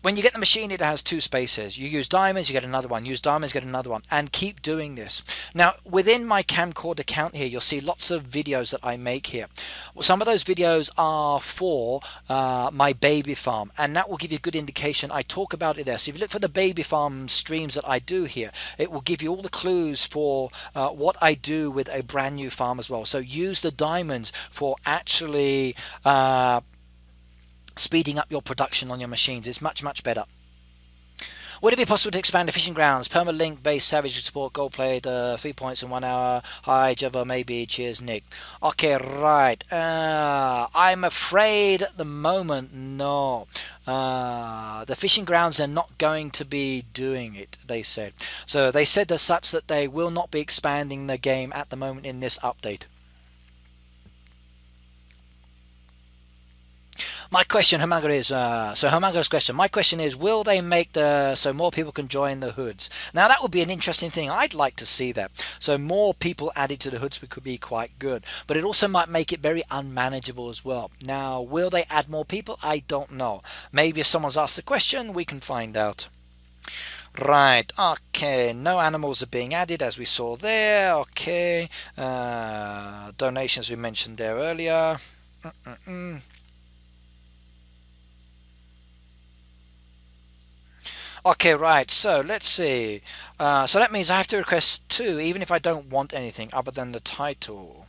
when you get the machine, it has 2 spaces. You use diamonds, you get another one. Use diamonds, get another one. And keep doing this. Now, within my camcorder account here, you'll see lots of videos that I make here. Well, some of those videos are for my baby farm. And that will give you a good indication. I talk about it there. So if you look for the baby farm streams that I do here, it will give you all the clues for what I do with a brand new farm as well. So use the diamonds for actually speeding up your production on your machines. Is much better. Would it be possible to expand the fishing grounds? Permalink based Savage support, gold played 3 points in 1 hour. Hi Java, maybe. Cheers Nick. Okay, right. I'm afraid at the moment, no. The fishing grounds are not going to be doing it, they said. So they said as such that they will not be expanding the game at the moment in this update. My question, Hamanga, is so Hamanga's question. My question is, will they make the so more people can join the hoods? Now that would be an interesting thing. I'd like to see that. So more people added to the hoods could be quite good, but it also might make it very unmanageable as well. Now, will they add more people? I don't know. Maybe if someone's asked the question, we can find out. Right, okay, no animals are being added as we saw there. Okay, donations we mentioned there earlier. Okay, right, so let's see. So that means I have to request two, even if I don't want anything other than the title.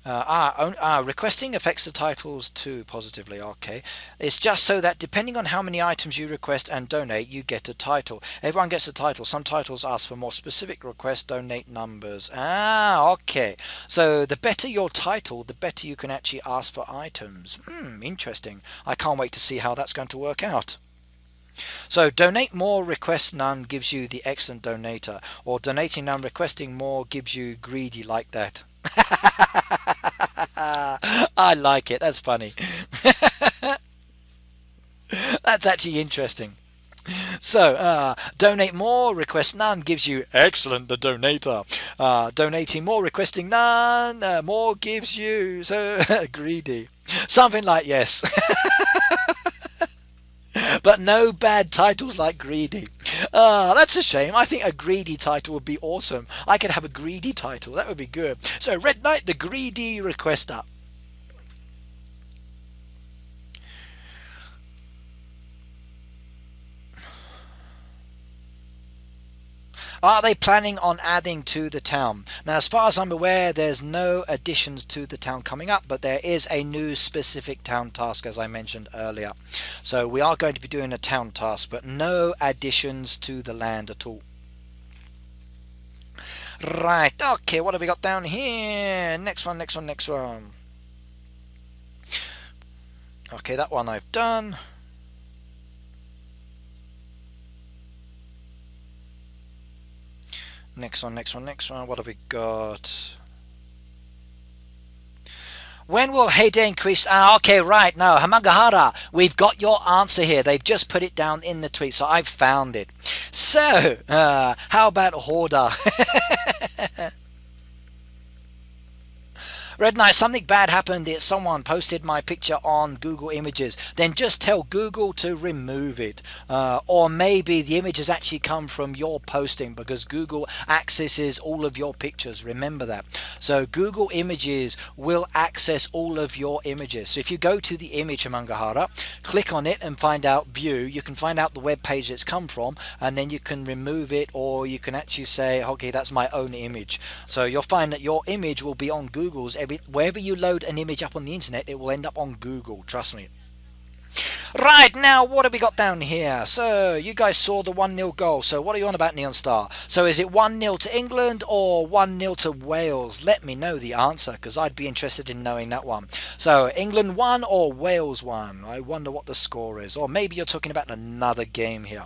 Requesting affects the titles too positively. Okay, it's just so that depending on how many items you request and donate, you get a title. Everyone gets a title. Some titles ask for more specific requests, donate numbers. Okay. So the better your title, the better you can actually ask for items. Interesting. I can't wait to see how that's going to work out. So donate more, request none gives you the excellent donator, or donating none, requesting more gives you greedy like that. I like it. That's funny. That's actually interesting. So, donate more, request none gives you excellent the donator. Donating more, requesting none, more gives you so greedy. Something like yes. But no bad titles like greedy. That's a shame. I think a greedy title would be awesome. I could have a greedy title. That would be good. So Red Knight, the greedy requester. Are they planning on adding to the town? Now, as far as I'm aware, there's no additions to the town coming up, but there is a new specific town task, as I mentioned earlier. So we are going to be doing a town task, but no additions to the land at all. Right, okay, what have we got down here? Next one. Okay, that one I've done. Next one. What have we got? When will Heyday increase? Okay, right. No, Hamagahara, we've got your answer here. They've just put it down in the tweet, so I've found it. So, how about Hoarder? Red Knight, something bad happened. Someone posted my picture on Google Images. Then just tell Google to remove it. Or maybe the images actually come from your posting, because Google accesses all of your pictures. Remember that. So Google Images will access all of your images. So if you go to the image Hamangahara, click on it and find out view, you can find out the web page it's come from, and then you can remove it, or you can actually say, okay, that's my own image. So you'll find that your image will be on Google's. Wherever you load an image up on the internet, it will end up on Google, trust me. Right, now what have we got down here? So you guys saw the 1-0 goal. So what are you on about, Neon Star? So is it 1-0 to England or 1-0 to Wales? Let me know the answer, because I'd be interested in knowing that one. So England 1 or Wales 1? I wonder what the score is. Or maybe you're talking about another game here.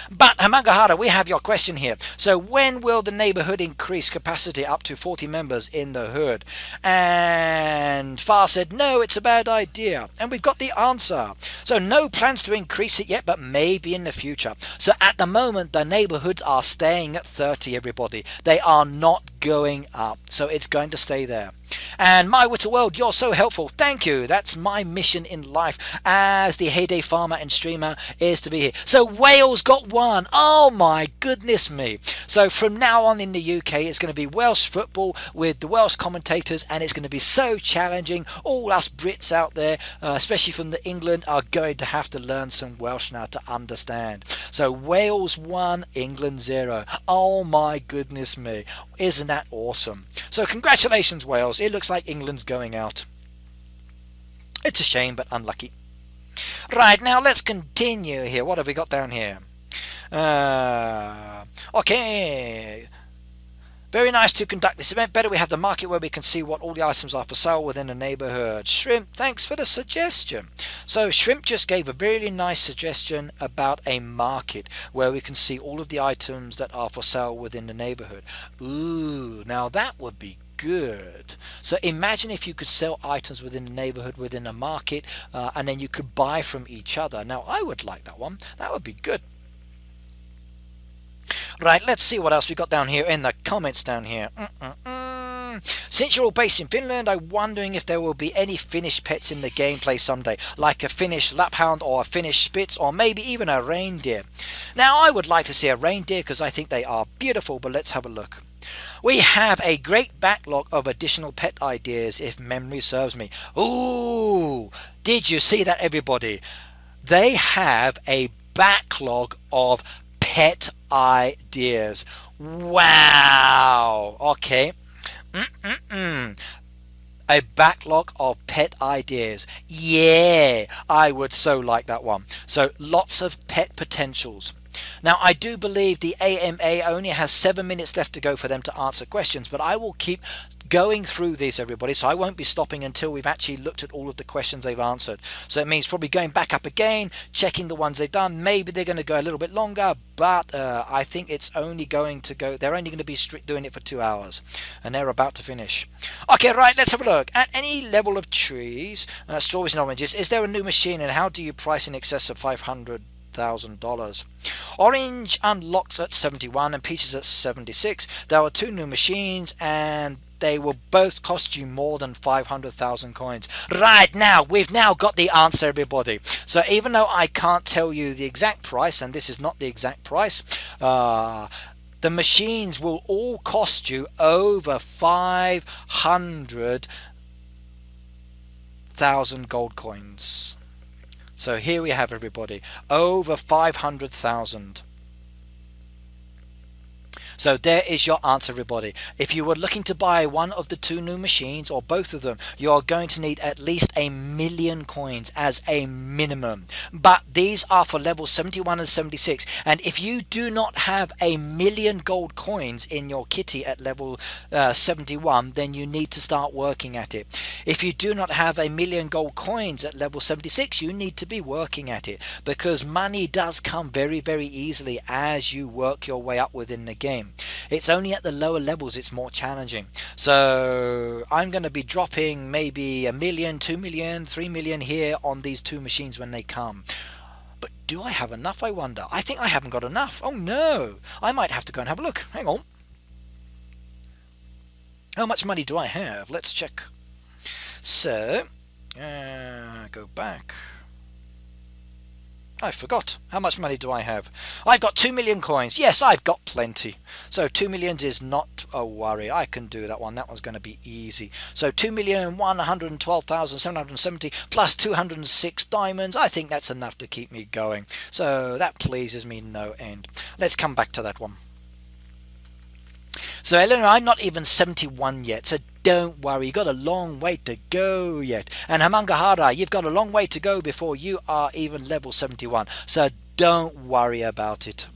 But Hamagahara, we have your question here. So when will the neighbourhood increase capacity up to 40 members in the hood? And Far said, no, it's a bad idea. And we've got the answer. So no plans to increase it yet, but maybe in the future. So at the moment, the neighbourhoods are staying at 30, everybody. They are not going up. So it's going to stay there. And My Witter World, you're so helpful. Thank you. That's my mission in life as the Heyday farmer and streamer, is to be here. So Wales got one. Oh my goodness me. So from now on in the UK, it's going to be Welsh football with the Welsh commentators, and it's going to be so challenging. All us Brits out there, especially from the England, are going to have to learn some Welsh now to understand. So Wales 1, England 0. Oh my goodness me. Isn't that awesome? So congratulations, Wales. It looks like England's going out. It's a shame, but unlucky. Right, now let's continue here. What have we got down here? Okay. Very nice to conduct this event. Better we have the market where we can see what all the items are for sale within the neighbourhood. Shrimp, thanks for the suggestion. So Shrimp just gave a really nice suggestion about a market where we can see all of the items that are for sale within the neighbourhood. Ooh, now that would be good. So imagine if you could sell items within the neighbourhood, within a market, and then you could buy from each other. Now I would like that one. That would be good. Right, let's see what else we got down here in the comments down here. Since you're all based in Finland, I'm wondering if there will be any Finnish pets in the gameplay someday, like a Finnish laphound or a Finnish Spitz, or maybe even a reindeer. Now I would like to see a reindeer because I think they are beautiful, but let's have a look. We have a great backlog of additional pet ideas if memory serves me. Ooh, did you see that, everybody? They have a backlog of pet ideas. Wow. Okay. A backlog of pet ideas. Yeah, I would so like that one. So lots of pet potentials. Now I do believe the AMA only has 7 minutes left to go for them to answer questions, but I will keep going through these, everybody, so I won't be stopping until we've actually looked at all of the questions they've answered. So it means probably going back up again, checking the ones they've done. Maybe they're going to go a little bit longer, but I think it's only going to go, they're only going to be doing it for 2 hours, and they're about to finish. Okay, right, let's have a look. At any level of trees, strawberries and oranges, is there a new machine, and how do you price in excess of $500,000? Orange unlocks at 71 and peaches at 76. There are 2 new machines, and they will both cost you more than 500,000 coins. Right, now we've now got the answer, everybody. So even though I can't tell you the exact price, and this is not the exact price, the machines will all cost you over 500,000 gold coins. So here we have, everybody, over 500,000. So there is your answer, everybody. If you were looking to buy one of the 2 new machines, or both of them, you are going to need at least 1,000,000 coins as a minimum. But these are for levels 71 and 76. And if you do not have 1,000,000 gold coins in your kitty at level 71, then you need to start working at it. If you do not have 1,000,000 gold coins at level 76, you need to be working at it, because money does come very, very easily as you work your way up within the game. It's only at the lower levels it's more challenging. So I'm going to be dropping maybe 1,000,000, 2,000,000, 3,000,000 here on these 2 machines when they come. But do I have enough, I wonder? I think I haven't got enough. Oh no, I might have to go and have a look. Hang on. How much money do I have? Let's check. So go back. I forgot. How much money do I have? I've got 2,000,000 coins. Yes, I've got plenty. So 2,000,000 is not a worry. I can do that one. That one's going to be easy. So 2,112,770 plus 206 diamonds. I think that's enough to keep me going. So that pleases me no end. Let's come back to that one. So Eleanor, I'm not even 71 yet, so don't worry, you've got a long way to go yet. And Hamangahara, you've got a long way to go before you are even level 71, so don't worry about it.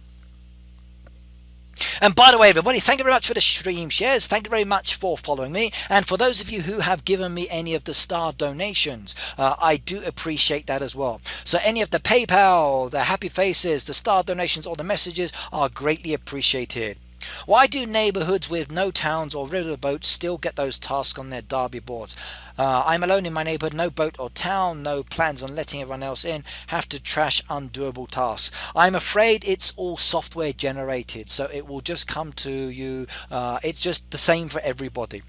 And by the way, everybody, thank you very much for the stream shares. Thank you very much for following me. And for those of you who have given me any of the star donations, I do appreciate that as well. So any of the PayPal, the happy faces, the star donations, or the messages are greatly appreciated. Why do neighbourhoods with no towns or riverboats still get those tasks on their Darby boards? I'm alone in my neighbourhood, no boat or town, no plans on letting everyone else in, have to trash undoable tasks. I'm afraid it's all software generated, so it will just come to you. It's just the same for everybody.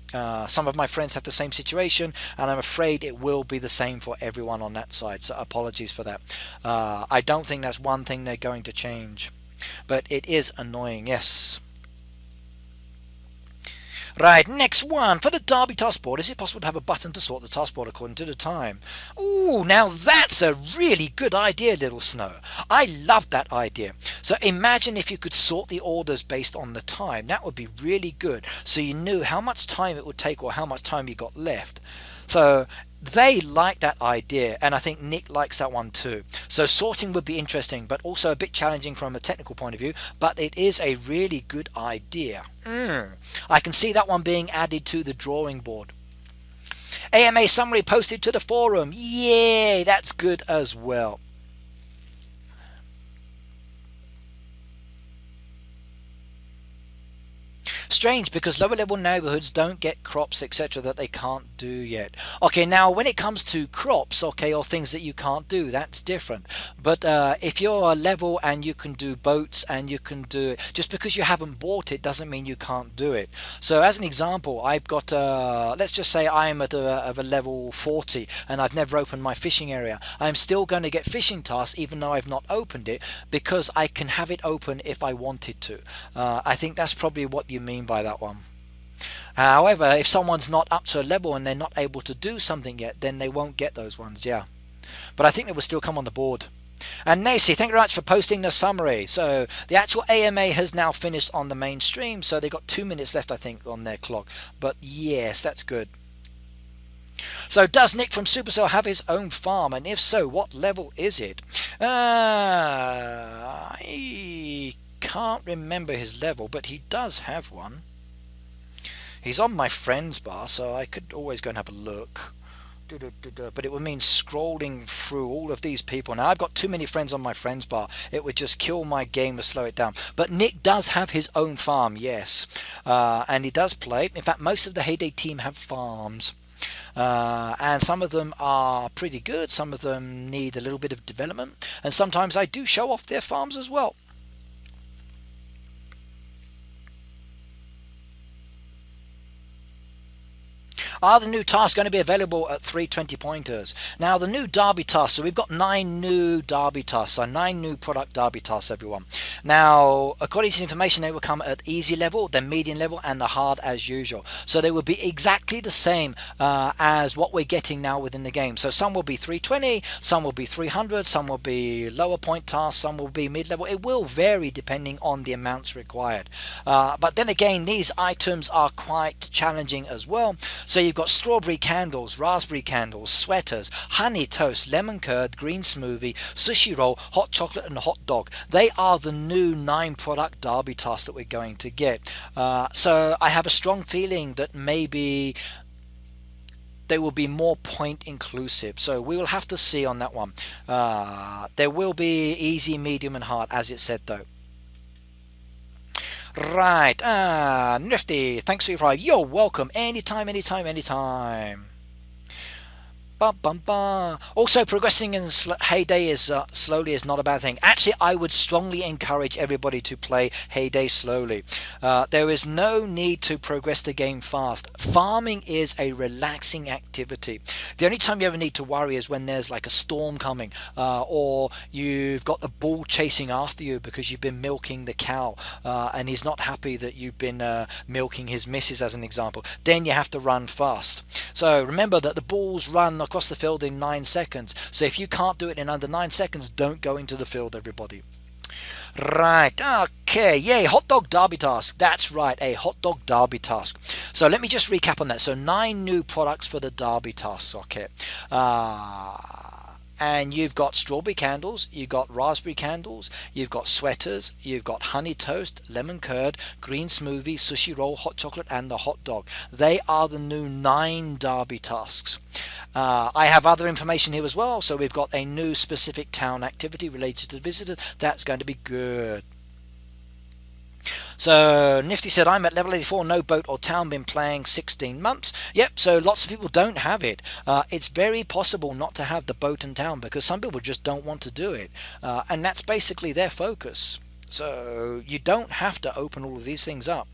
Some of my friends have the same situation, and I'm afraid it will be the same for everyone on that side, so apologies for that. I don't think that's one thing they're going to change, but it is annoying, yes. Right, next one. For the Darby task board, is it possible to have a button to sort the task board according to the time? Ooh, now that's a really good idea, Little Snow. I love that idea. So imagine if you could sort the orders based on the time. That would be really good. So you knew how much time it would take or how much time you got left. So they like that idea, and I think Nick likes that one too. So sorting would be interesting, but also a bit challenging from a technical point of view, but it is a really good idea. I can see that one being added to the drawing board. AMA summary posted to the forum. Yay, that's good as well. Strange, because lower level neighborhoods don't get crops etc that they can't do yet. Okay, now when it comes to crops, okay, or things that you can't do, that's different. But if you're a level and you can do boats and you can do it, just because you haven't bought it doesn't mean you can't do it. So as an example, I've got let's just say I'm at a level 40 and I've never opened my fishing area. I'm still going to get fishing tasks even though I've not opened it, because I can have it open if I wanted to. I think that's probably what you mean by that one. However, if someone's not up to a level and they're not able to do something yet, then they won't get those ones, yeah. But I think they will still come on the board. And Nacy, thank you very much for posting the summary. So the actual AMA has now finished on the main stream, so they've got 2 minutes left, I think, on their clock. But yes, that's good. So does Nick from Supercell have his own farm, and if so, what level is it? I can't remember his level, but he does have one. He's on my friends bar, so I could always go and have a look. But it would mean scrolling through all of these people. Now I've got too many friends on my friends bar. It would just kill my game or slow it down. But Nick does have his own farm, yes, and he does play. In fact, most of the Heyday team have farms. And some of them are pretty good, some of them need a little bit of development, and sometimes I do show off their farms as well. Are the new tasks going to be available at 320 pointers? Now the new Darby tasks, so we've got 9 new Darby tasks, so 9 new product Darby tasks, everyone. Now according to the information, they will come at easy level, then medium level, and the hard as usual. So they will be exactly the same as what we're getting now within the game. So some will be 320, some will be 300, some will be lower point tasks, some will be mid-level. It will vary depending on the amounts required. But then again, these items are quite challenging as well. So you've got strawberry candles, raspberry candles, sweaters, honey toast, lemon curd, green smoothie, sushi roll, hot chocolate and hot dog. They are the new 9 product Darby tasks that we're going to get. So I have a strong feeling that maybe they will be more point inclusive, so we will have to see on that one. There will be easy, medium and hard, as it said though. Right, Nifty, thanks for your ride. You're welcome. Anytime, anytime, anytime. Also, progressing in Heyday is slowly is not a bad thing. Actually, I would strongly encourage everybody to play Heyday slowly. There is no need to progress the game fast. Farming is a relaxing activity. The only time you ever need to worry is when there's like a storm coming, or you've got the bull chasing after you because you've been milking the cow, and he's not happy that you've been milking his missus, as an example. Then you have to run fast. So remember that the bulls run across the field in 9 seconds. So if you can't do it in under 9 seconds, don't go into the field, everybody. Right, okay, yay, hot dog Darby task. That's right, a hot dog Darby task. So let me just recap on that. So 9 new products for the Darby tasks, okay. And you've got strawberry candles, you've got raspberry candles, you've got sweaters, you've got honey toast, lemon curd, green smoothie, sushi roll, hot chocolate and the hot dog. They are the new 9 Darby tasks. I have other information here as well. So we've got a new specific town activity related to visitors. That's going to be good. So Nifty said, I'm at level 84, no boat or town, been playing 16 months. Yep, so lots of people don't have it. It's very possible not to have the boat and town because some people just don't want to do it. And that's basically their focus. So you don't have to open all of these things up.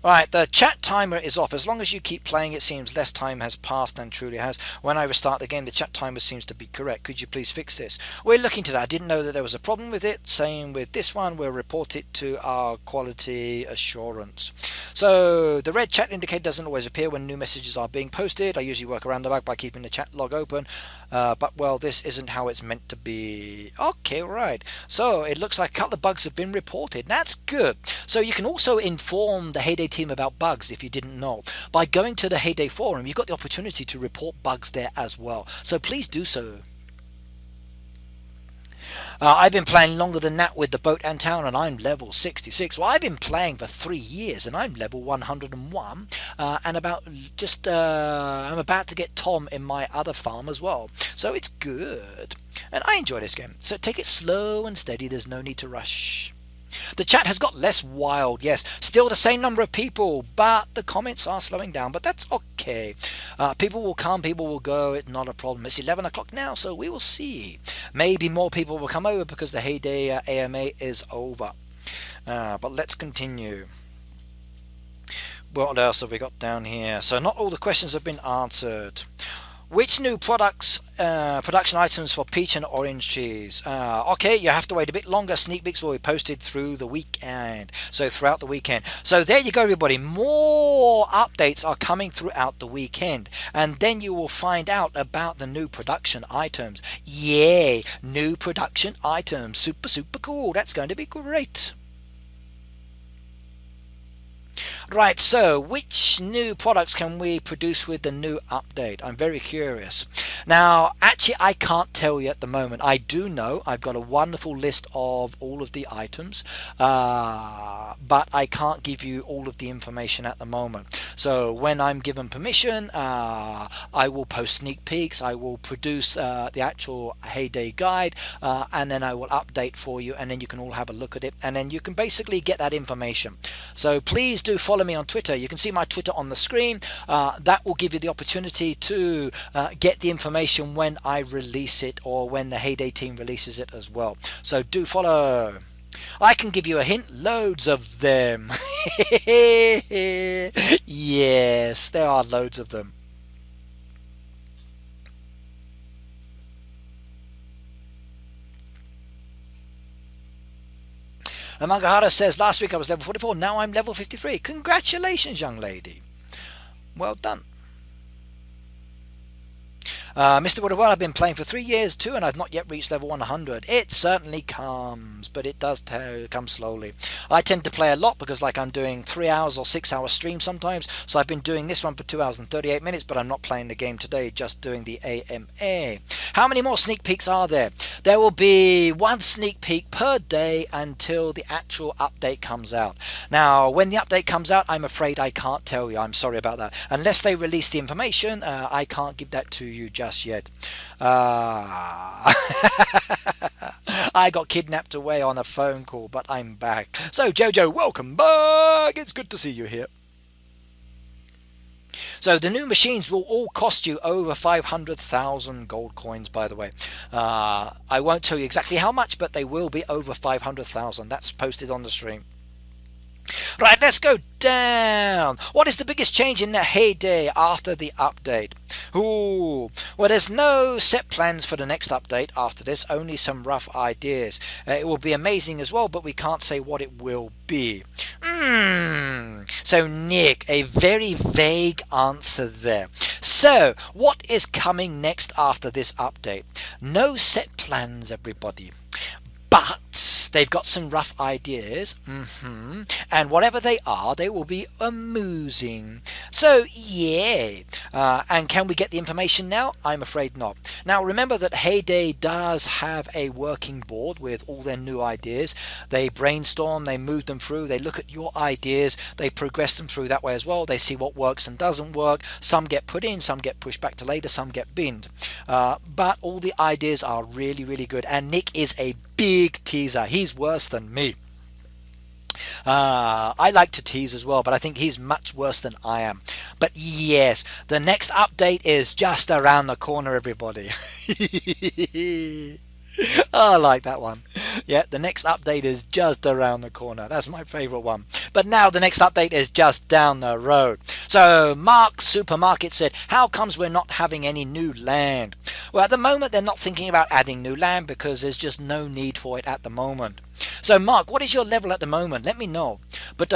Right, the chat timer is off. As long as you keep playing, it seems less time has passed than truly has. When I restart the game, the chat timer seems to be correct. Could you please fix this? We're looking to that. I didn't know that there was a problem with it. Same with this one. We'll report it to our quality assurance. So the red chat indicator doesn't always appear when new messages are being posted. I usually work around the back by keeping the chat log open. But, well, this isn't how it's meant to be. Okay, right. So it looks like a couple of bugs have been reported. That's good. So you can also inform the Heyday team about bugs, if you didn't know. By going to the Heyday forum, you've got the opportunity to report bugs there as well. So please do so. I've been playing longer than that with the boat and town, and I'm level 66. Well, I've been playing for 3 years, and I'm level 101. And I'm about to get Tom in my other farm as well. So it's good. And I enjoy this game. So take it slow and steady. There's no need to rush. The chat has got less wild, yes. Still the same number of people, but the comments are slowing down. But that's okay. People will come, people will go. It's not a problem. It's 11 o'clock now, so we will see. Maybe more people will come over because the Heyday AMA is over. But let's continue. What else have we got down here? So not all the questions have been answered. Which new production items for peach and orange cheese? Okay, you have to wait a bit longer. Sneak peeks will be posted through the weekend. So throughout the weekend. So there you go, everybody. More updates are coming throughout the weekend. And then you will find out about the new production items. Yay, new production items. Super, super cool. That's going to be great. Right, so which new products can we produce with the new update? I'm very curious. Now, actually, I can't tell you at the moment. I do know I've got a wonderful list of all of the items, but I can't give you all of the information at the moment. So when I'm given permission, I will post sneak peeks. I will produce the actual Heyday guide, and then I will update for you, and then you can all have a look at it, and then you can basically get that information. So please do follow me on Twitter. You can see my Twitter on the screen. That will give you the opportunity to get the information when I release it, or when the Heyday team releases it as well. So do follow. I can give you a hint. Loads of them. Yes, there are loads of them. Amagahara says, last week I was level 44, now I'm level 53. Congratulations, young lady. Well done. Mr. Woodward, I've been playing for 3 years too, and I've not yet reached level 100. It certainly comes, but it does come slowly. I tend to play a lot because, like, I'm doing 3 hours or 6 hour streams sometimes, so I've been doing this one for 2 hours and 38 minutes, but I'm not playing the game today, just doing the AMA. How many more sneak peeks are there? There will be 1 sneak peek per day until the actual update comes out. Now, when the update comes out, I'm afraid I can't tell you. I'm sorry about that. Unless they release the information, I can't give that to you just yet. I got kidnapped away on a phone call, but I'm back. So Jojo, welcome back. It's good to see you here. So the new machines will all cost you over 500,000 gold coins, by the way. I won't tell you exactly how much, but they will be over 500,000. That's posted on the stream. Right, let's go down. What is the biggest change in the Heyday after the update? Ooh, well, there's no set plans for the next update after this, only some rough ideas. It will be amazing as well, but we can't say what it will be. So Nick, a very vague answer there. So what is coming next after this update? No set plans, everybody. But they've got some rough ideas, and whatever they are, they will be amusing. So yeah, and can we get the information now? I'm afraid not. Now remember that Heyday does have a working board with all their new ideas. They brainstorm, they move them through, they look at your ideas, they progress them through that way as well. They see what works and doesn't work. Some get put in, some get pushed back to later, some get binned. But all the ideas are really, really good, and Nick is a big teaser. He's worse than me. I like to tease as well, but I think he's much worse than I am. But yes, the next update is just around the corner, everybody. I like that one. Yeah, the next update is just around the corner. That's my favorite one. But now the next update is just down the road. So Mark Supermarket said, how comes we're not having any new land? Well, at the moment they're not thinking about adding new land because there's just no need for it at the moment. So Mark, what is your level at the moment? Let me know. But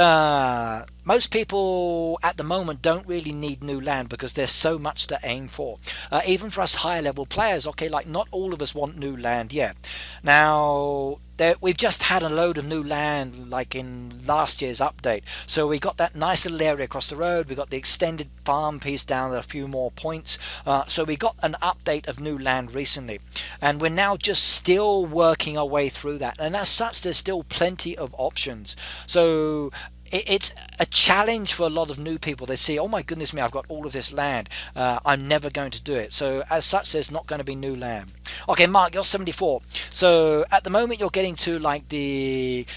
most people at the moment don't really need new land because there's so much to aim for. Even for us higher level players, okay, like not all of us want new land yet. Now, we've just had a load of new land like in last year's update. So we got that nice little area across the road. We got the extended farm piece down a few more points. So we got an update of new land recently. And we're now just still working our way through that. And as such, there's still plenty of options. So it's a challenge for a lot of new people. They see, oh my goodness me, I've got all of this land. I'm never going to do it. So as such, there's not going to be new land. Okay, Mark, you're 74. So at the moment, you're getting to like the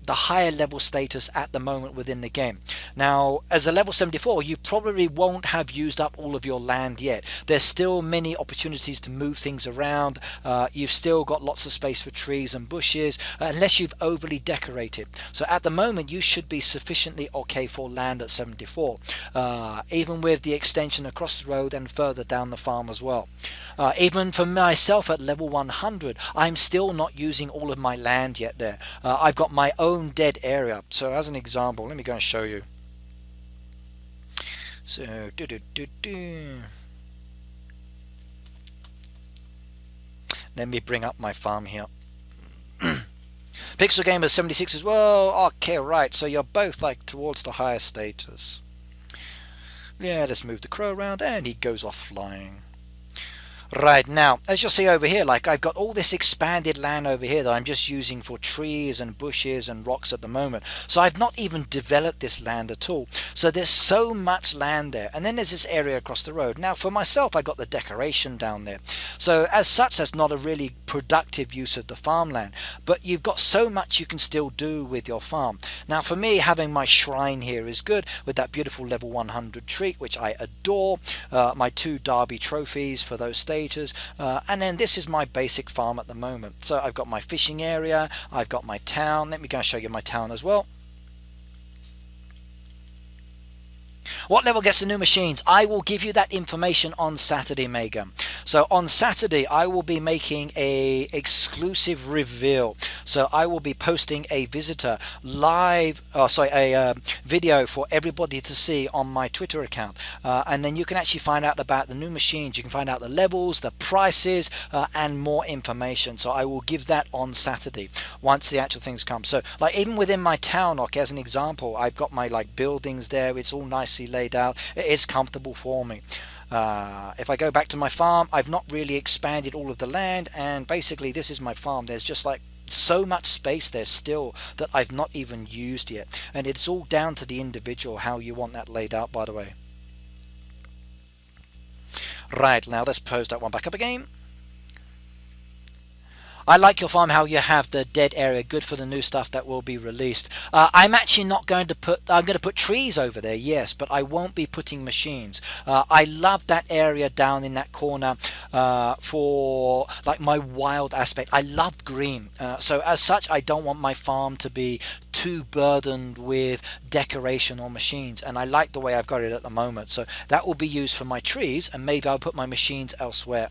higher level status at the moment within the game. Now, as a level 74, you probably won't have used up all of your land yet. There's still many opportunities to move things around. You've still got lots of space for trees and bushes, unless you've overly decorated. So at the moment, you should be sufficiently okay for land at 74, even with the extension across the road and further down the farm as well. Even for myself at level 100, I'm still not using all of my land yet there. I've got my own dead area. So as an example, let me go and show you. So let me bring up my farm here. Pixel Gamer 76 as well. Okay, right, so you're both like towards the higher status. Yeah, let's move the crow around and he goes off flying. Right, now, as you'll see over here, like I've got all this expanded land over here that I'm just using for trees and bushes and rocks at the moment. So I've not even developed this land at all. So there's so much land there. And then there's this area across the road. Now, for myself, I got the decoration down there. So as such, that's not a really productive use of the farmland. But you've got so much you can still do with your farm. Now, for me, having my shrine here is good with that beautiful level 100 treat, which I adore. My 2 Darby trophies for those stages. And then this is my basic farm at the moment. So I've got my fishing area, I've got my town. Let me go and show you my town as well. What level gets the new machines? I will give you that information on Saturday, Megan. So on Saturday, I will be making a exclusive reveal. So I will be posting a visitor live, a video for everybody to see on my Twitter account. And then you can actually find out about the new machines. You can find out the levels, the prices, and more information. So I will give that on Saturday once the actual things come. So like even within my town, like as an example, I've got my like buildings there. It's all nicely laid out. It is comfortable for me. If I go back to my farm, I've not really expanded all of the land, and basically this is my farm. There's just like so much space there still that I've not even used yet, and it's all down to the individual how you want that laid out, by the way. Right, now let's pose that one back up again. I like your farm, how you have the dead area, good for the new stuff that will be released. I'm actually not going to put, I'm going to put trees over there, yes, but I won't be putting machines. I love that area down in that corner for like my wild aspect. I love green, so as such I don't want my farm to be too burdened with decoration or machines, and I like the way I've got it at the moment. So that will be used for my trees, and maybe I'll put my machines elsewhere.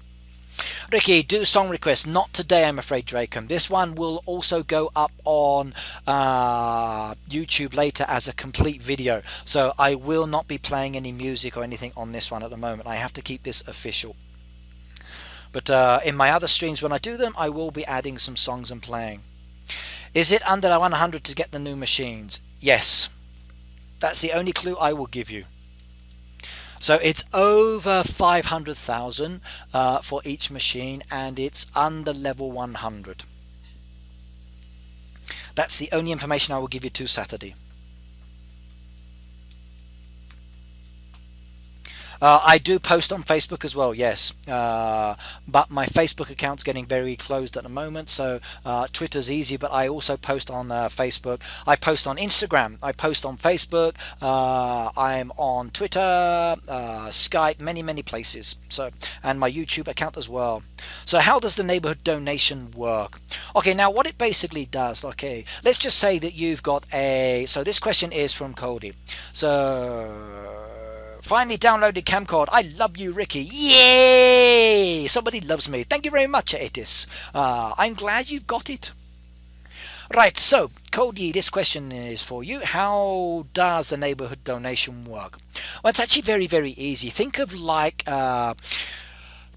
Ricky, do song requests. Not today, I'm afraid, Dracon. This one will also go up on YouTube later as a complete video. So I will not be playing any music or anything on this one at the moment. I have to keep this official. But in my other streams, when I do them, I will be adding some songs and playing. Is it under 100 to get the new machines? Yes. That's the only clue I will give you. So it's over 500,000 for each machine, and it's under level 100. That's the only information I will give you to Saturday. I do post on Facebook as well, yes, but my Facebook account's getting very closed at the moment, so Twitter's easy, but I also post on Facebook. I post on Instagram, I post on Facebook, I'm on Twitter, Skype, many places, so, and my YouTube account as well. So how does the neighborhood donation work? Okay, now what it basically does, okay, let's just say that you've got a, so this question is from Cody. So finally downloaded camcord. I love you, Ricky. Yay! Somebody loves me. Thank you very much, Etis. I'm glad you've got it. Right, so Cody, this question is for you. How does the neighborhood donation work? Well, it's actually very, very easy. Think of like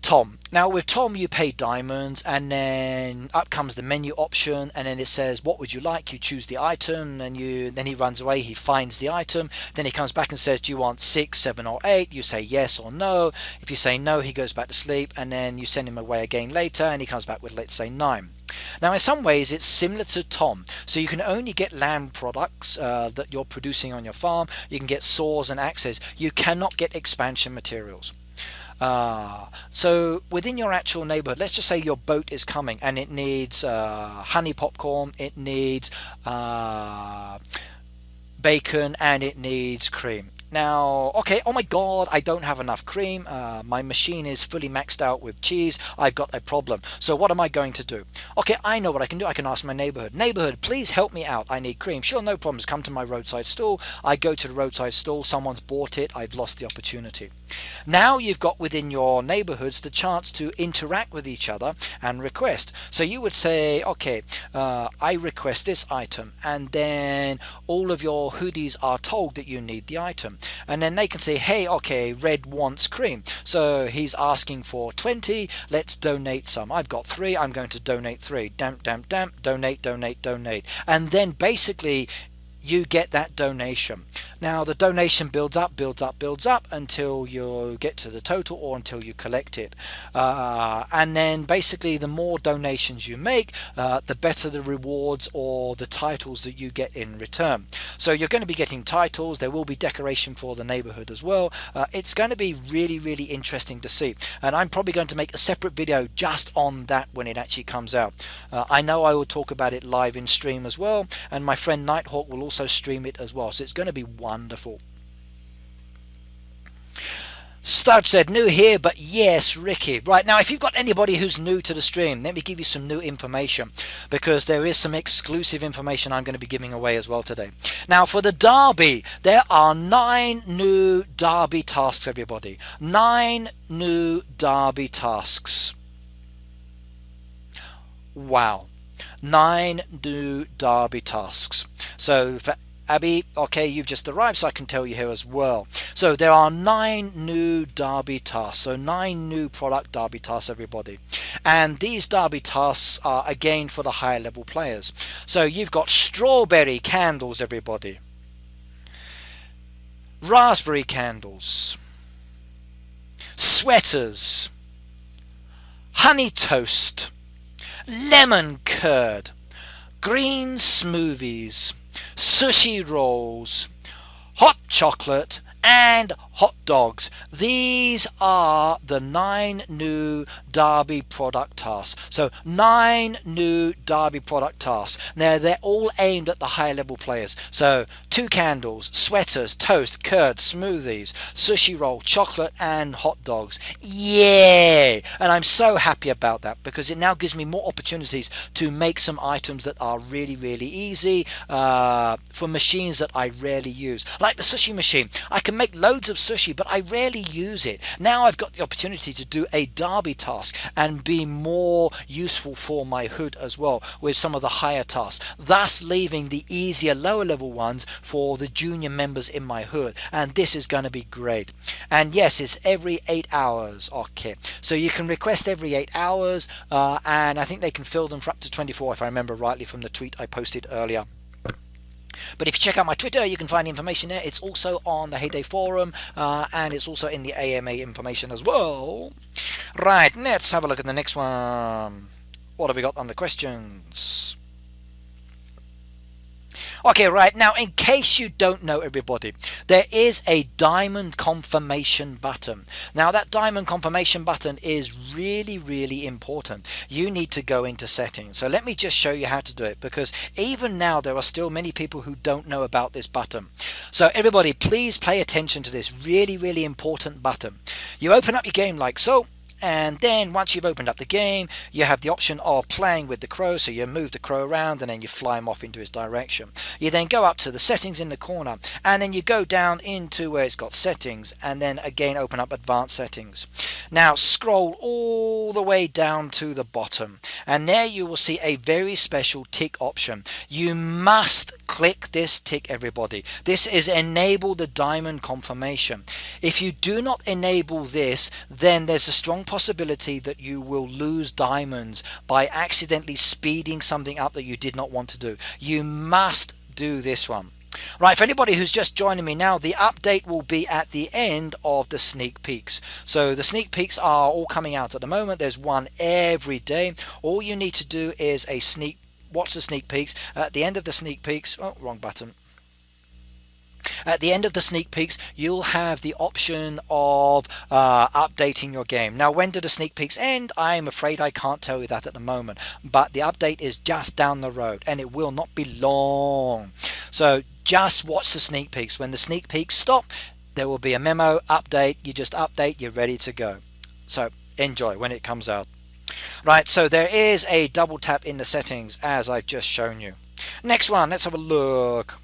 Tom. Now with Tom you pay diamonds, and then up comes the menu option, and then it says what would you like. You choose the item, and then he runs away, he finds the item, then he comes back and says, do you want 6, 7 or 8? You say yes or no. If you say no, he goes back to sleep, and then you send him away again later, and he comes back with, let's say, 9. Now in some ways it's similar to Tom, so you can only get land products that you're producing on your farm. You can get saws and axes. You cannot get expansion materials. So within your actual neighborhood, let's just say your boat is coming and it needs honey popcorn, it needs bacon, and it needs cream. Now, okay, oh my god, I don't have enough cream. My machine is fully maxed out with cheese. I've got a problem. So what am I going to do? Okay, I know what I can do. I can ask my neighborhood. Neighborhood, please help me out. I need cream. Sure, no problems. Come to my roadside stall. I go to the roadside stall. Someone's bought it. I've lost the opportunity. Now you've got within your neighborhoods the chance to interact with each other and request. So you would say, okay, I request this item, and then all of your hoodies are told that you need the item. And then they can say, hey, okay, Red wants cream, so he's asking for 20. Let's donate some. I've got 3. I'm going to donate 3. Damp, damp, damp. Donate, donate, donate. And then basically you get that donation. Now the donation builds up, builds up, builds up until you get to the total, or until you collect it. And then basically the more donations you make, the better the rewards or the titles that you get in return. So you're going to be getting titles. There will be decoration for the neighborhood as well. It's going to be really, really interesting to see, and I'm probably going to make a separate video just on that when it actually comes out. I know I will talk about it live in stream as well, and my friend Nighthawk will also stream it as well, so it's going to be wonderful. Studge said, new here, but yes, Ricky. Right, now if you've got anybody who's new to the stream, let me give you some new information, because there is some exclusive information I'm going to be giving away as well today. Now for the Darby, there are 9 new Darby tasks, everybody. 9 new Darby tasks. Wow. 9 new Darby tasks. So for Abby, okay, you've just arrived, so I can tell you here as well. So there are 9 new Darby tasks, so 9 new product Darby tasks, everybody. And these Darby tasks are again for the higher level players. So you've got strawberry candles, everybody, raspberry candles, sweaters, honey toast, lemon curd, green smoothies, sushi rolls, hot chocolate, and hot dogs. These are the 9 new Darby product tasks. So 9 new Darby product tasks. Now they're all aimed at the higher level players. So 2 candles, sweaters, toast, curd, smoothies, sushi roll, chocolate, and hot dogs. Yay! And I'm so happy about that, because it now gives me more opportunities to make some items that are really, really easy for machines that I rarely use. Like the sushi machine. I can make loads of sushi, but I rarely use it. Now I've got the opportunity to do a Darby task and be more useful for my hood as well with some of the higher tasks, thus leaving the easier lower level ones for the junior members in my hood. And this is going to be great. And yes, it's every 8 hours. Okay, so you can request every 8 hours, and I think they can fill them for up to 24 if I remember rightly from the tweet I posted earlier. But if you check out my Twitter, you can find the information there. It's also on the Heyday forum, and it's also in the AMA information as well. Right, let's have a look at the next one. What have we got on the questions? Okay, right, now in case you don't know, everybody, there is a diamond confirmation button. Now that diamond confirmation button is really, really important. You need to go into settings. So let me just show you how to do it, because even now there are still many people who don't know about this button. So everybody, please pay attention to this really, really important button. You open up your game like so. And then once you've opened up the game, you have the option of playing with the crow. So you move the crow around and then you fly him off into his direction. You then go up to the settings in the corner, and then you go down into where it's got settings, and then again open up advanced settings. Now scroll all the way down to the bottom, and there you will see a very special tick option. You must click this tick, everybody. This is enable the diamond confirmation. If you do not enable this, then there's a strong possibility that you will lose diamonds by accidentally speeding something up that you did not want to do. You must do this one. Right, for anybody who's just joining me now, the update will be at the end of the sneak peeks. So the sneak peeks are all coming out at the moment. There's one every day. All you need to do is watch the sneak peeks. At the end of the sneak peeks, oh, wrong button. At the end of the sneak peeks, you'll have the option of updating your game. Now, when do the sneak peeks end? I'm afraid I can't tell you that at the moment, but the update is just down the road, and it will not be long. So just watch the sneak peeks. When the sneak peeks stop, there will be a memo update. You just update, you're ready to go. So enjoy when it comes out. Right, so there is a double tap in the settings, as I've just shown you. Next one, let's have a look.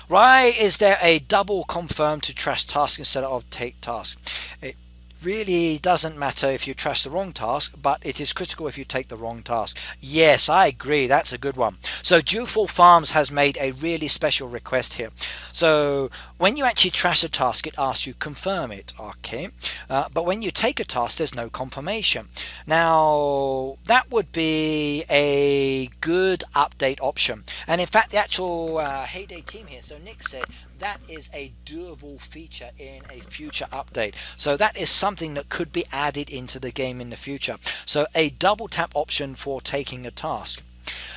Why is there a double confirm to trash task instead of take task? It really doesn't matter if you trash the wrong task, but it is critical if you take the wrong task. Yes, I agree, that's a good one. So Dewful Farms has made a really special request here. So when you actually trash a task, it asks you confirm it, okay? But when you take a task, there's no confirmation. Now that would be a good update option, and in fact the actual Heyday team here, so Nick said that is a doable feature in a future update. So that is something that could be added into the game in the future. So a double tap option for taking a task.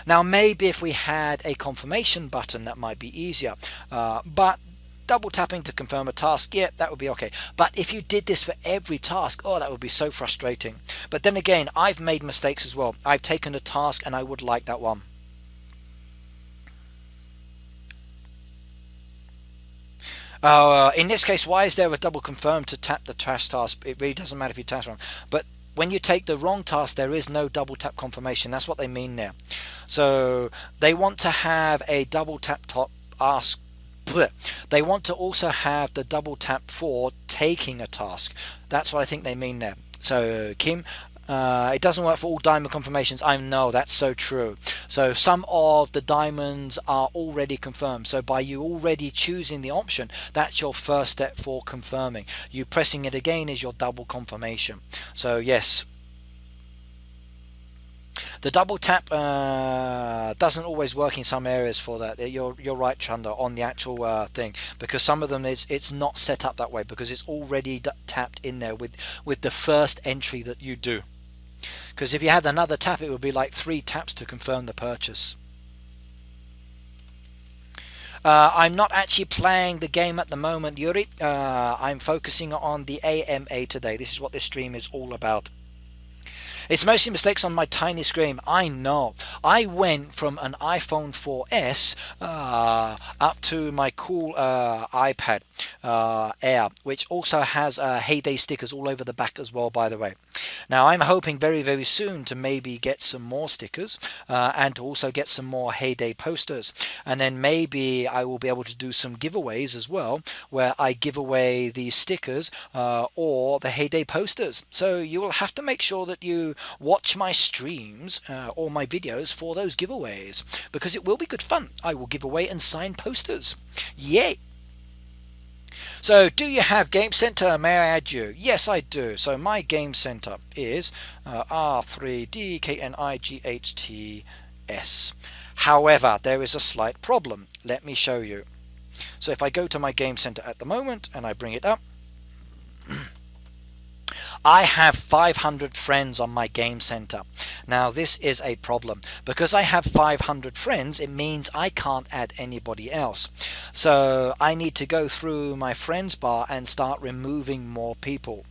Now maybe if we had a confirmation button, that might be easier, but double tapping to confirm a task, yeah, that would be okay. But if you did this for every task, oh, that would be so frustrating. But then again, I've made mistakes as well. I've taken a task and I would like that one. In this case, why is there a double confirm to tap the trash task? It really doesn't matter if you trash wrong, but when you take the wrong task, there is no double tap confirmation. That's what they mean there. So they want to have a double tap ask. They want to also have the double tap for taking a task. That's what I think they mean there. So Kim, it doesn't work for all diamond confirmations. I know, that's so true. So some of the diamonds are already confirmed. So by you already choosing the option, that's your first step for confirming. You pressing it again is your double confirmation. So yes, the double tap doesn't always work in some areas for that. You're right, Chanda, on the actual thing, because some of them it's not set up that way because it's already tapped in there with the first entry that you do. Because if you had another tap, it would be like 3 taps to confirm the purchase. I'm not actually playing the game at the moment, Yuri. I'm focusing on the AMA today. This is what this stream is all about. It's mostly mistakes on my tiny screen. I know. I went from an iPhone 4S up to my cool iPad Air, which also has Heyday stickers all over the back as well, by the way. Now I'm hoping very, very soon to maybe get some more stickers and to also get some more Heyday posters. And then maybe I will be able to do some giveaways as well, where I give away the stickers or the Heyday posters. So you will have to make sure that you watch my streams or my videos for those giveaways, because it will be good fun. I will give away and sign posters. Yay! So do you have Game Center? May I add you? Yes, I do. So my Game Center is R3DKNIGHTS. However, there is a slight problem. Let me show you. So if I go to my Game Center at the moment and I bring it up, I have 500 friends on my Game Center. Now this is a problem. Because I have 500 friends, it means I can't add anybody else. So I need to go through my friends bar and start removing more people.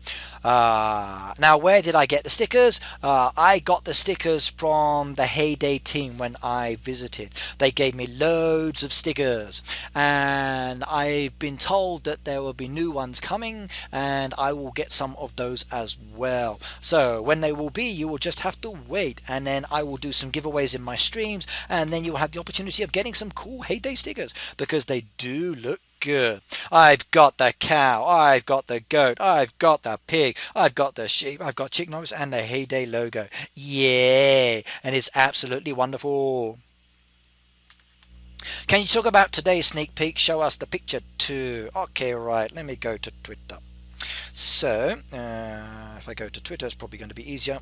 Now where did I get the stickers? I got the stickers from the Heyday team when I visited. They gave me loads of stickers, and I've been told that there will be new ones coming, and I will get some of those as well. So when they will be, you will just have to wait, and then I will do some giveaways in my streams, and then you will have the opportunity of getting some cool Heyday stickers, because they do look good. I've got the cow, I've got the goat, I've got the pig, I've got the sheep, I've got chicken nuggets and the Heyday logo. Yeah, and it's absolutely wonderful. Can you talk about today's sneak peek? Show us the picture too. Okay, right, let me go to Twitter. So, if I go to Twitter, it's probably going to be easier.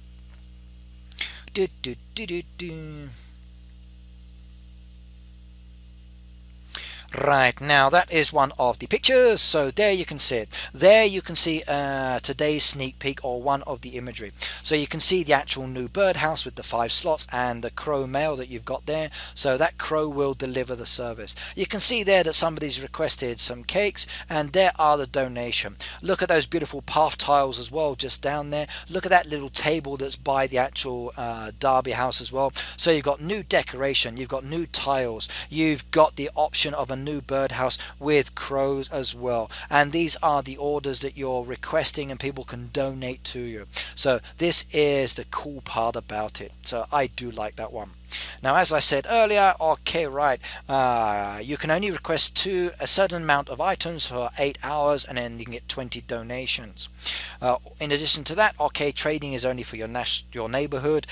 Do, do, do, do, do. Right, now that is one of the pictures, so there you can see it. There you can see today's sneak peek, or one of the imagery. So you can see the actual new birdhouse with the 5 slots and the crow mail that you've got there. So that crow will deliver the service. You can see there that somebody's requested some cakes, and there are the donation. Look at those beautiful path tiles as well just down there. Look at that little table that's by the actual Darby house as well. So you've got new decoration, you've got new tiles, you've got the option of a new birdhouse with crows as well, and these are the orders that you're requesting and people can donate to you. So this is the cool part about it, so I do like that one. Now, as I said earlier, okay, right, you can only request a certain amount of items for 8 hours, and then you can get 20 donations. In addition to that, arcade trading is only for your neighborhood.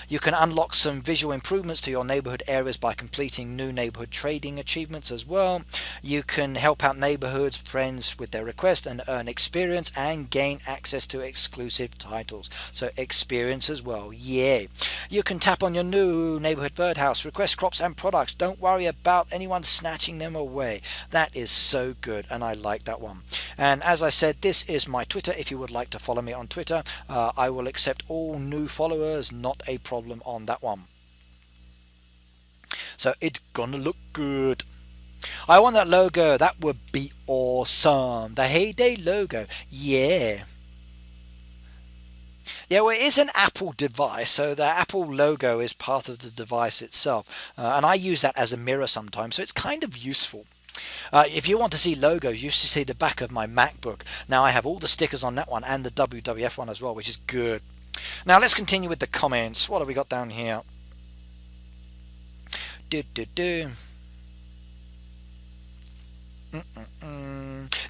You can unlock some visual improvements to your neighborhood areas by completing new neighborhood trading achievements as well. You can help out neighborhoods friends with their request and earn experience and gain access to exclusive titles. So experience as well, yeah. You can tap on your new neighborhood birdhouse, request crops and products. Don't worry about anyone snatching them away. That is so good, and I like that one. And as I said, this is my Twitter. If you would like to follow me on Twitter, I will accept all new followers, not a problem on that one. So it's gonna look good. I want that logo. That would be awesome. The Heyday logo, yeah. Yeah, well, it is an Apple device, so the Apple logo is part of the device itself, and I use that as a mirror sometimes, so it's kind of useful. If you want to see logos, you should see the back of my MacBook. Now I have all the stickers on that one and the WWF one as well, which is good. Now let's continue with the comments. What have we got down here?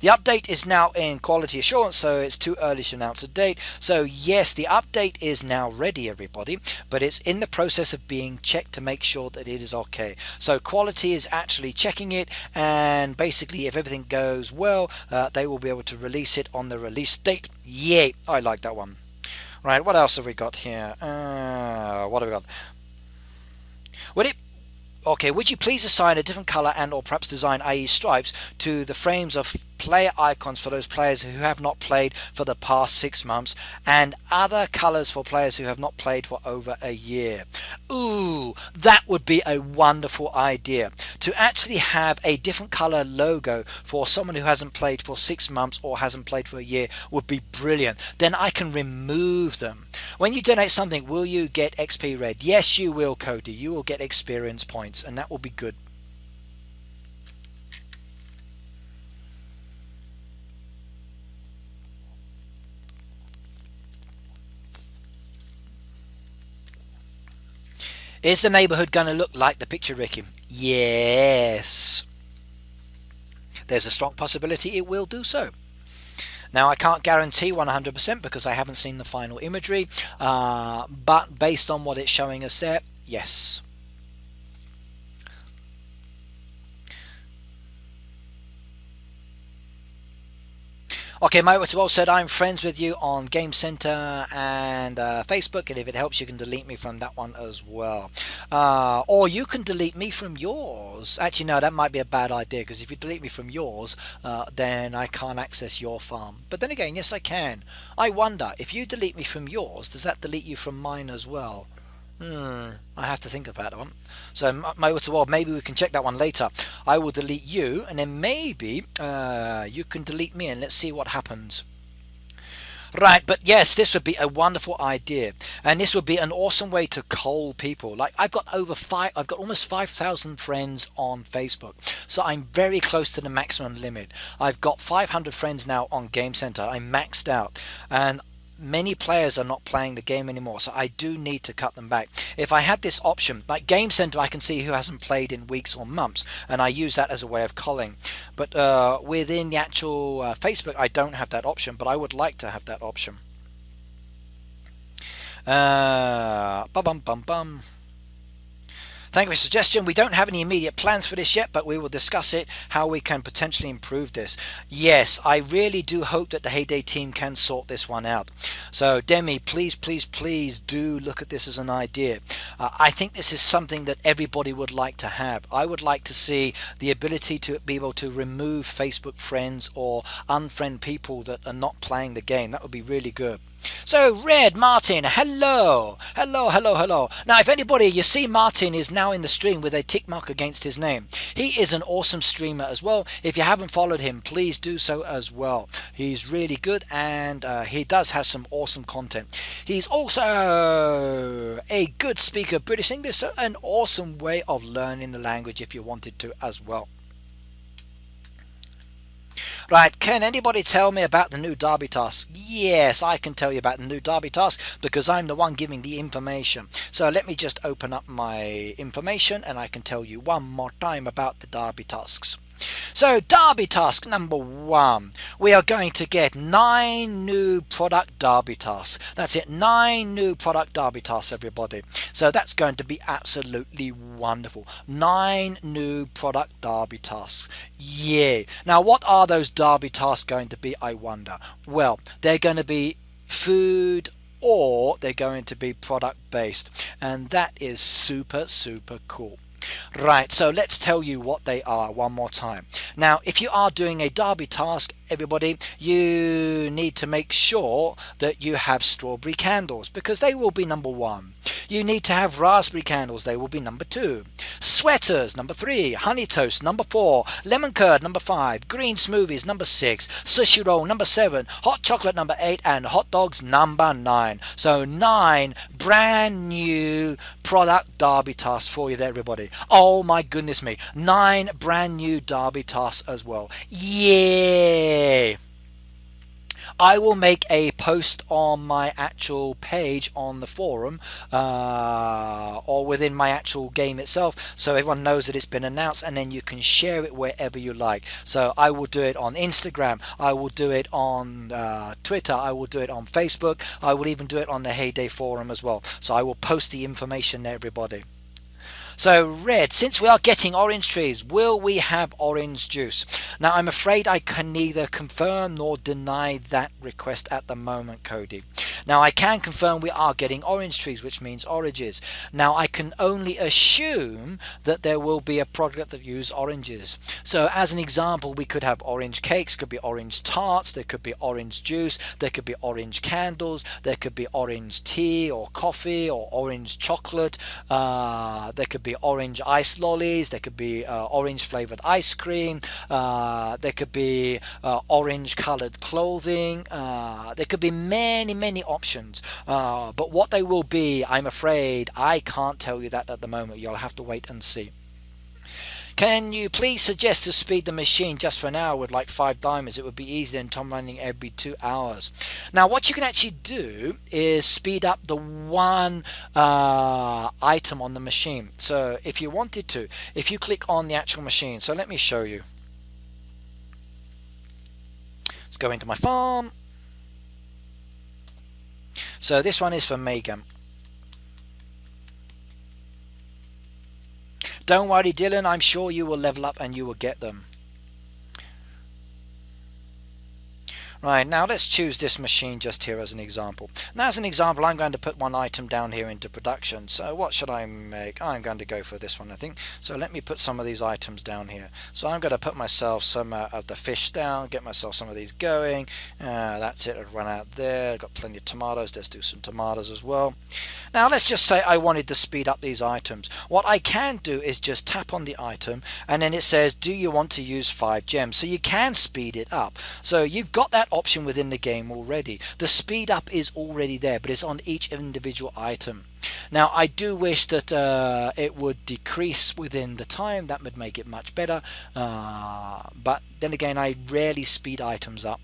The update is now in quality assurance, so it's too early to announce a date. So yes, the update is now ready, everybody, but it's in the process of being checked to make sure that it is okay. So quality is actually checking it, and basically if everything goes well, they will be able to release it on the release date. Yay, I like that one. Right, what else have we got here? What have we got? Would you please assign a different color and or perhaps design, i.e. stripes, to the frames of player icons for those players who have not played for the past 6 months, and other colors for players who have not played for over a year? Ooh, that would be a wonderful idea. To actually have a different color logo for someone who hasn't played for 6 months or hasn't played for a year would be brilliant. Then I can remove them. When you donate something, will you get XP red? Yes, you will, Cody. You will get experience points, and that will be good. Is the neighborhood going to look like the picture, Ricky? Yes. There's a strong possibility it will do so. Now, I can't guarantee 100% because I haven't seen the final imagery, but based on what it's showing us there, yes. Okay, Mike12 said, I'm friends with you on Game Center and Facebook, and if it helps, you can delete me from that one as well. Or you can delete me from yours. Actually, no, that might be a bad idea, because if you delete me from yours, then I can't access your farm. But then again, yes, I can. I wonder, if you delete me from yours, does that delete you from mine as well? I have to think about that one. So Mike12, maybe we can check that one later. I will delete you, and then maybe you can delete me, and let's see what happens. Right, but yes, this would be a wonderful idea, and this would be an awesome way to cull people. Like, I've got almost 5,000 friends on Facebook, so I'm very close to the maximum limit. I've got 500 friends now on Game Center. I'm maxed out, and many players are not playing the game anymore, so I do need to cut them back. If I had this option, like Game Center, I can see who hasn't played in weeks or months, and I use that as a way of culling. But within the actual Facebook, I don't have that option, but I would like to have that option. Bum bum bum. Thank you for your suggestion. We don't have any immediate plans for this yet, but we will discuss it, how we can potentially improve this. Yes, I really do hope that the Heyday team can sort this one out. So Demi, please do look at this as an idea. I think this is something that everybody would like to have. I would like to see the ability to be able to remove Facebook friends or unfriend people that are not playing the game. That would be really good. So Red Martin, hello. Now if anybody, you see Martin is now in the stream with a tick mark against his name. He is an awesome streamer as well. If you haven't followed him, please do so as well. He's really good, and he does have some awesome content. He's also a good speaker of British English, so an awesome way of learning the language if you wanted to as well. Right, can anybody tell me about the new Darby Task? Yes, I can tell you about the new Darby Task because I'm the one giving the information. So let me just open up my information and I can tell you one more time about the Darby Tasks. So Darby Task number 1, we are going to get 9 new product Darby Tasks. That's it, 9 new product Darby Tasks, everybody. So that's going to be absolutely wonderful. 9 new product Darby Tasks. Yeah. Now what are those Darby Tasks going to be, I wonder? Well, they're going to be food, or they're going to be product based, and that is super cool. Right, so let's tell you what they are one more time. Now, if you are doing a Darby Task, everybody, you need to make sure that you have strawberry candles because they will be number 1. You need to have raspberry candles, they will be number 2. Sweaters, number 3. Honey toast, number 4. Lemon curd, number 5. Green smoothies, number 6. Sushi roll, number 7. Hot chocolate, number 8. And hot dogs, number 9. So 9 brand new product Darby Tasks for you there, everybody. Oh my goodness me, 9 brand new Darby Tasks as well. Yay! I will make a post on my actual page on the forum or within my actual game itself, so everyone knows that it's been announced, and then you can share it wherever you like. So I will do it on Instagram, I will do it on Twitter, I will do it on Facebook, I will even do it on the Heyday forum as well. So I will post the information there, everybody. So Red, since we are getting orange trees, will we have orange juice? Now I'm afraid I can neither confirm nor deny that request at the moment, Cody. Now I can confirm we are getting orange trees, which means oranges. Now I can only assume that there will be a product that uses oranges. So as an example, we could have orange cakes, could be orange tarts, there could be orange juice, there could be orange candles, there could be orange tea or coffee or orange chocolate, there could be orange ice lollies, there could be orange flavored ice cream, there could be orange colored clothing, there could be many options, but what they will be, I'm afraid I can't tell you that at the moment. You'll have to wait and see. Can you please suggest to speed the machine just for an hour with like 5 diamonds? It would be easier than Tom running every 2 hours. Now what you can actually do is speed up the one item on the machine. So if you wanted to, if you click on the actual machine, so let me show you. Let's go into my farm. So this one is for Megan. Don't worry, Dylan, I'm sure you will level up and you will get them. Right, now let's choose this machine just here as an example. Now as an example, I'm going to put one item down here into production. So what should I make? I'm going to go for this one, I think. So let me put some of these items down here. So I'm going to put myself some of the fish down, get myself some of these going. That's it, I'll run out there. I've got plenty of tomatoes. Let's do some tomatoes as well. Now let's just say I wanted to speed up these items. What I can do is just tap on the item and then it says, do you want to use 5 gems? So you can speed it up. So you've got that option within the game already. The speed up is already there, but it's on each individual item. Now I do wish that it would decrease within the time. That would make it much better, but then again, I rarely speed items up.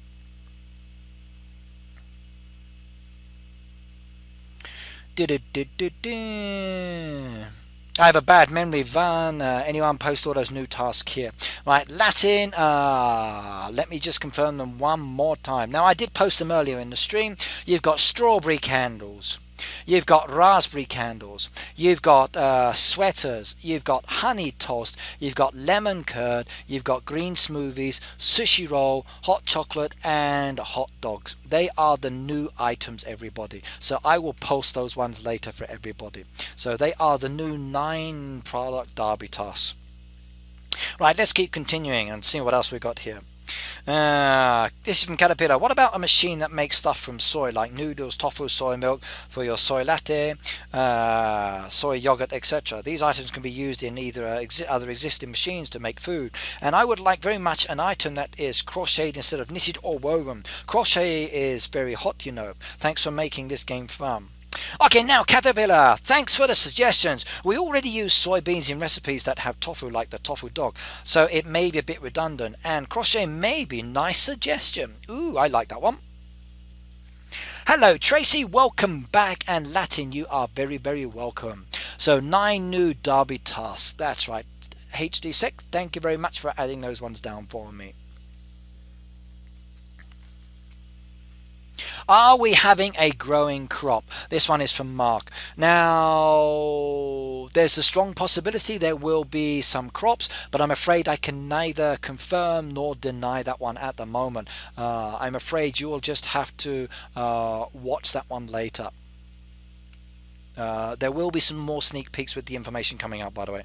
I have a bad memory, Van. Anyone post all those new tasks here? Right, Latin. Let me just confirm them one more time. Now, I did post them earlier in the stream. You've got strawberry candles. You've got raspberry candles. You've got sweaters. You've got honey toast. You've got lemon curd. You've got green smoothies, sushi roll, hot chocolate, and hot dogs. They are the new items, everybody. So I will post those ones later for everybody. So they are the new 9 product Darby Tasks. Right, let's keep continuing and see what else we got here. This is from Caterpillar. What about a machine that makes stuff from soy, like noodles, tofu, soy milk for your soy latte, soy yogurt, etc.? These items can be used in either other existing machines to make food. And I would like very much an item that is crocheted instead of knitted or woven. Crochet is very hot, you know. Thanks for making this game fun. Okay, now Caterpillar, thanks for the suggestions. We already use soybeans in recipes that have tofu, like the tofu dog, so it may be a bit redundant, and crochet may be nice suggestion. Ooh, I like that one. Hello Tracy, welcome back, and Latin, you are very, very welcome. So 9 new Darby tasks, that's right. HD6, thank you very much for adding those ones down for me. Are we having a growing crop? This one is from Mark. Now, there's a strong possibility there will be some crops, but I'm afraid I can neither confirm nor deny that one at the moment. I'm afraid you will just have to watch that one later. There will be some more sneak peeks with the information coming out, by the way.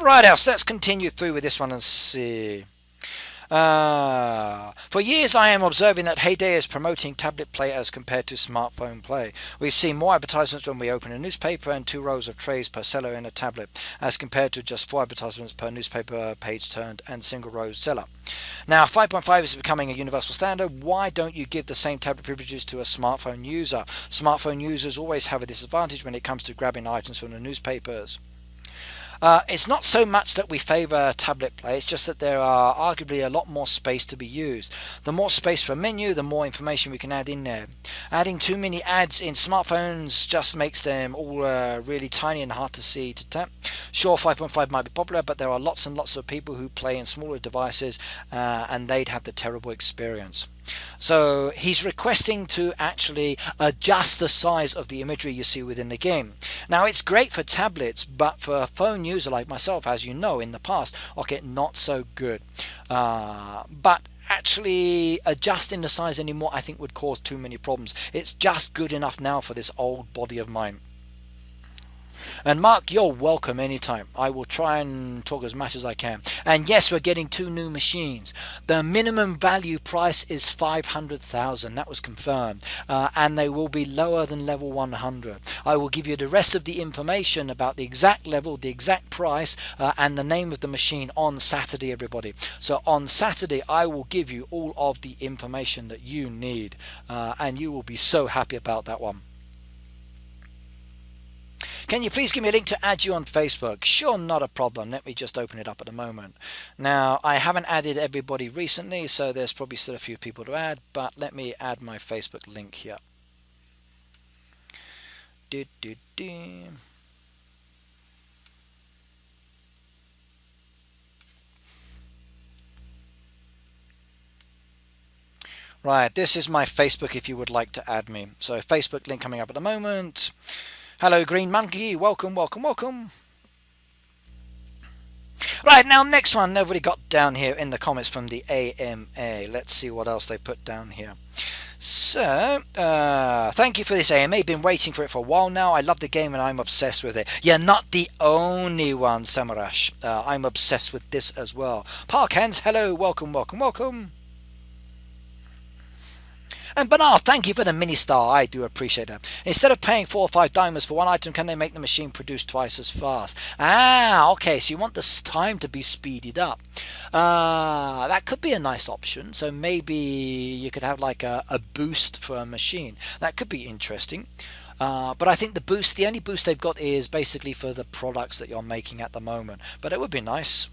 Right, else, let's continue through with this one and see. For years I am observing that Heyday is promoting tablet play as compared to smartphone play. We've seen more advertisements when we open a newspaper and 2 rows of trays per seller in a tablet, as compared to just 4 advertisements per newspaper page turned and single row seller. Now 5.5 is becoming a universal standard. Why don't you give the same tablet privileges to a smartphone user? Smartphone users always have a disadvantage when it comes to grabbing items from the newspapers. It's not so much that we favour tablet play, it's just that there are arguably a lot more space to be used. The more space for a menu, the more information we can add in there. Adding too many ads in smartphones just makes them all really tiny and hard to see to tap. Sure, 5.5 might be popular, but there are lots and lots of people who play in smaller devices and they'd have the terrible experience. So he's requesting to actually adjust the size of the imagery you see within the game. Now it's great for tablets, but for a phone user like myself, as you know in the past, okay, not so good. But actually adjusting the size anymore I think would cause too many problems. It's just good enough now for this old body of mine. And Mark, you're welcome anytime. I will try and talk as much as I can. And yes, we're getting 2 new machines. The minimum value price is 500,000. That was confirmed. And they will be lower than level 100. I will give you the rest of the information about the exact level, the exact price, and the name of the machine on Saturday, everybody. So on Saturday, I will give you all of the information that you need. And you will be so happy about that one. Can you please give me a link to add you on Facebook? Sure, not a problem. Let me just open it up at the moment. Now, I haven't added everybody recently, so there's probably still a few people to add, but let me add my Facebook link here. Right, this is my Facebook if you would like to add me. So Facebook link coming up at the moment. Hello Green Monkey, welcome, welcome, welcome. Right, now next one, nobody got down here in the comments from the AMA. Let's see what else they put down here. So, thank you for this AMA, been waiting for it for a while now. I love the game and I'm obsessed with it. You're not the only one, Samarash. I'm obsessed with this as well. Park Hands, hello, welcome, welcome, welcome. And Bernard, thank you for the mini star. I do appreciate that. Instead of paying 4 or 5 diamonds for one item, can they make the machine produce twice as fast? Ah, okay. So you want this time to be speeded up. That could be a nice option. So maybe you could have like a boost for a machine. That could be interesting. But I think the only boost they've got is basically for the products that you're making at the moment. But it would be nice.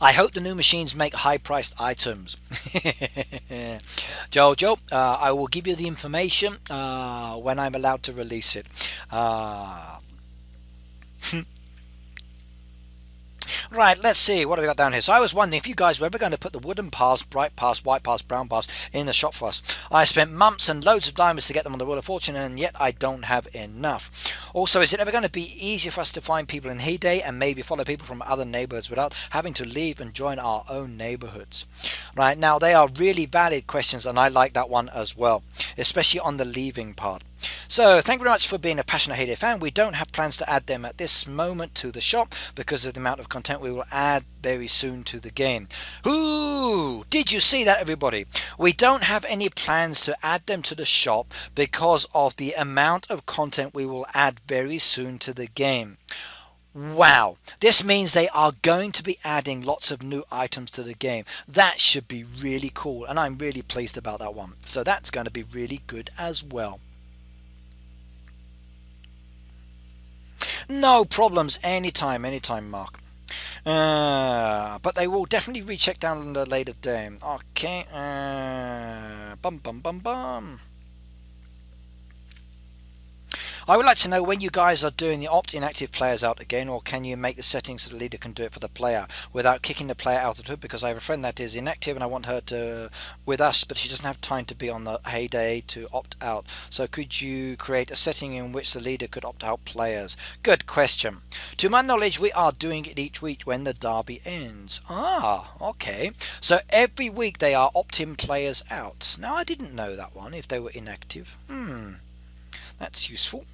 I hope the new machines make high-priced items. Jojo, I will give you the information when I'm allowed to release it. Right, let's see, what have we got down here? So I was wondering if you guys were ever going to put the wooden pass, bright pass, white pass, brown pass in the shop for us. I spent months and loads of diamonds to get them on the Wheel of Fortune, and yet I don't have enough. Also, is it ever going to be easier for us to find people in Heyday and maybe follow people from other neighbourhoods without having to leave and join our own neighbourhoods? Right, now they are really valid questions, and I like that one as well, especially on the leaving part. So thank you very much for being a passionate Heyday fan. We don't have plans to add them at this moment to the shop because of the amount of content we will add very soon to the game. Ooh, did you see that, everybody? We don't have any plans to add them to the shop because of the amount of content we will add very soon to the game. Wow, this means they are going to be adding lots of new items to the game. That should be really cool, and I'm really pleased about that one. So that's going to be really good as well. No problems, anytime, Mark. But they will definitely recheck down on the later day. Okay. Bum. I would like to know when you guys are doing the opt-in active players out again, or can you make the settings so the leader can do it for the player without kicking the player out of it? Because I have a friend that is inactive and I want her to with us, but she doesn't have time to be on the Heyday to opt out. So could you create a setting in which the leader could opt out players? Good question. To my knowledge, we are doing it each week when the derby ends. Ah, okay. So every week they are opt-in players out. Now I didn't know that one, if they were inactive. That's useful.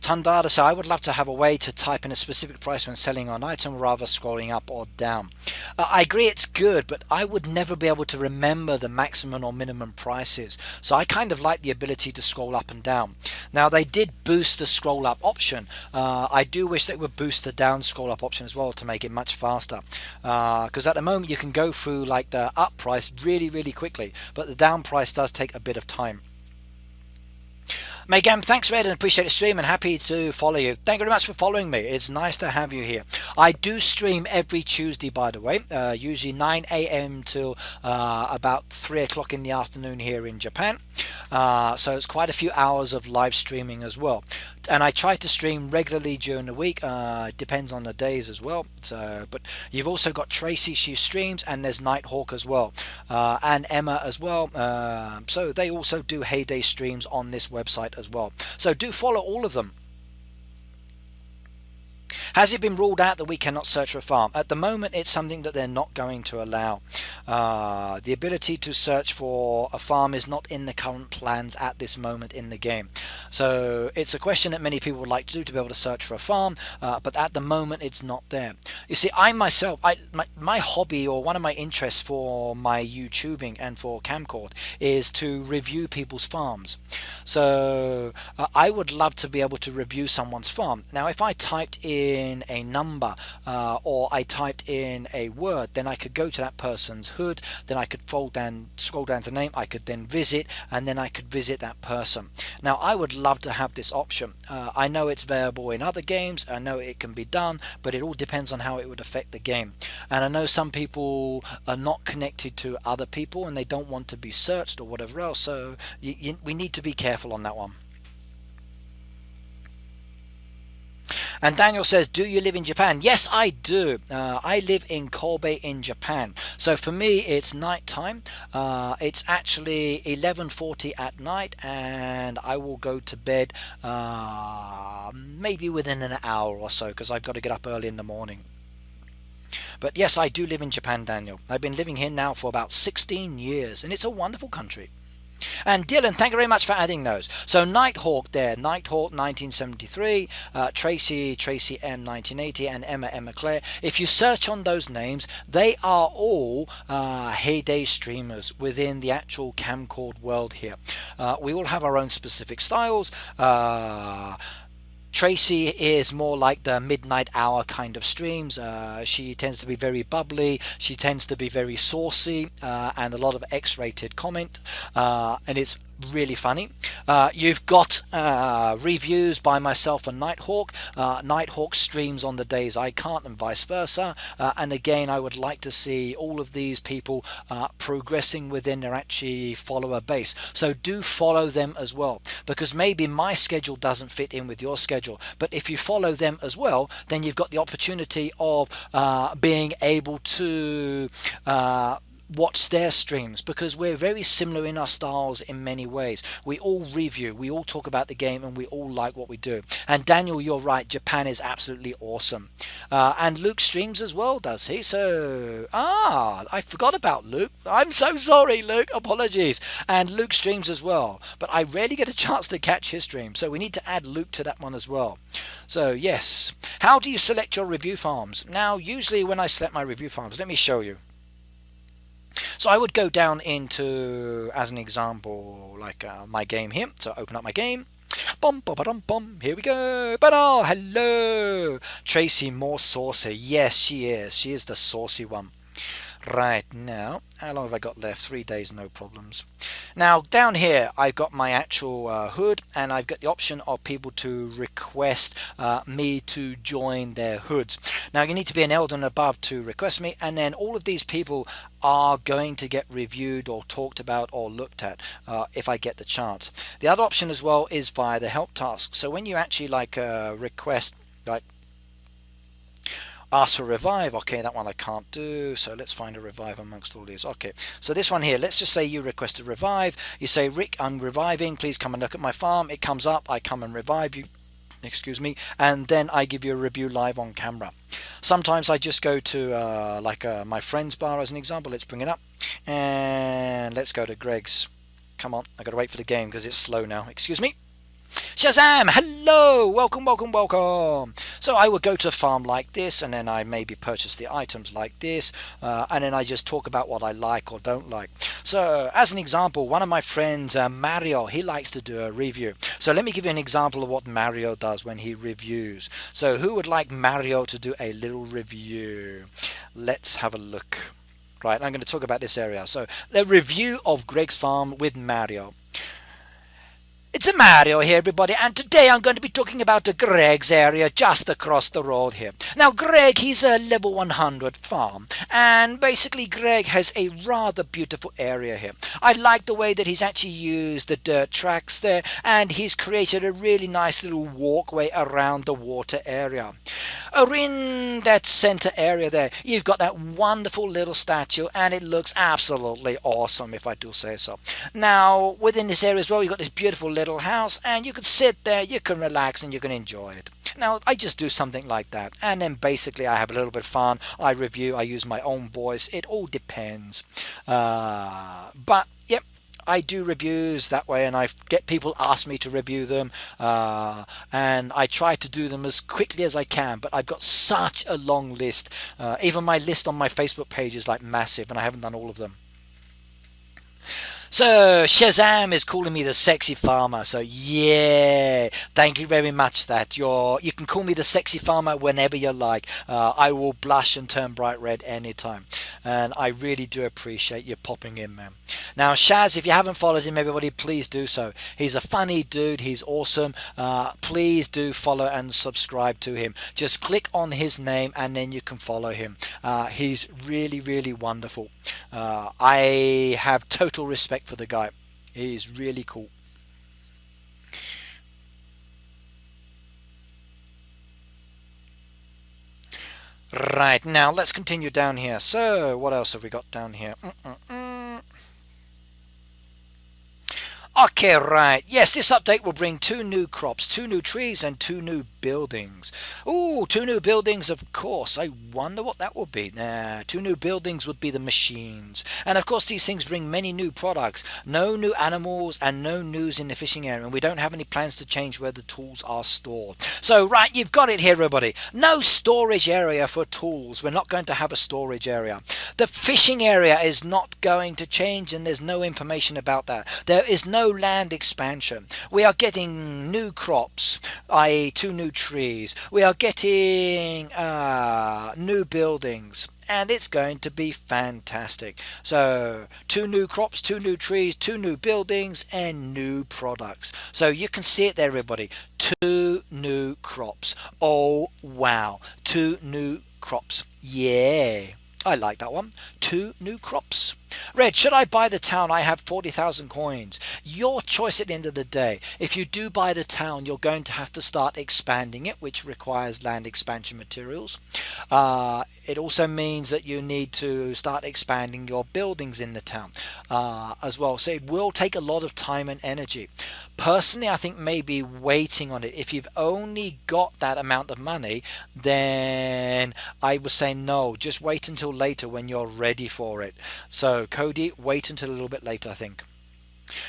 Tandada said, I would love to have a way to type in a specific price when selling an item rather scrolling up or down. I agree it's good, but I would never be able to remember the maximum or minimum prices. So I kind of like the ability to scroll up and down. Now they did boost the scroll up option. I do wish they would boost the down scroll up option as well to make it much faster. Because at the moment you can go through like the up price really quickly, but the down price does take a bit of time. Megan, thanks Red, and appreciate the stream and happy to follow you. Thank you very much for following me. It's nice to have you here. I do stream every Tuesday, by the way, usually 9 AM till about 3 o'clock in the afternoon here in Japan. So it's quite a few hours of live streaming as well. And I try to stream regularly during the week. It depends on the days as well. So, but you've also got Tracy, she streams, and there's Nighthawk as well, and Emma as well. So they also do Heyday streams on this website as well. So do follow all of them. Has it been ruled out that we cannot search for a farm? At the moment, it's something that they're not going to allow. The ability to search for a farm is not in the current plans at this moment in the game. So it's a question that many people would like to do, to be able to search for a farm, but at the moment it's not there. You see, I myself, my hobby, or one of my interests for my YouTubing and for Camcord, is to review people's farms. So I would love to be able to review someone's farm. Now if I typed in a number or I typed in a word, then I could go to that person's hood, then I could scroll down to name, I could then visit, and then I could visit that person. Now I would love to have this option. I know it's available in other games, I know it can be done, but it all depends on how it would affect the game. And I know some people are not connected to other people and they don't want to be searched or whatever else, so we need to be careful on that one. And Daniel says, do you live in Japan? Yes, I do. I live in Kobe in Japan. So for me, it's night time. It's actually 11:40 at night, and I will go to bed maybe within an hour or so, because I've got to get up early in the morning. But yes, I do live in Japan, Daniel. I've been living here now for about 16 years, and it's a wonderful country. And Dylan, thank you very much for adding those. So Nighthawk there, Nighthawk 1973, Tracy M 1980, and Emma Claire. If you search on those names, they are all Heyday streamers within the actual Camcord world here. We all have our own specific styles. Tracy is more like the midnight hour kind of streams. She tends to be very bubbly, she tends to be very saucy, and a lot of X-rated comment, and it's really funny. You've got reviews by myself and Nighthawk. Nighthawk streams on the days I can't, and vice versa. And again, I would like to see all of these people progressing within their actually follower base. So do follow them as well, because maybe my schedule doesn't fit in with your schedule, but if you follow them as well, then you've got the opportunity of being able to watch their streams, because we're very similar in our styles in many ways. We all review, we all talk about the game, and we all like what we do. And Daniel, you're right, Japan is absolutely awesome. And Luke streams as well, does he? So I forgot about Luke. I'm so sorry, Luke, apologies. And Luke streams as well, but I rarely get a chance to catch his stream, so we need to add Luke to that one as well. So yes, how do you select your review farms? Now usually when I select my review farms, let me show you. So I would go down into, as an example, like my game here. So open up my game. Bum, bum, bum, bum. Here we go. But oh, hello. Tracy, more saucy. Yes, she is. She is the saucy one. Right, now, how long have I got left? 3 days, no problems. Now, down here, I've got my actual hood, and I've got the option of people to request me to join their hoods. Now, you need to be an elder and above to request me, and then all of these people are going to get reviewed or talked about or looked at if I get the chance. The other option as well is via the help task. So when you actually like request, like, ask for revive, okay, that one I can't do, so let's find a revive amongst all these. Okay, so this one here, let's just say you request a revive. You say, Rick, I'm reviving, please come and look at my farm. It comes up, I come and revive you, excuse me, and then I give you a review live on camera. Sometimes I just go to my friend's bar as an example. Let's bring it up, and let's go to Greg's. Come on, I gotta wait for the game because it's slow now, excuse me. Shazam! Hello! Welcome, welcome, welcome! So I would go to a farm like this, and then I maybe purchase the items like this, and then I just talk about what I like or don't like. So as an example, one of my friends, Mario, he likes to do a review. So let me give you an example of what Mario does when he reviews. So who would like Mario to do a little review? Let's have a look. Right, I'm going to talk about this area. So the review of Greg's farm with Mario. It's a Mario here, everybody, and today I'm going to be talking about the Greg's area just across the road here. Now Greg, he's a level 100 farm, and basically Greg has a rather beautiful area here. I like the way that he's actually used the dirt tracks there, and he's created a really nice little walkway around the water area. In that center area there, you've got that wonderful little statue, and it looks absolutely awesome, if I do say so. Now within this area as well, you've got this beautiful little house, and you can sit there, you can relax, and you can enjoy it. Now I just do something like that, and then basically I have a little bit of fun. I review, I use my own voice, it all depends, but yep, I do reviews that way, and I get people ask me to review them, and I try to do them as quickly as I can, but I've got such a long list. Even my list on my Facebook page is like massive, and I haven't done all of them. So Shazam is calling me the sexy farmer. So yeah, thank you very much. That you can call me the sexy farmer whenever you like. I will blush and turn bright red anytime, and I really do appreciate you popping in, man. Now Shaz, if you haven't followed him, everybody, please do so. He's a funny dude, he's awesome. Please do follow and subscribe to him. Just click on his name and then you can follow him. He's really, really wonderful. I have total respect for the guy. He's really cool. Right, now let's continue down here. So what else have we got down here? Okay, right. Yes, this update will bring 2 new crops, 2 new trees, and 2 new buildings. Ooh, 2 new buildings, of course. I wonder what that would be. Nah, 2 new buildings would be the machines. And of course, these things bring many new products. No new animals and no news in the fishing area. And we don't have any plans to change where the tools are stored. So, right, you've got it here, everybody. No storage area for tools. We're not going to have a storage area. The fishing area is not going to change, and there's no information about that. There is no land expansion. We are getting new crops, i.e. 2 new trees. We are getting new buildings. And it's going to be fantastic. So 2 new crops, 2 new trees, 2 new buildings, and new products. So you can see it there, everybody. 2 new crops. Oh wow, 2 new crops. Yeah, I like that one. 2 new crops. Red, should I buy the town? I have 40,000 coins. Your choice at the end of the day. If you do buy the town, you're going to have to start expanding it, which requires land expansion materials. It also means that you need to start expanding your buildings in the town as well. So it will take a lot of time and energy. Personally, I think maybe waiting on it. If you've only got that amount of money, then I would say no. Just wait until later when you're ready for it. So Cody, wait until a little bit later, I think.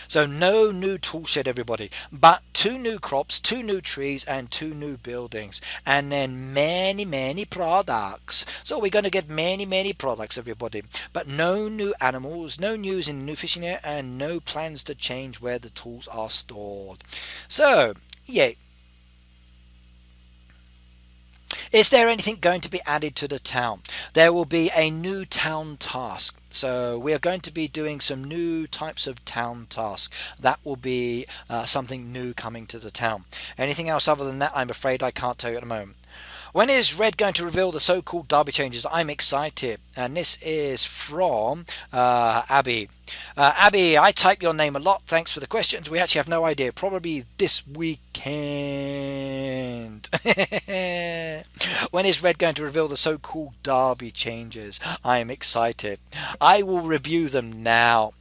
So no new tool shed, everybody, but 2 new crops, 2 new trees, and 2 new buildings, and then many products. So we're going to get many products, everybody, but no new animals, no news in the new fishing area, and no plans to change where the tools are stored. So yeah. Is there anything going to be added to the town? There will be a new town task. So we are going to be doing some new types of town tasks. That will be something new coming to the town. Anything else other than that, I'm afraid I can't tell you at the moment. When is Red going to reveal the so-called Darby changes? I'm excited. And this is from Abby. Abby, I type your name a lot. Thanks for the questions. We actually have no idea. Probably this weekend. When is Red going to reveal the so-called Darby changes? I am excited. I will review them now.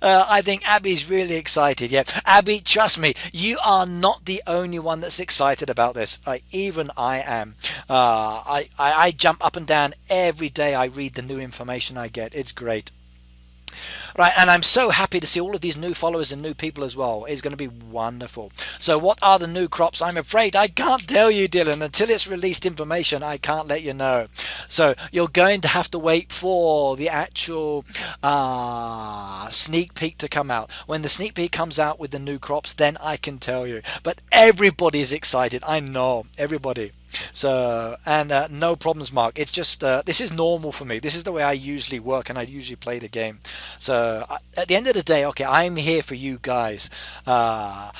I think Abby's really excited. Yeah, Abby, trust me, you are not the only one that's excited about this. Even I am. I jump up and down every day. I read the new information I get. It's great. Right, and I'm so happy to see all of these new followers and new people as well. It's going to be wonderful. So what are the new crops? I'm afraid I can't tell you, Dylan. Until it's released information, I can't let you know. So you're going to have to wait for the actual sneak peek to come out. When the sneak peek comes out with the new crops, then I can tell you. But everybody's excited. I know, everybody. So, and no problems, Mark. It's just this is normal for me. This is the way I usually work and I usually play the game. So at the end of the day, okay, I'm here for you guys. I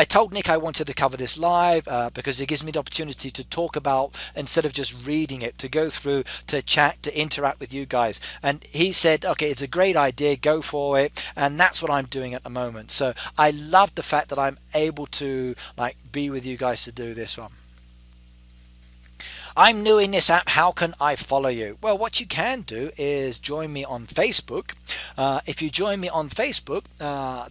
told Nick I wanted to cover this live because it gives me the opportunity to talk about, instead of just reading it, to go through, to chat, to interact with you guys. And he said, okay, it's a great idea, go for it. And that's what I'm doing at the moment. So I love the fact that I'm able to be with you guys to do this one. I'm new in this app. How can I follow you? Well, what you can do is join me on Facebook. If you join me on Facebook,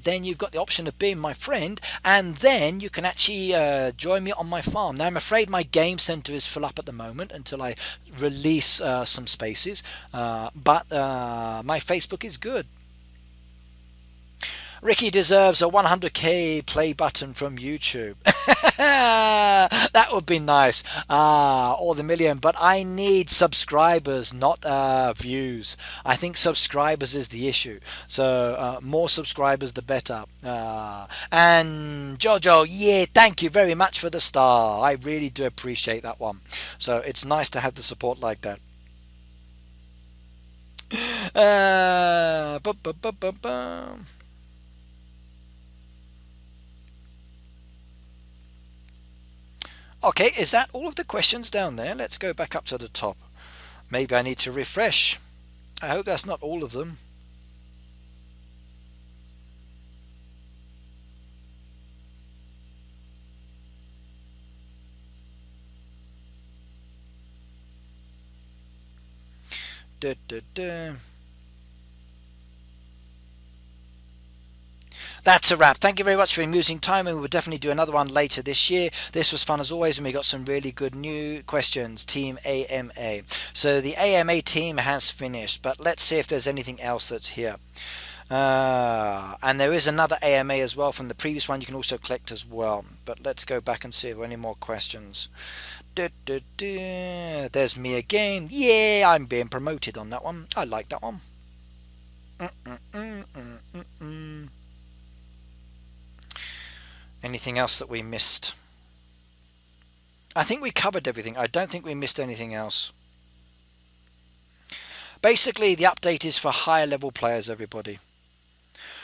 then you've got the option of being my friend, and then you can actually join me on my farm. Now, I'm afraid my game center is full up at the moment until I release some spaces, but my Facebook is good. Ricky deserves a 100k play button from YouTube. That would be nice. Or the million. But I need subscribers, not views. I think subscribers is the issue. So more subscribers, the better. And Jojo, yeah, thank you very much for the star. I really do appreciate that one. So it's nice to have the support like that. Okay, is that all of the questions down there? Let's go back up to the top. Maybe I need to refresh. I hope that's not all of them. Da, da, da. That's a wrap. Thank you very much for your amusing time, and we will definitely do another one later this year. This was fun as always, and we got some really good new questions. Team AMA. So the AMA team has finished, but let's see if there's anything else that's here. And there is another AMA as well from the previous one you can also collect as well. But let's go back and see if there are any more questions. There's me again. Yeah, I'm being promoted on that one. I like that one. Anything else that we missed? I think we covered everything. I don't think we missed anything else. Basically, the update is for higher level players, everybody.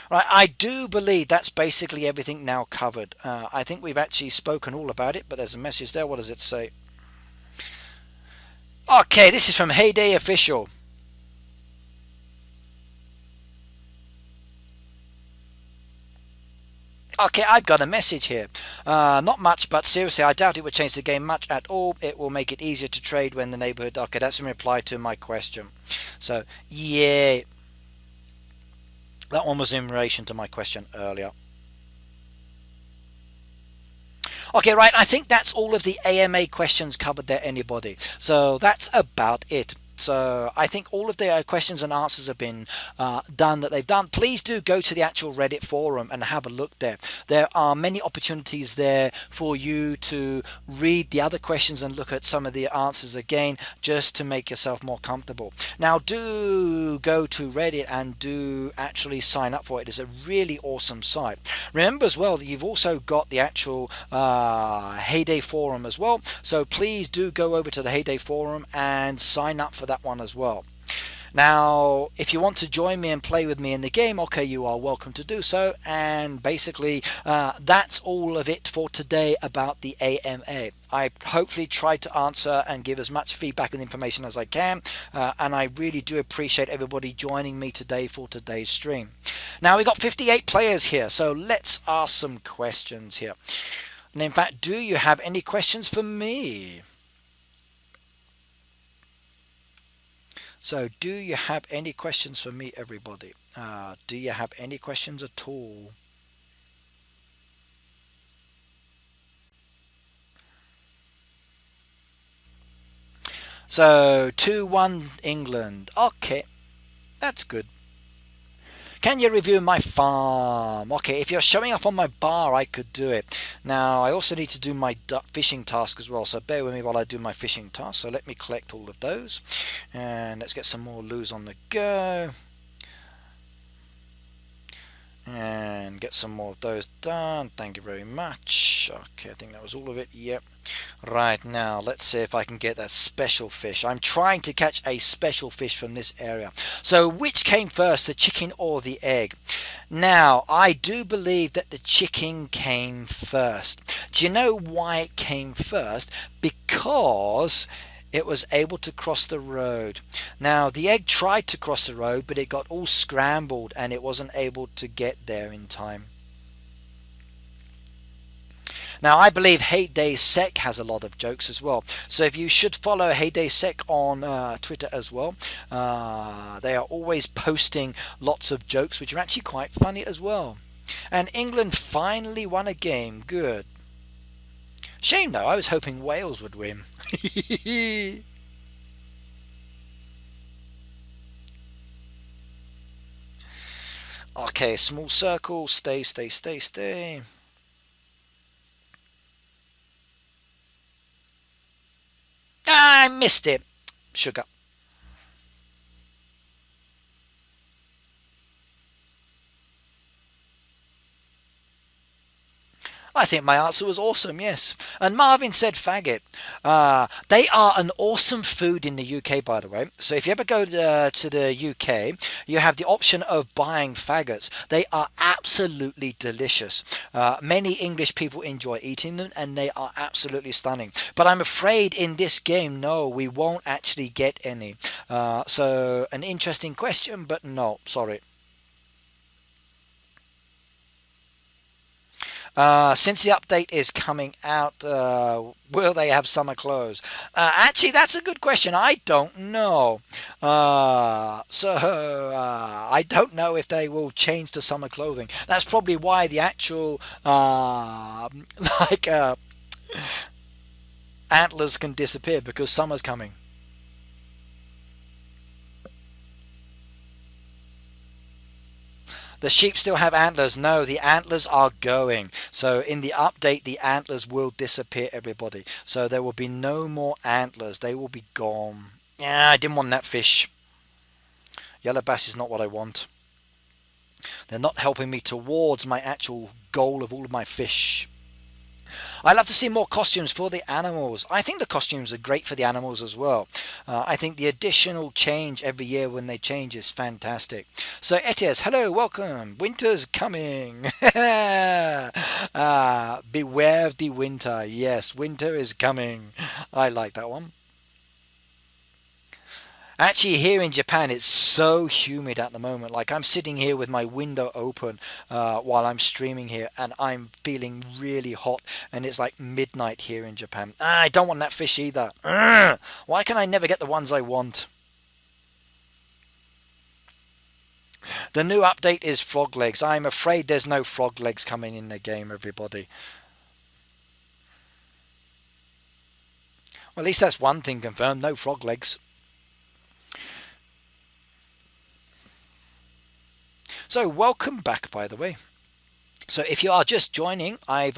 Right, I do believe that's basically everything now covered. I think we've actually spoken all about it, but there's a message there. What does it say? Okay, this is from Heyday Official. Okay, I've got a message here. Not much, but seriously, I doubt it would change the game much at all. It will make it easier to trade when the neighbourhood... Okay, that's in reply to my question. So, yeah. That one was in relation to my question earlier. Okay, right, I think that's all of the AMA questions covered there, anybody. So that's about it. So I think all of the questions and answers have been done that they've done. Please do go to the actual Reddit forum and have a look there. There are many opportunities there for you to read the other questions and look at some of the answers again, just to make yourself more comfortable. Now do go to Reddit and do actually sign up for it. It's a really awesome site. Remember as well that you've also got the actual Heyday forum as well. So please do go over to the Heyday forum and sign up for that one as well. Now, if you want to join me and play with me in the game, okay, you are welcome to do so. And basically, that's all of it for today about the AMA. I hopefully tried to answer and give as much feedback and information as I can. And I really do appreciate everybody joining me today for today's stream. Now, we got 58 players here, so let's ask some questions here. And in fact, do you have any questions for me? So do you have any questions for me, everybody? Do you have any questions at all? So 2-1 England. Okay, that's good. Can you review my farm? Okay, if you're showing up on my bar, I could do it. Now, I also need to do my fishing task as well, so bear with me while I do my fishing task. So let me collect all of those. And let's get some more loos on the go. And get some more of those done. Thank you very much. Okay, I think that was all of it. Yep. Right, now let's see if I can get that special fish. I'm trying to catch a special fish from this area. So which came first, the chicken or the egg? Now, I do believe that the chicken came first. Do you know why it came first? Because it was able to cross the road. Now, the egg tried to cross the road, but it got all scrambled and it wasn't able to get there in time. Now, I believe Heyday Sec has a lot of jokes as well. So if you should follow Heyday Sec on Twitter as well. They are always posting lots of jokes, which are actually quite funny as well. And England finally won a game. Good. Shame though, I was hoping Wales would win. Okay, small circle, stay. Ah, I missed it. Sugar. I think my answer was awesome, yes. And Marvin said faggot. They are an awesome food in the UK, by the way. So if you ever go to the UK, you have the option of buying faggots. They are absolutely delicious. Many English people enjoy eating them, and they are absolutely stunning. But I'm afraid in this game, no, we won't actually get any. So an interesting question, but no, sorry. Since the update is coming out, will they have summer clothes? Actually, that's a good question. I don't know. I don't know if they will change to summer clothing. That's probably why the actual antlers can disappear, because summer's coming. The sheep still have antlers. No, the antlers are going. So in the update, the antlers will disappear, everybody. So there will be no more antlers. They will be gone. Yeah, I didn't want that fish. Yellow bass is not what I want. They're not helping me towards my actual goal of all of my fish. I love to see more costumes for the animals. I think the costumes are great for the animals as well. I think the additional change every year when they change is fantastic. So Etias, hello, welcome. Winter's coming. Beware of the winter. Yes, winter is coming. I like that one. Actually, here in Japan, it's so humid at the moment. Like, I'm sitting here with my window open while I'm streaming here, and I'm feeling really hot, and it's like midnight here in Japan. I don't want that fish either. Why can I never get the ones I want? The new update is frog legs. I'm afraid there's no frog legs coming in the game, everybody. Well, at least that's one thing confirmed. No frog legs. So welcome back, by the way. So if you are just joining, I've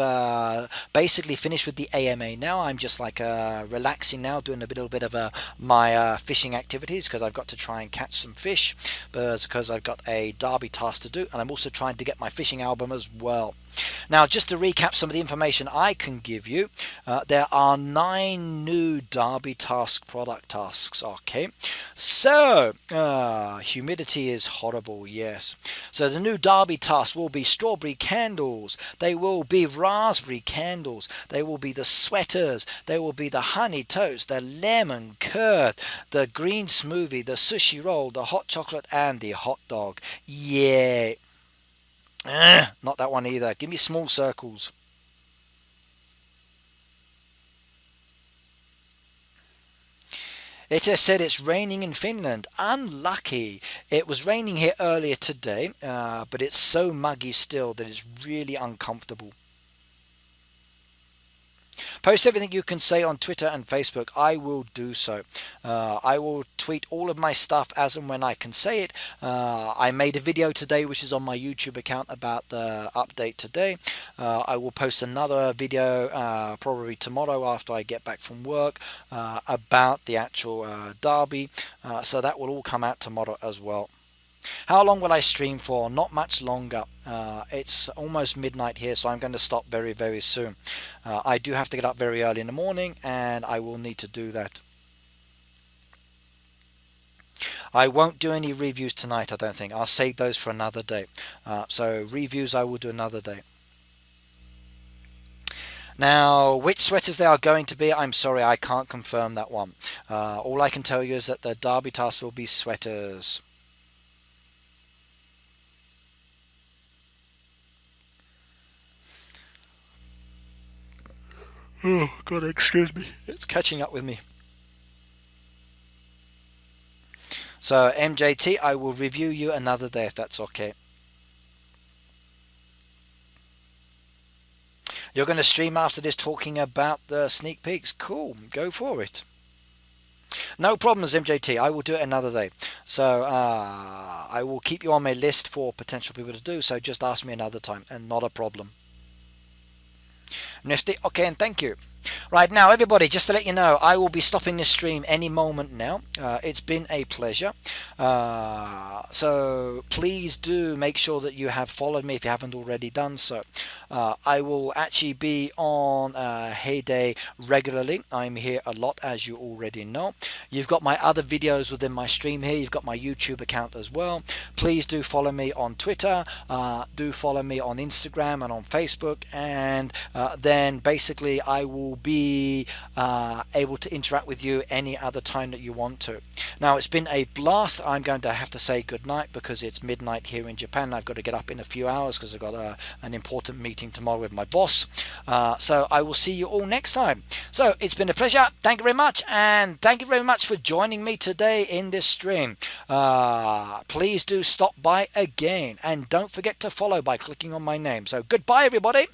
basically finished with the AMA now. I'm just like relaxing now, doing a little bit of my fishing activities because I've got to try and catch some fish, because I've got a Darby task to do, and I'm also trying to get my fishing album as well. Now, just to recap some of the information I can give you, there are 9 new Darby Task product tasks. Okay, so humidity is horrible, yes. So the new Darby tasks will be strawberry candles, they will be raspberry candles, they will be the sweaters, they will be the honey toast, the lemon curd, the green smoothie, the sushi roll, the hot chocolate, and the hot dog. Yeah. Not that one either. Give me small circles. It has said it's raining in Finland. Unlucky. It was raining here earlier today, but it's so muggy still that it's really uncomfortable. Post everything you can say on Twitter and Facebook. I will do so. I will tweet all of my stuff as and when I can say it. I made a video today which is on my YouTube account about the update today. I will post another video probably tomorrow after I get back from work about the actual Derby. So that will all come out tomorrow as well. How long will I stream for? Not much longer. It's almost midnight here, so I'm going to stop very, very soon. I do have to get up very early in the morning, and I will need to do that. I won't do any reviews tonight, I don't think. I'll save those for another day. So reviews I will do another day. Now, which sweaters they are going to be, I'm sorry, I can't confirm that one. All I can tell you is that the Derby Tasks will be sweaters. Oh, God, excuse me. It's catching up with me. So, MJT, I will review you another day if that's okay. You're going to stream after this talking about the sneak peeks? Cool, go for it. No problems, MJT. I will do it another day. So, I will keep you on my list for potential people to do, so just ask me another time, and not a problem. Nifty. Okay, and thank you. Right now, everybody, just to let you know, I will be stopping this stream any moment now. It's been a pleasure. So please do make sure that you have followed me if you haven't already done so. I will actually be on Heyday regularly. I'm here a lot, as you already know. You've got my other videos within my stream here. You've got my YouTube account as well. Please do follow me on Twitter. Do follow me on Instagram and on Facebook. And then basically I will be able to interact with you any other time that you want to. Now, it's been a blast. I'm going to have to say good night because it's midnight here in Japan. I've got to get up in a few hours because I've got an important meeting tomorrow with my boss. So I will see you all next time. So it's been a pleasure. Thank you very much, and thank you very much for joining me today in this stream. Please do stop by again, and don't forget to follow by clicking on my name. So goodbye, everybody.